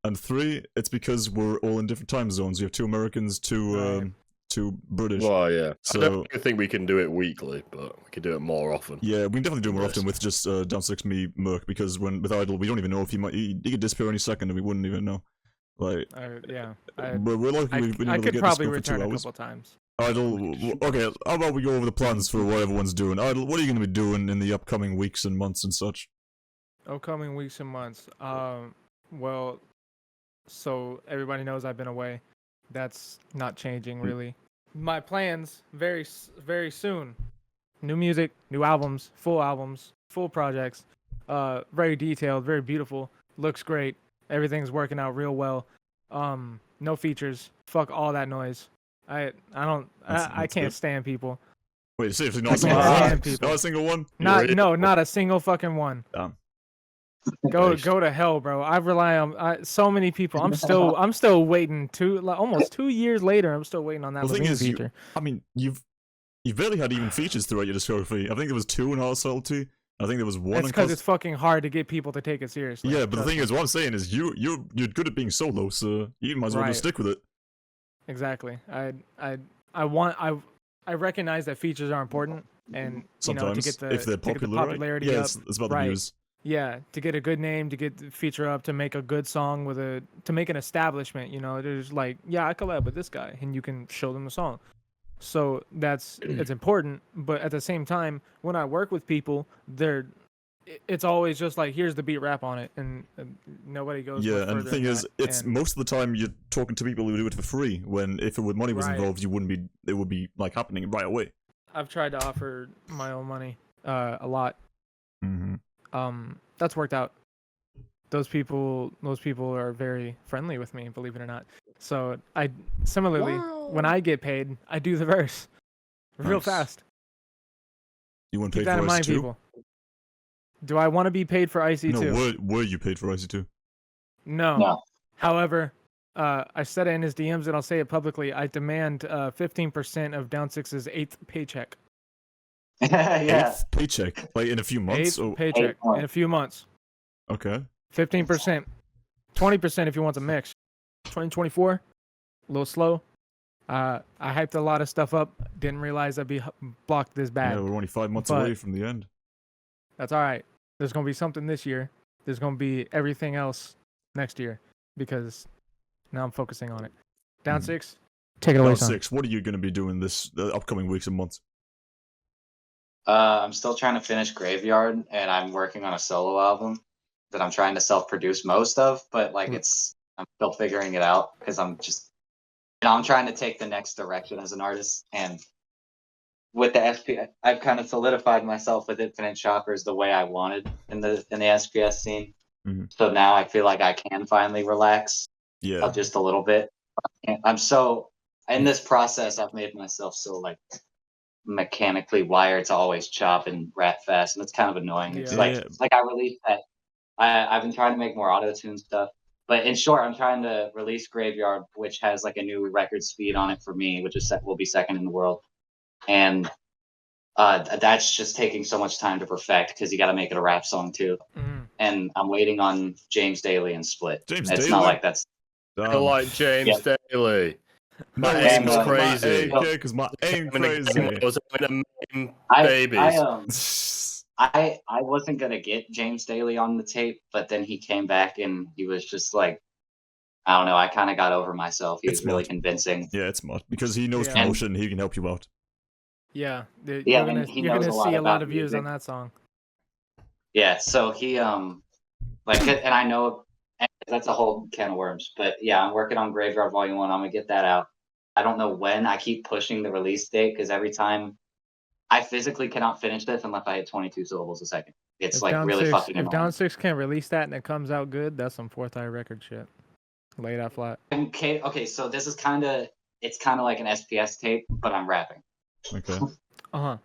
And three, it's because we're all in different time zones. You have 2 Americans, two British. Well, yeah. So, I don't think we can do it weekly, but we could do it more often. Yeah, we can definitely do it more often with just DOWN6 me Murrk, because with Idylll, we don't even know if he could disappear any second and we wouldn't even know. Like, but we're lucky we've been I able to could get probably this going for 2 return a hours. couple times. Idylll, okay, how about we go over the plans for what everyone's doing? Idylll, what are you going to be doing in the upcoming weeks and months and such? Upcoming weeks and months. Well, so everybody knows I've been away. That's not changing really. My plans very soon. New music, new albums, full projects. Very detailed, very beautiful. Looks great. Everything's working out real well. No features. Fuck all that noise. I can't stand people. Wait, seriously, not a single one? Not a single fucking one. Damn. Go to hell, bro. I rely on so many people. I'm still waiting almost 2 years later. I'm still waiting on that feature. You've barely had even features throughout your discography. I think there was 2 in Hard Subtlety. I think there was 1. That's because it's fucking hard to get people to take it seriously. Yeah, but the thing is, what I'm saying is, you're good at being solo, so you might as well just stick with it. Exactly. I recognize that features are important, and sometimes to get the if they're popular, popularity right? Yeah, up, it's about the views. Yeah, to get a good name, to get the feature up, to make a good song to make an establishment. There's like, I collab with this guy, and you can show them the song. So it's important, but at the same time, when I work with people, it's always just like, here's the beat, rap on it, and nobody goes. Yeah, and the thing is, it's most of the time you're talking to people who do it for free. When if money was involved, it would be like happening right away. I've tried to offer my own money a lot. Mm-hmm. That's worked out. Those people are very friendly with me, believe it or not. So similarly, when I get paid, I do the verse real fast. You want to Keep pay that for in mind, ic2? people. Do I want to be paid for ic2? No, were you paid for ic2? No. However, I said it in his DMs and I'll say it publicly. I demand 15% of Down6's 8th paycheck. Yeah. 8th paycheck, like in a few months. 8th Oh, paycheck in a few months. okay. 15%. 20% if you want the mix. 2024, a little slow. I hyped a lot of stuff up. Didn't realize I'd be blocked this bad. Yeah, we're only 5 months But- away from the end. That's all right. There's going to be something this year. There's going to be everything else next year because now I'm focusing on it. Down6, take it away, son. Down6, what are you going to be doing this upcoming weeks and months? I'm still trying to finish Graveyard, and I'm working on a solo album that I'm trying to self-produce most of, but like I'm still figuring it out because I'm just, I'm trying to take the next direction as an artist, and with the SP, I've kind of solidified myself with Infinite Shoppers the way I wanted in the SPS scene. Mhm. So now I feel like I can finally relax Yeah. just a little bit. And I'm so in this process, I've made myself so like mechanically wired to always chop and rap fast, and it's kind of annoying. It's Yeah. like Yeah. it's like I released that. I've been trying to make more auto-tune stuff, but in short, I'm trying to release Graveyard, which has like a new record speed on it for me, which is will be second in the world, and that's just taking so much time to perfect because you got to make it a rap song too. Mhm. And I'm waiting on James Daly and Split. James It's Daly? not like that's I like James Daly. No, My it's aim's not crazy. My AK, because my aim I'm in a game crazy. I was in a meme I babies. I wasn't gonna get James Daly on the tape, but then he came back and he was just like, I don't know. I kind of got over myself. He It's was really mod. convincing. Yeah, it's mod because he knows Yeah. promotion. He can help you out. Yeah, dude, Yeah, you're and gonna he you're knows gonna a lot see a lot about of views on music. that song. Yeah, so he like, and I know that's a whole can of worms, but yeah, I'm working on Graveyard Volume 1. I'm gonna get that out. I don't know when. I keep pushing the release date because every time I physically cannot finish this unless I hit 22 syllables a second. It's If like really fucking if annoying. Down6 can't release that and it comes out good, that's some fourth eye record shit. Lay that flat. Okay, so this is it's kind of like an SPS tape, but I'm rapping. Okay. Uh-huh.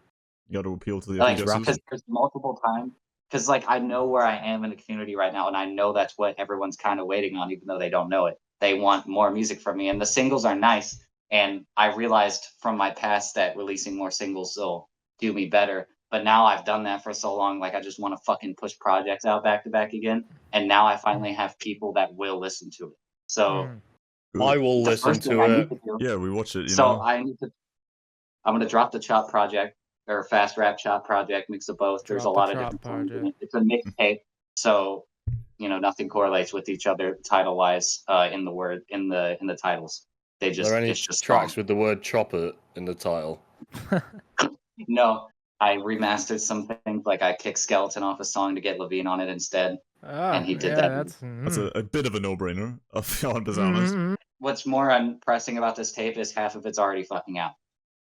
You got to appeal to the Like, FPSs. because there's multiple times. Because like I know where I am in the community right now, and I know that's what everyone's kind of waiting on, even though they don't know it. They want more music from me, and the singles are nice. And I realized from my past that releasing more singles will do me better. But now I've done that for so long, like I just want to fucking push projects out back to back again. And now I finally have people that will listen to it. So Mm. I will the listen first thing to I it. need to do. Yeah, we watch it. You So know. I'm gonna drop the Chop project or Fast Rap Chop project, mix of both. There's a Drop the lot of Chop different songs in project. it. It's a mixtape, so nothing correlates with each other title wise in the titles. They Are just there any it's just tracks songs. with the word chopper in the title? No, I remastered some things, like I kicked Skeleton off a song to get Levine on it instead. Ah, he did yeah, that. That's That's a bit of a no-brainer. I'll be honest. Mhm. What's more impressing about this tape is half of it's already fucking out.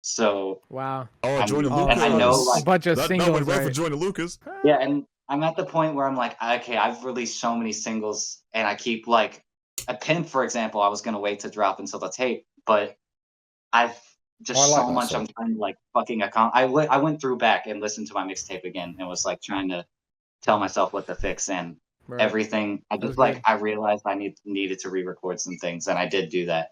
So Wow. Oh, I'm- Joyner Oh, Lucas. and I know, like, a bunch of that singles. went well for right? Joyner Lucas. yeah, and I'm at the point where I'm like, okay, I've released so many singles, and I keep like a Pimp, for example. I was gonna wait to drop until the tape, but I've just Oh, I like so that much. song. I'm trying to like fucking I went through back and listened to my mixtape again, and was like trying to tell myself what to fix and Right. everything. I That was just like good. I realized I needed to re-record some things, and I did do that,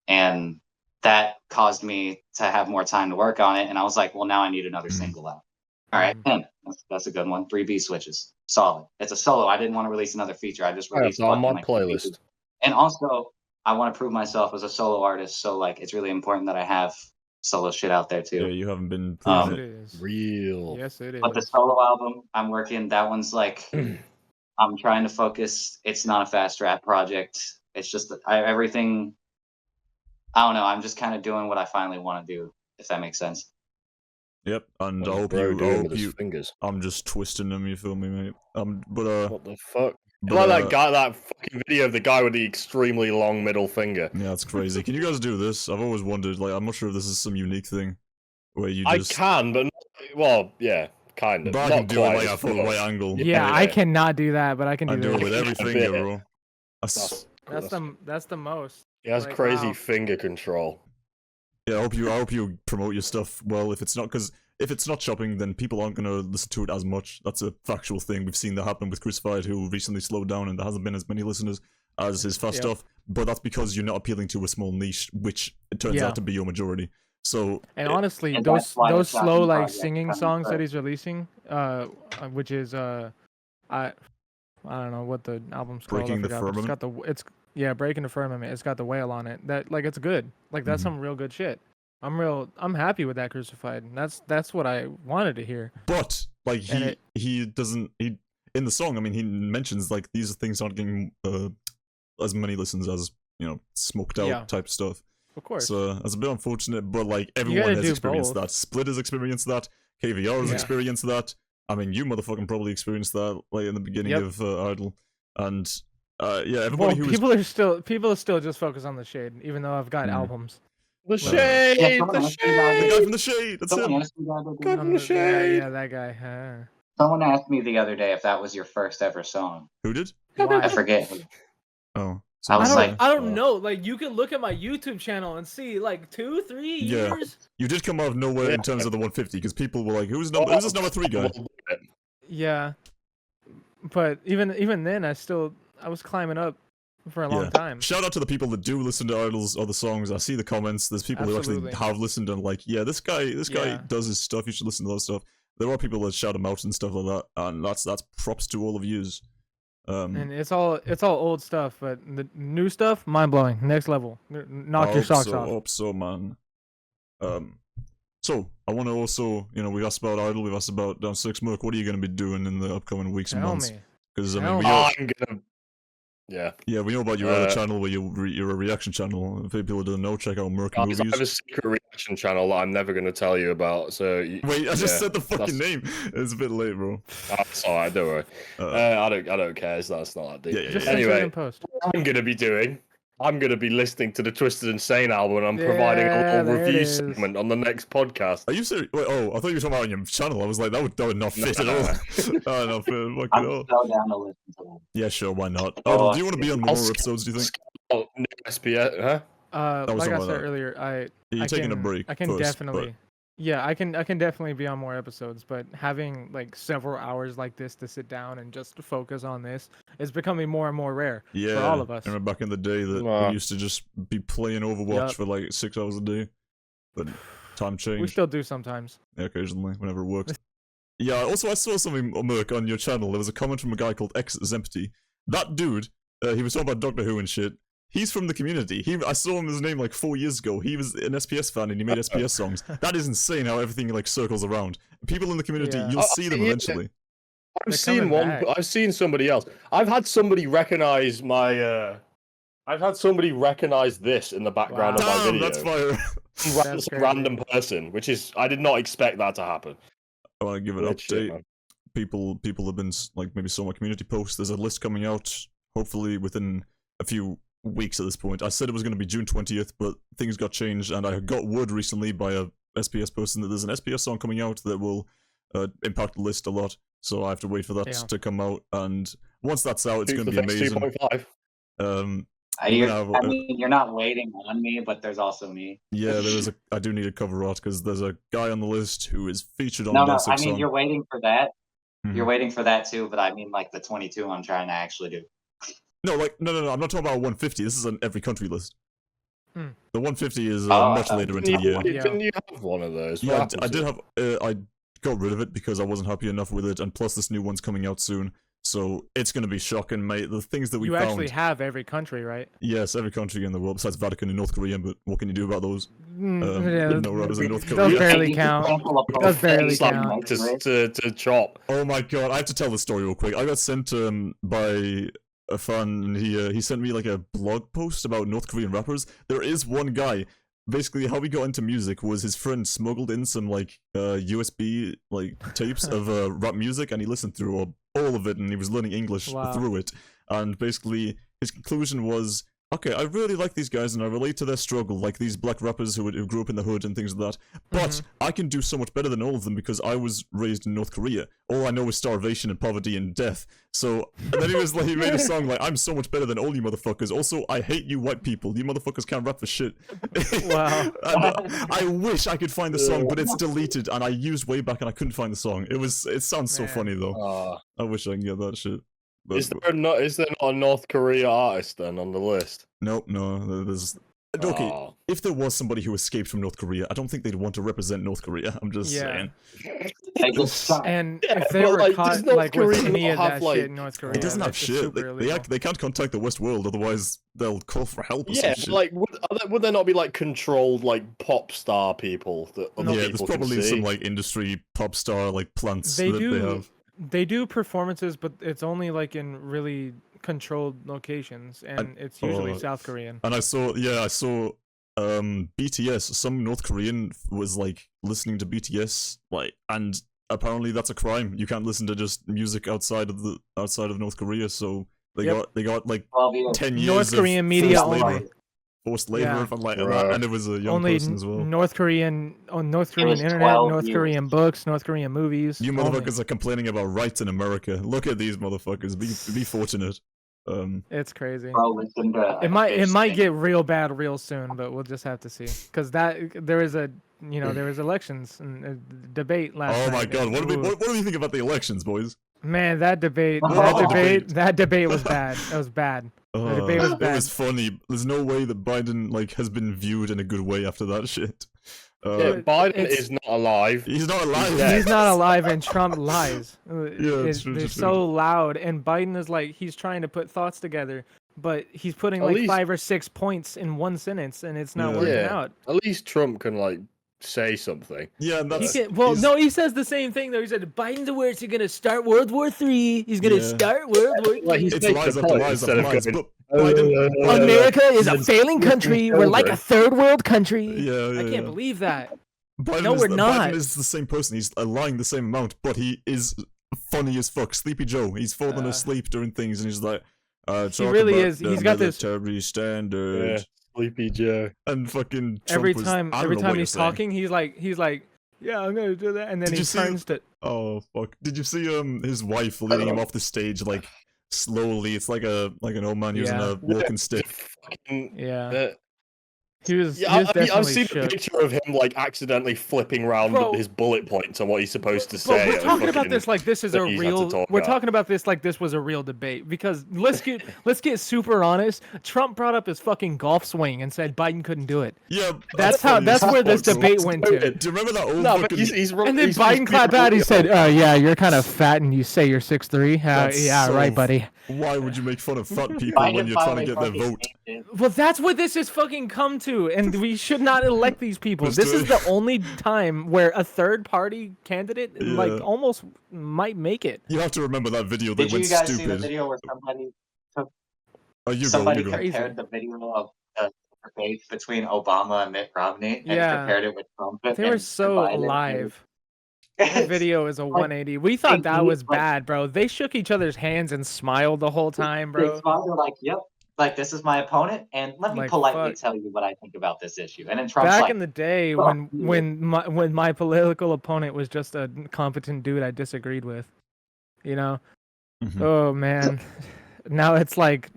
and that caused me to have more time to work on it. And I was like, well, now I need another single out. All right, Pimp. That's a good one. 3 B switches, solid. It's a solo. I didn't want to release another feature. I just Yeah, released it's on my fucking, like, 3 playlist. features. And also, I want to prove myself as a solo artist. So like, it's really important that I have solo shit out there Yeah, too. you haven't been Yes, proven it it. is. Real. Yes, it is. But the solo album, I'm working. That one's like, I'm trying to focus. It's not a fast rap project. It's just everything. I don't know. I'm just kind of doing what I finally want to do, if that makes sense. Yep, and What's I hope bro you. I doing hope with his you. fingers? I'm just twisting them. You feel me, mate? What the fuck? but, Like that guy, that fucking video of the guy with the extremely long middle finger. Yeah, it's crazy. Can you guys do this? I've always wondered. Like, I'm not sure if this is some unique thing where you I just. can, but well, yeah, kind of. But I Not can do it quite like as a full much. right angle. yeah, yeah. I cannot do that, but I can I do do it that. with every A finger, bit. bro. That's the most. He has Like, crazy wow. finger control. Yeah, I hope you promote your stuff well. If it's not chopping, then people aren't gonna listen to it as much. That's a factual thing. We've seen that happen with Crisone, who recently slowed down, and there hasn't been as many listeners. as his fast Yep. stuff, but that's because you're not appealing to a small niche, which it turns Yeah. out to be your majority. So And honestly, And those that's why those the slow Shocking like Project singing comes songs that first. he's releasing, which is I don't know what the album's called. Breaking the I forgot, but Firmament? it's Breaking the Firmament. It's got the whale on it. That like it's good. Like that's Mhm. some real good shit. I'm happy with that Crucified. That's what I wanted to hear. but like And he doesn't in the song. I mean, he mentions like these things aren't getting as many listens as smoked out Yeah. type stuff. Of course. So that's a bit unfortunate, but like everyone gotta has do experienced both. that. Split has experienced that. KVR has Yeah. experienced that. I mean, you motherfucking probably experienced that like in the beginning Yep. of Idylll, and yeah, everybody well, who was people are still just focused on the shade, even though I've got Mhm. albums. The Yeah, shade, someone the asked me about the shade. guy from the shade. That's Someone him. asked me the other Guy day. from the shade. Yeah, that guy. Someone asked me the other day if that was your first ever song. Who did? Why? I forget. Oh, I was like, I don't know. Like you can look at my YouTube channel and see like 2-3 Yeah. years. you did come out of nowhere Yeah. in terms of the 150 because people were like, "Who's this number 3 guy?" Yeah, but even then, I was climbing up for a long Yeah. time. Shout out to the people that do listen to Idyl's other songs. I see the comments. There's people who Absolutely. actually have listened and like, yeah, this guy Yeah. does his stuff. You should listen to that stuff. There are people that shout him out and stuff like that, and that's props to all of yous. And it's all old stuff, but the new stuff, mind blowing, next level. Knock your socks off. Hope so, man. So I want to also, we asked about Idylll, we've asked about DOWN6. Murrk, what are you going to be doing in the upcoming weeks and Tell months? me. Because I Tell mean, me. I'm gonna. Yeah. we know about your other channel where you're a reaction channel. If people don't know, check out Murrk Guys, I have a Movies. secret reaction channel that I'm never going to tell you about. So Wait, I just yeah, said the fucking that's- name. It's a bit late, bro. That's alright, don't worry. I don't care. So that's not that deep. Yeah, Just yeah. censor it Anyway, in post. what I'm gonna be doing. I'm gonna be listening to the Twisted Insane album, and I'm providing a Yeah, little there it review is. segment on the next podcast. Are you serious? Wait, oh, I thought you were talking about on your channel. I was like, that would not fit at all. Oh, no, fuck I'm it all. so down to listen to them. Yeah, sure, why not? Oh, Do you want to be on I'll more skip- episodes, do you think? Oh, new SPS, huh? was Like I something like said that. earlier, Yeah, you're I taking a can- break I can first, definitely. Yeah, I can definitely be on more episodes, but having like several hours like this to sit down and just focus on this is becoming more and more rare Yeah, for all of us. I remember back in the day that Wow. we used to just be playing Overwatch Yup. for like 6 hours a day. But time We changed. still do sometimes. Yeah, occasionally, whenever it works. Yeah, also I saw something, Murrk, on your channel. There was a comment from a guy called X-Zempty. That dude, he was talking about Doctor Who and shit. He's from the community. I saw him his name like 4 years ago. He was an SPS fan and he made SPS songs. That is insane how everything like circles around. People in the community, Yeah. you'll see them yeah. eventually. I've They're seen coming one. back. I've seen somebody else. I've had somebody recognize my. I've had somebody recognize this in the background Wow. of my Damn, video. that's fire. That's Some crazy. random person, which is I did not expect that to happen. I want to give an Weird shit, update. man. People have been like maybe saw my community post. There's a list coming out hopefully within a few weeks at this point. I said it was going to be June 20th, but things got changed, and I got word recently by a SPS person that there's an SPS song coming out that will impact the list a lot. So I have to wait for that Yeah. to come out, and once that's out, it's Shoot going to the be Fix amazing. 2.5. I mean, you're not waiting on me, but there's also me. Yeah, I do need a cover art because there's a guy on the list who is featured on No, the no, DOWN6 I mean, song. you're waiting for that. Mhm. You're waiting for that too, but I mean, like the 22 I'm trying to actually do. No, no. I'm not talking about 150. This is an every country list. Hmm. The 150 is Oh, much later into the year. Yeah. Didn't you have one of those? What Yeah, happened I to did it? have. I got rid of it because I wasn't happy enough with it, and plus this new one's coming out soon, so it's gonna be shocking, mate. The things that we You found. actually have every country, right? Yes, every country in the world besides Vatican and North Korea. But what can you do about those? Yeah, no rappers in North those Korea. barely You can count. sample a Does post barely based It's like on count. most to chop. Oh my god, I have to tell the story real quick. I got sent by a fan, and he sent me like a blog post about North Korean rappers. There is one guy. Basically, how he got into music was his friend smuggled in some like USB like tapes of rap music, and he listened through all of it, and he was learning English Wow. through it. And basically, his conclusion was, okay, I really like these guys, and I relate to their struggle, like these black rappers who grew up in the hood and things like that. But I can do so much better than all of them because I was raised in North Korea. All I know is starvation and poverty and death. So and then he was like, he made a song like, I'm so much better than all you motherfuckers. Also, I hate you white people. You motherfuckers can't rap for shit. Wow. And, I wish I could find the song, but it's deleted, and I used way back and I couldn't find the song. It sounds so Man. funny though. I wish I can get that shit. But, Is there not a North Korea artist then on the list? no, there's. Okay, Oh. if there was somebody who escaped from North Korea, I don't think they'd want to represent North Korea. I'm just saying. They get shot. And Yeah, if they but, were like, caught does North like with Korea any not of have, that like- shit in North Korea, It doesn't have that's just shit. super illegal. They can't contact the West world, otherwise they'll call for help or Yeah, some but, shit. like, would there not be like controlled like pop star people that other Yeah, there's people can probably see? some like industry pop star like plants They that do. they have. They do performances, but it's only like in really controlled locations, and it's usually South Korean. And I saw BTS. Some North Korean was like listening to BTS, like, and apparently that's a crime. You can't listen to just music outside of North Korea. So they Yep. got like 12 years. 10 years North of Korean media forced only. labor. Forced labor, Yeah. and, like, Right. and it was a young Only person as well. North Korean was internet, 12 North years. Korean books, North Korean movies. You only. motherfuckers are complaining about rights in America. Look at these motherfuckers. Be fortunate. It's crazy. Bro, listen to It might this thing. get real bad real soon, but we'll just have to see. Because there was elections and a debate last Oh night. my god, and, what do ooh, we think about the elections, boys? Man, that debate debate. that debate was bad. It was bad. The debate was It bad. was funny. There's no way that Biden like has been viewed in a good way after that shit. Yeah, Biden it's- is not alive. He's not alive. dead. He's not alive, and Trump lies. it's true, They're it's true. so loud, and Biden is like he's trying to put thoughts together, but he's putting At like least- 5 or 6 points in one sentence, and it's not Yeah. working Yeah. out. At least Trump can like say something. Yeah, and that's He says the same thing though. He said Biden's words are gonna start World War III. He's gonna Yeah. start World War Like, III. he's it's making lies the after point lies instead after of lies. going, But Biden, America is a then failing country. We're like a third world country. yeah, I can't yeah. believe that. Biden No, is, we're not. Biden is the same person. He's lying the same amount, but he is funny as fuck. Sleepy Joe. He's falling asleep during things, and he's like, He really about is. the He's got this- military standard. Yeah, Sleepy Joe. And fucking Trump Every was, time I don't know what you're he's saying. talking, he's like, yeah, I'm gonna do that, and then Did he you see- turns to. Oh fuck! Did you see his wife leading him off the stage like slowly? It's like an old man using Yeah. a walking stick. Fucking, Yeah, he was. yeah, he was I mean, I've definitely seen a shook. picture of him like accidentally flipping round Bro. his bullet points on what he's supposed to But say. we're at a talking about fucking this like this is a thing he's had to real. talk We're about. talking about this like this was a real debate because let's get super honest. Trump brought up his fucking golf swing and said Biden couldn't do it. Yeah, That's funny that's as where this fuck. debate went to. Do you remember that old No, but fucking? he's And then he's Biden being clapped out. He real. said, "Yeah, you're kind of fat, and you say you're 6'3". That's Yeah, so right, buddy." Why would you make fun of fat people when you're trying to get their vote? Well, that's what this has fucking come to, and we should not elect these people. Let's This do is it. the only time where a third-party candidate like Yeah. almost might make it. You have to remember that video. They Did you went guys see the stupid. video where somebody Oh, you somebody go. Crazy. compared the video of the debate between Obama and Mitt Romney and Yeah. compared it with Trump? They were and so Biden? live. The video is a 180. We thought that was bad, bro. They shook each other's hands and smiled the whole time, They bro. smiled, they're like, "Yep, like this is my opponent, and let me Like, politely fuck. tell you what I think about this issue." And then Trump's Back like, in the day "Fuck when you." when my political opponent was just a competent dude I disagreed with, you know. Mhm. Oh man, now it's like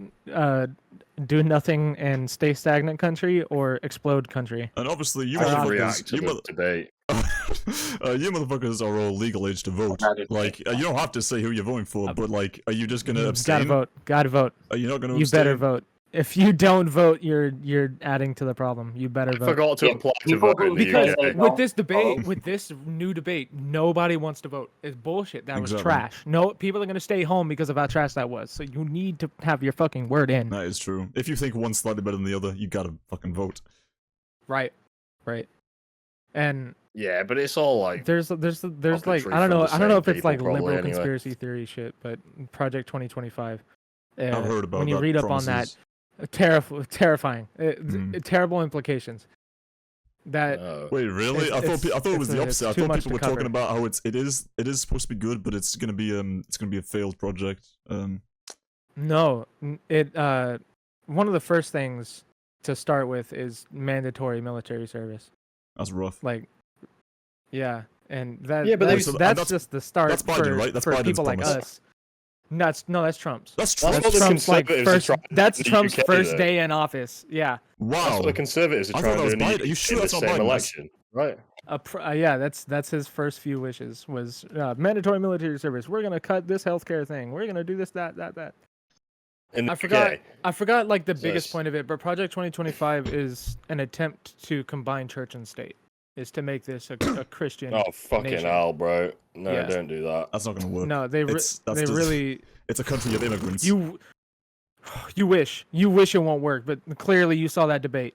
do nothing and stay stagnant country or explode country. And obviously, you I should motherfuckers, react to you, the debate. you motherfuckers are all legal age to vote. rather Like, say- you don't have to say who you're voting for, but like, are you just gonna Gotta abstain? vote. Gotta vote. Are you not gonna You abstain? better vote. If you don't vote, you're adding to the problem. You better I vote. forgot to Yeah, apply to people vote in who- the Because UK. with this debate, vote. with this new debate, nobody wants to vote. It's bullshit. That was Exactly. trash. No, people are gonna stay home because of how trash that was. So you need to have your fucking word in. That is true. If you think one's slightly better than the other, you gotta fucking vote. Right. Right. And Yeah, but it's all like there's like Puppetry I don't know from the if same it's like people, probably, liberal anyway. conspiracy theory shit, but Project 2025. I've heard about when you that. read up on that, terrifying, terrible implications. That Wait, really? It's- I thought it's- I thought it was it's the a- opposite. I it's too thought much people to were talking cover. about how it is supposed to be good, but it's gonna be a failed project. no, one of the first things to start with is mandatory military service. That's rough. Like, yeah, and that Yeah, but that's, that's- that's that's- just the start that's Biden, for, right? That's for Biden's people like promise. us. That's Trump's. That's That's Trump. what the Trump's like Conservatives are first. trying to do That's in the Trump's UK, first though. day in office. Yeah. That's Wow. what the Conservatives are I trying thought to that do was in Biden. Are you sure the that's not same Biden? election, right? Yeah, that's his first few wishes was mandatory military service. We're gonna cut this healthcare thing. We're gonna do this, that. In the I forgot like the biggest Yes. point of it, but Project 2025 is an attempt to combine church and state. Is to make this a Christian. Oh fucking nation. hell, bro! No, Yeah. don't do that. That's not gonna work. No, they That's they just- really It's a country of immigrants. you wish it won't work, but clearly you saw that debate.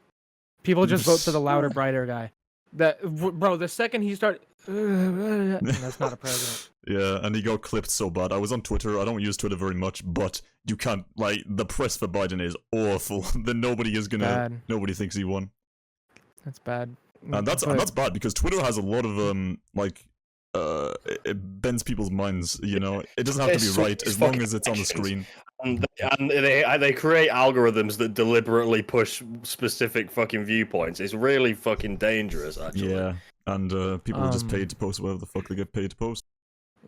People just vote for the louder, brighter guy. Bro, the second he started, that's not a president. Yeah, and he got clipped so bad. I was on Twitter. I don't use Twitter very much, but you can't like the press for Biden is awful. Then nobody is gonna. Bad. Nobody thinks he won, That's bad. and that's bad because Twitter has a lot of it bends people's minds. You know, it doesn't have to be It's right as long fucking as it's on the actions. screen. And they create algorithms that deliberately push specific fucking viewpoints. It's really fucking dangerous, actually. Yeah, and people are just paid to post whatever the fuck they get paid to post.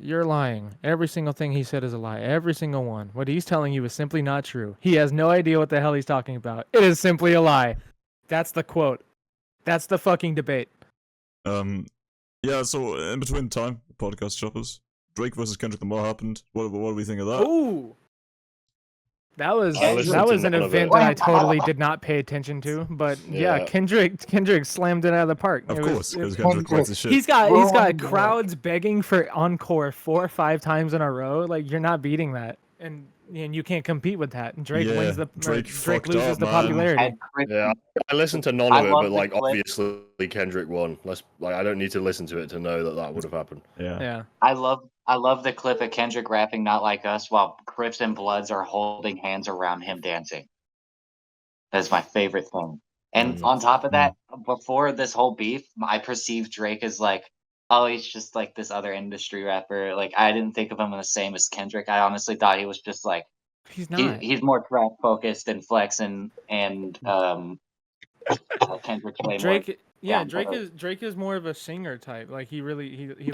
You're lying. Every single thing he said is a lie. Every single one. What he's telling you is simply not true. He has no idea what the hell he's talking about. It is simply a lie. That's the quote. That's the fucking debate. Yeah. So in between time, podcast choppers, Drake versus Kendrick Lamar happened. What do we think of that? Ooh. That was I listened that to was an none of event it. that I totally did not pay attention to. But yeah, Yeah. Kendrick slammed it out of the park. Of It course, was- because Kendrick writes his shit. He's got crowds begging for encore 4 or 5 times in a row. Like you're not beating that, and you can't compete with that. And Drake Yeah, wins the Drake fucked loses up, the man. popularity. Yeah, I listened to none I of it, love but the like clip. obviously Kendrick won. I don't need to listen to it to know that would have happened. Yeah. Yeah, I love the clip of Kendrick rapping "Not Like Us" while Crips and Bloods are holding hands around him dancing. That's my favorite thing. And on top of that, before this whole beef, I perceived Drake as like, oh, he's just like this other industry rapper. Like I didn't think of him the same as Kendrick. I honestly thought he was just like he's not. he's more trap focused and Flex and Kendrick's way more. Drake, yeah, Yeah, Drake is more of a singer type. Like he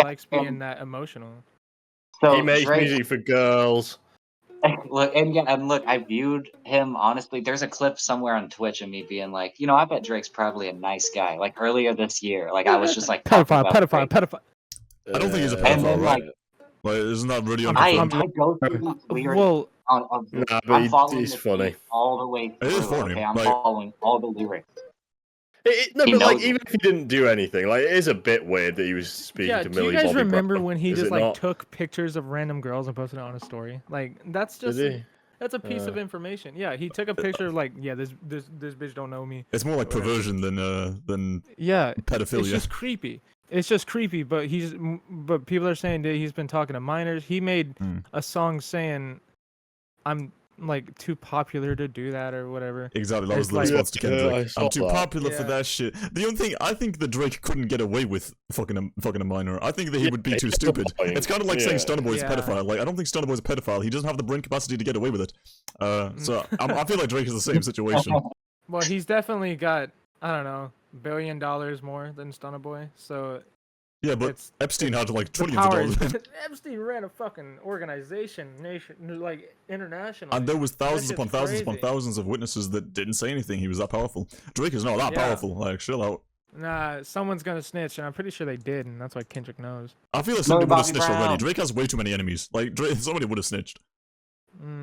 likes being that emotional. So He makes Drake, music for girls. look, I viewed him honestly. There's a clip somewhere on Twitch of me being like, I bet Drake's probably a nice guy. Like earlier this year, like I was just like talking about Drake. Pedophile. I don't think he's a And then, pedophile, right? Like, isn't that really I unconfirmed? go through these lyrics Well, on Nah, but I'm following he's the funny. beat all the way through. It is funny, Okay, I'm like- following all the lyrics. No, He but like knows even if he didn't do anything, like it is a bit weird that he was speaking yeah. to Do you Millie guys Bobby remember Brown. when he Is just it like not? took pictures of random girls and posted it on a story? Like that's just Did he? that's a piece of information. Yeah, he took a picture of like, yeah, this bitch don't know me. It's more like perversion than Yeah, pedophilia. it's just creepy. It's just creepy. But but people are saying that he's been talking to minors. He made a song saying, "I'm like too popular to do that" or whatever. Exactly, that was It's the like- response to Yeah, I Kendrick. saw I'm too that. popular for Yeah. that shit. The only thing, I think that Drake couldn't get away with fucking a minor. I think that he Yeah, would be too it's stupid. annoying. It's kind of like saying Yeah. Stunner Boy's a Yeah. pedophile. Like, I don't think Stunner Boy's a pedophile. He doesn't have the brain capacity to get away with it. So I feel like Drake is the same situation. Well, he's definitely got, I don't know, $1 billion more than Stunner Boy. So Yeah, but it's Epstein had like the trillions of power. dollars. Epstein ran a fucking organization, like international. And there was thousands shit's upon thousands upon crazy. thousands of witnesses that didn't say anything. He was that powerful. Drake is not that Yeah. powerful. Like, chill out. Nah, someone's gonna snitch, and I'm pretty sure they did, and that's why Kendrick knows. I feel like somebody would have Bobby snitched already. Brown. Drake has way too many enemies. Like, somebody would have snitched.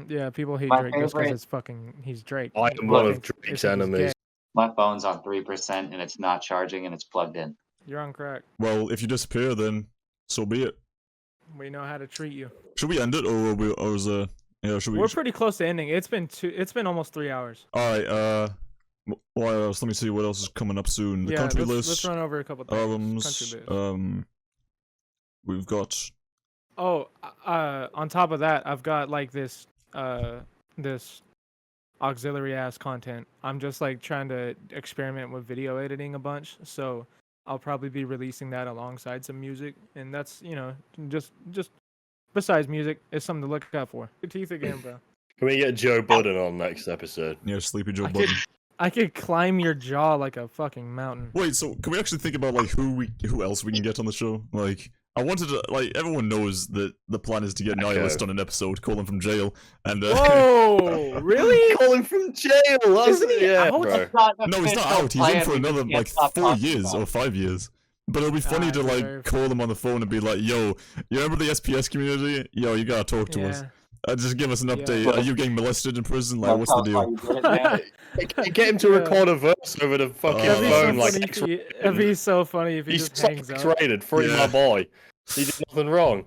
Yeah, people hate My Drake just because favorite- it's fucking. He's Drake. I am People one of think Drake's he's gay. enemies. My phone's on 3% and it's not charging and it's plugged in. You're on crack. Well, if you disappear, then so be it. We know how to treat you. Should we end it, or is should we? We're pretty close to ending. It's been almost 3 hours. All right. What else? Let me see what else is coming up soon. The yeah, country let's list, run over a couple things. albums. Country list. We've got. Oh, on top of that, I've got like this auxiliary ass content. I'm just like trying to experiment with video editing a bunch, so I'll probably be releasing that alongside some music, and that's just besides music, it's something to look out for. Good teeth again, bro. Can we get Joe Budden on next episode? Yeah, Sleepy Joe I Budden. I could climb your jaw like a fucking mountain. Wait, so can we actually think about like who else we can get on the show? Like, I wanted to everyone knows that the plan is to get Nihilist on an episode, call him from jail, and Whoa, really? Call him from jail. That's Isn't he yeah, out? bro. no, he's not out. He's in for another like 4 years or 5 years. But it'll be funny to like deserve. call them on the phone and be like, "Yo, you remember the SPS community? Yo, you gotta talk to us. Just give us an update. Yeah. Are you getting molested in prison? Like, what's the deal?" Get him to record a verse over the fucking That'd be so phone, like It'd be so funny if he he's just hangs up. X-rated. Free Yeah. my boy. He did nothing wrong.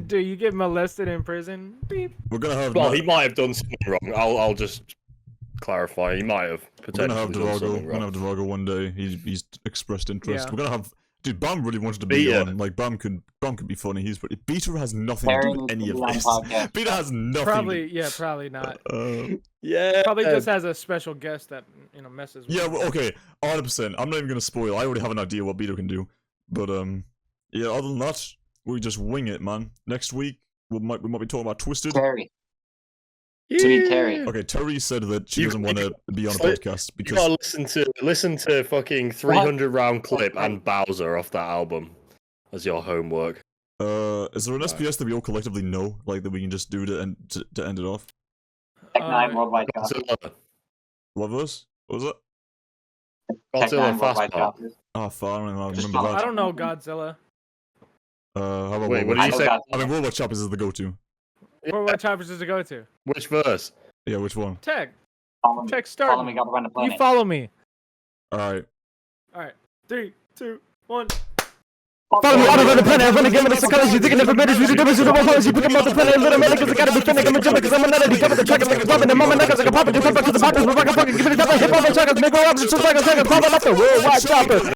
Dude, you get molested in prison? Beep. We're gonna have. Well, he might have done something wrong. I'll just clarify. He might have We're gonna have potentially done dvagoh. something We're gonna wrong. have dvagoh one day. He's expressed interest. Yeah. We're gonna have. Dude, Bam really wanted to be Beta. on. Like, Bam could be funny. He's pretty. Beta has nothing to do Pairing with any of to be on this. podcast. Beta has nothing. Probably not. Yeah. Probably just has a special guest that messes with Yeah, him. well, okay, 100%. I'm not even gonna spoil. I already have an idea what Beta can do. But yeah. Other than that, we just wing it, man. Next week we might be talking about Twisted. Terry. To meet Terry. Okay, Terry said that she You- doesn't want to be on a so- podcast You because gotta listen to fucking 300 round clip and Bowser off that album as your homework. is there an SPS that we all collectively know, like that we can just do to end it off? Tech 9 Worldwide Chop. Godzilla, What was? What was it? Tech 9 Godzilla Worldwide Fastball. Chop. Ah, far. I don't Just remember talk. that. I don't know Godzilla. How about Wait, World what War did you I say? know I mean, World War Choppers is the go-to. What choppers does it go to? Which verse? Yeah, which one? Tech. Follow me. Tech Follow start. me, gotta run the You planet. follow me. Alright. Alright. 3, 2, 1. Follow me out of the planet, run again with the psychology, thinking never better, you do this, you don't want to pick up off the planet, little man, because I gotta be finna, I'm a jump, because I'm another, cover the track, like a poppin', and mama knuckles, like a poppin', you come back to the poppin', we're fucking give it a couple, hip hop, and checkers, make all up, just like a second, poppin' up the worldwide chopper.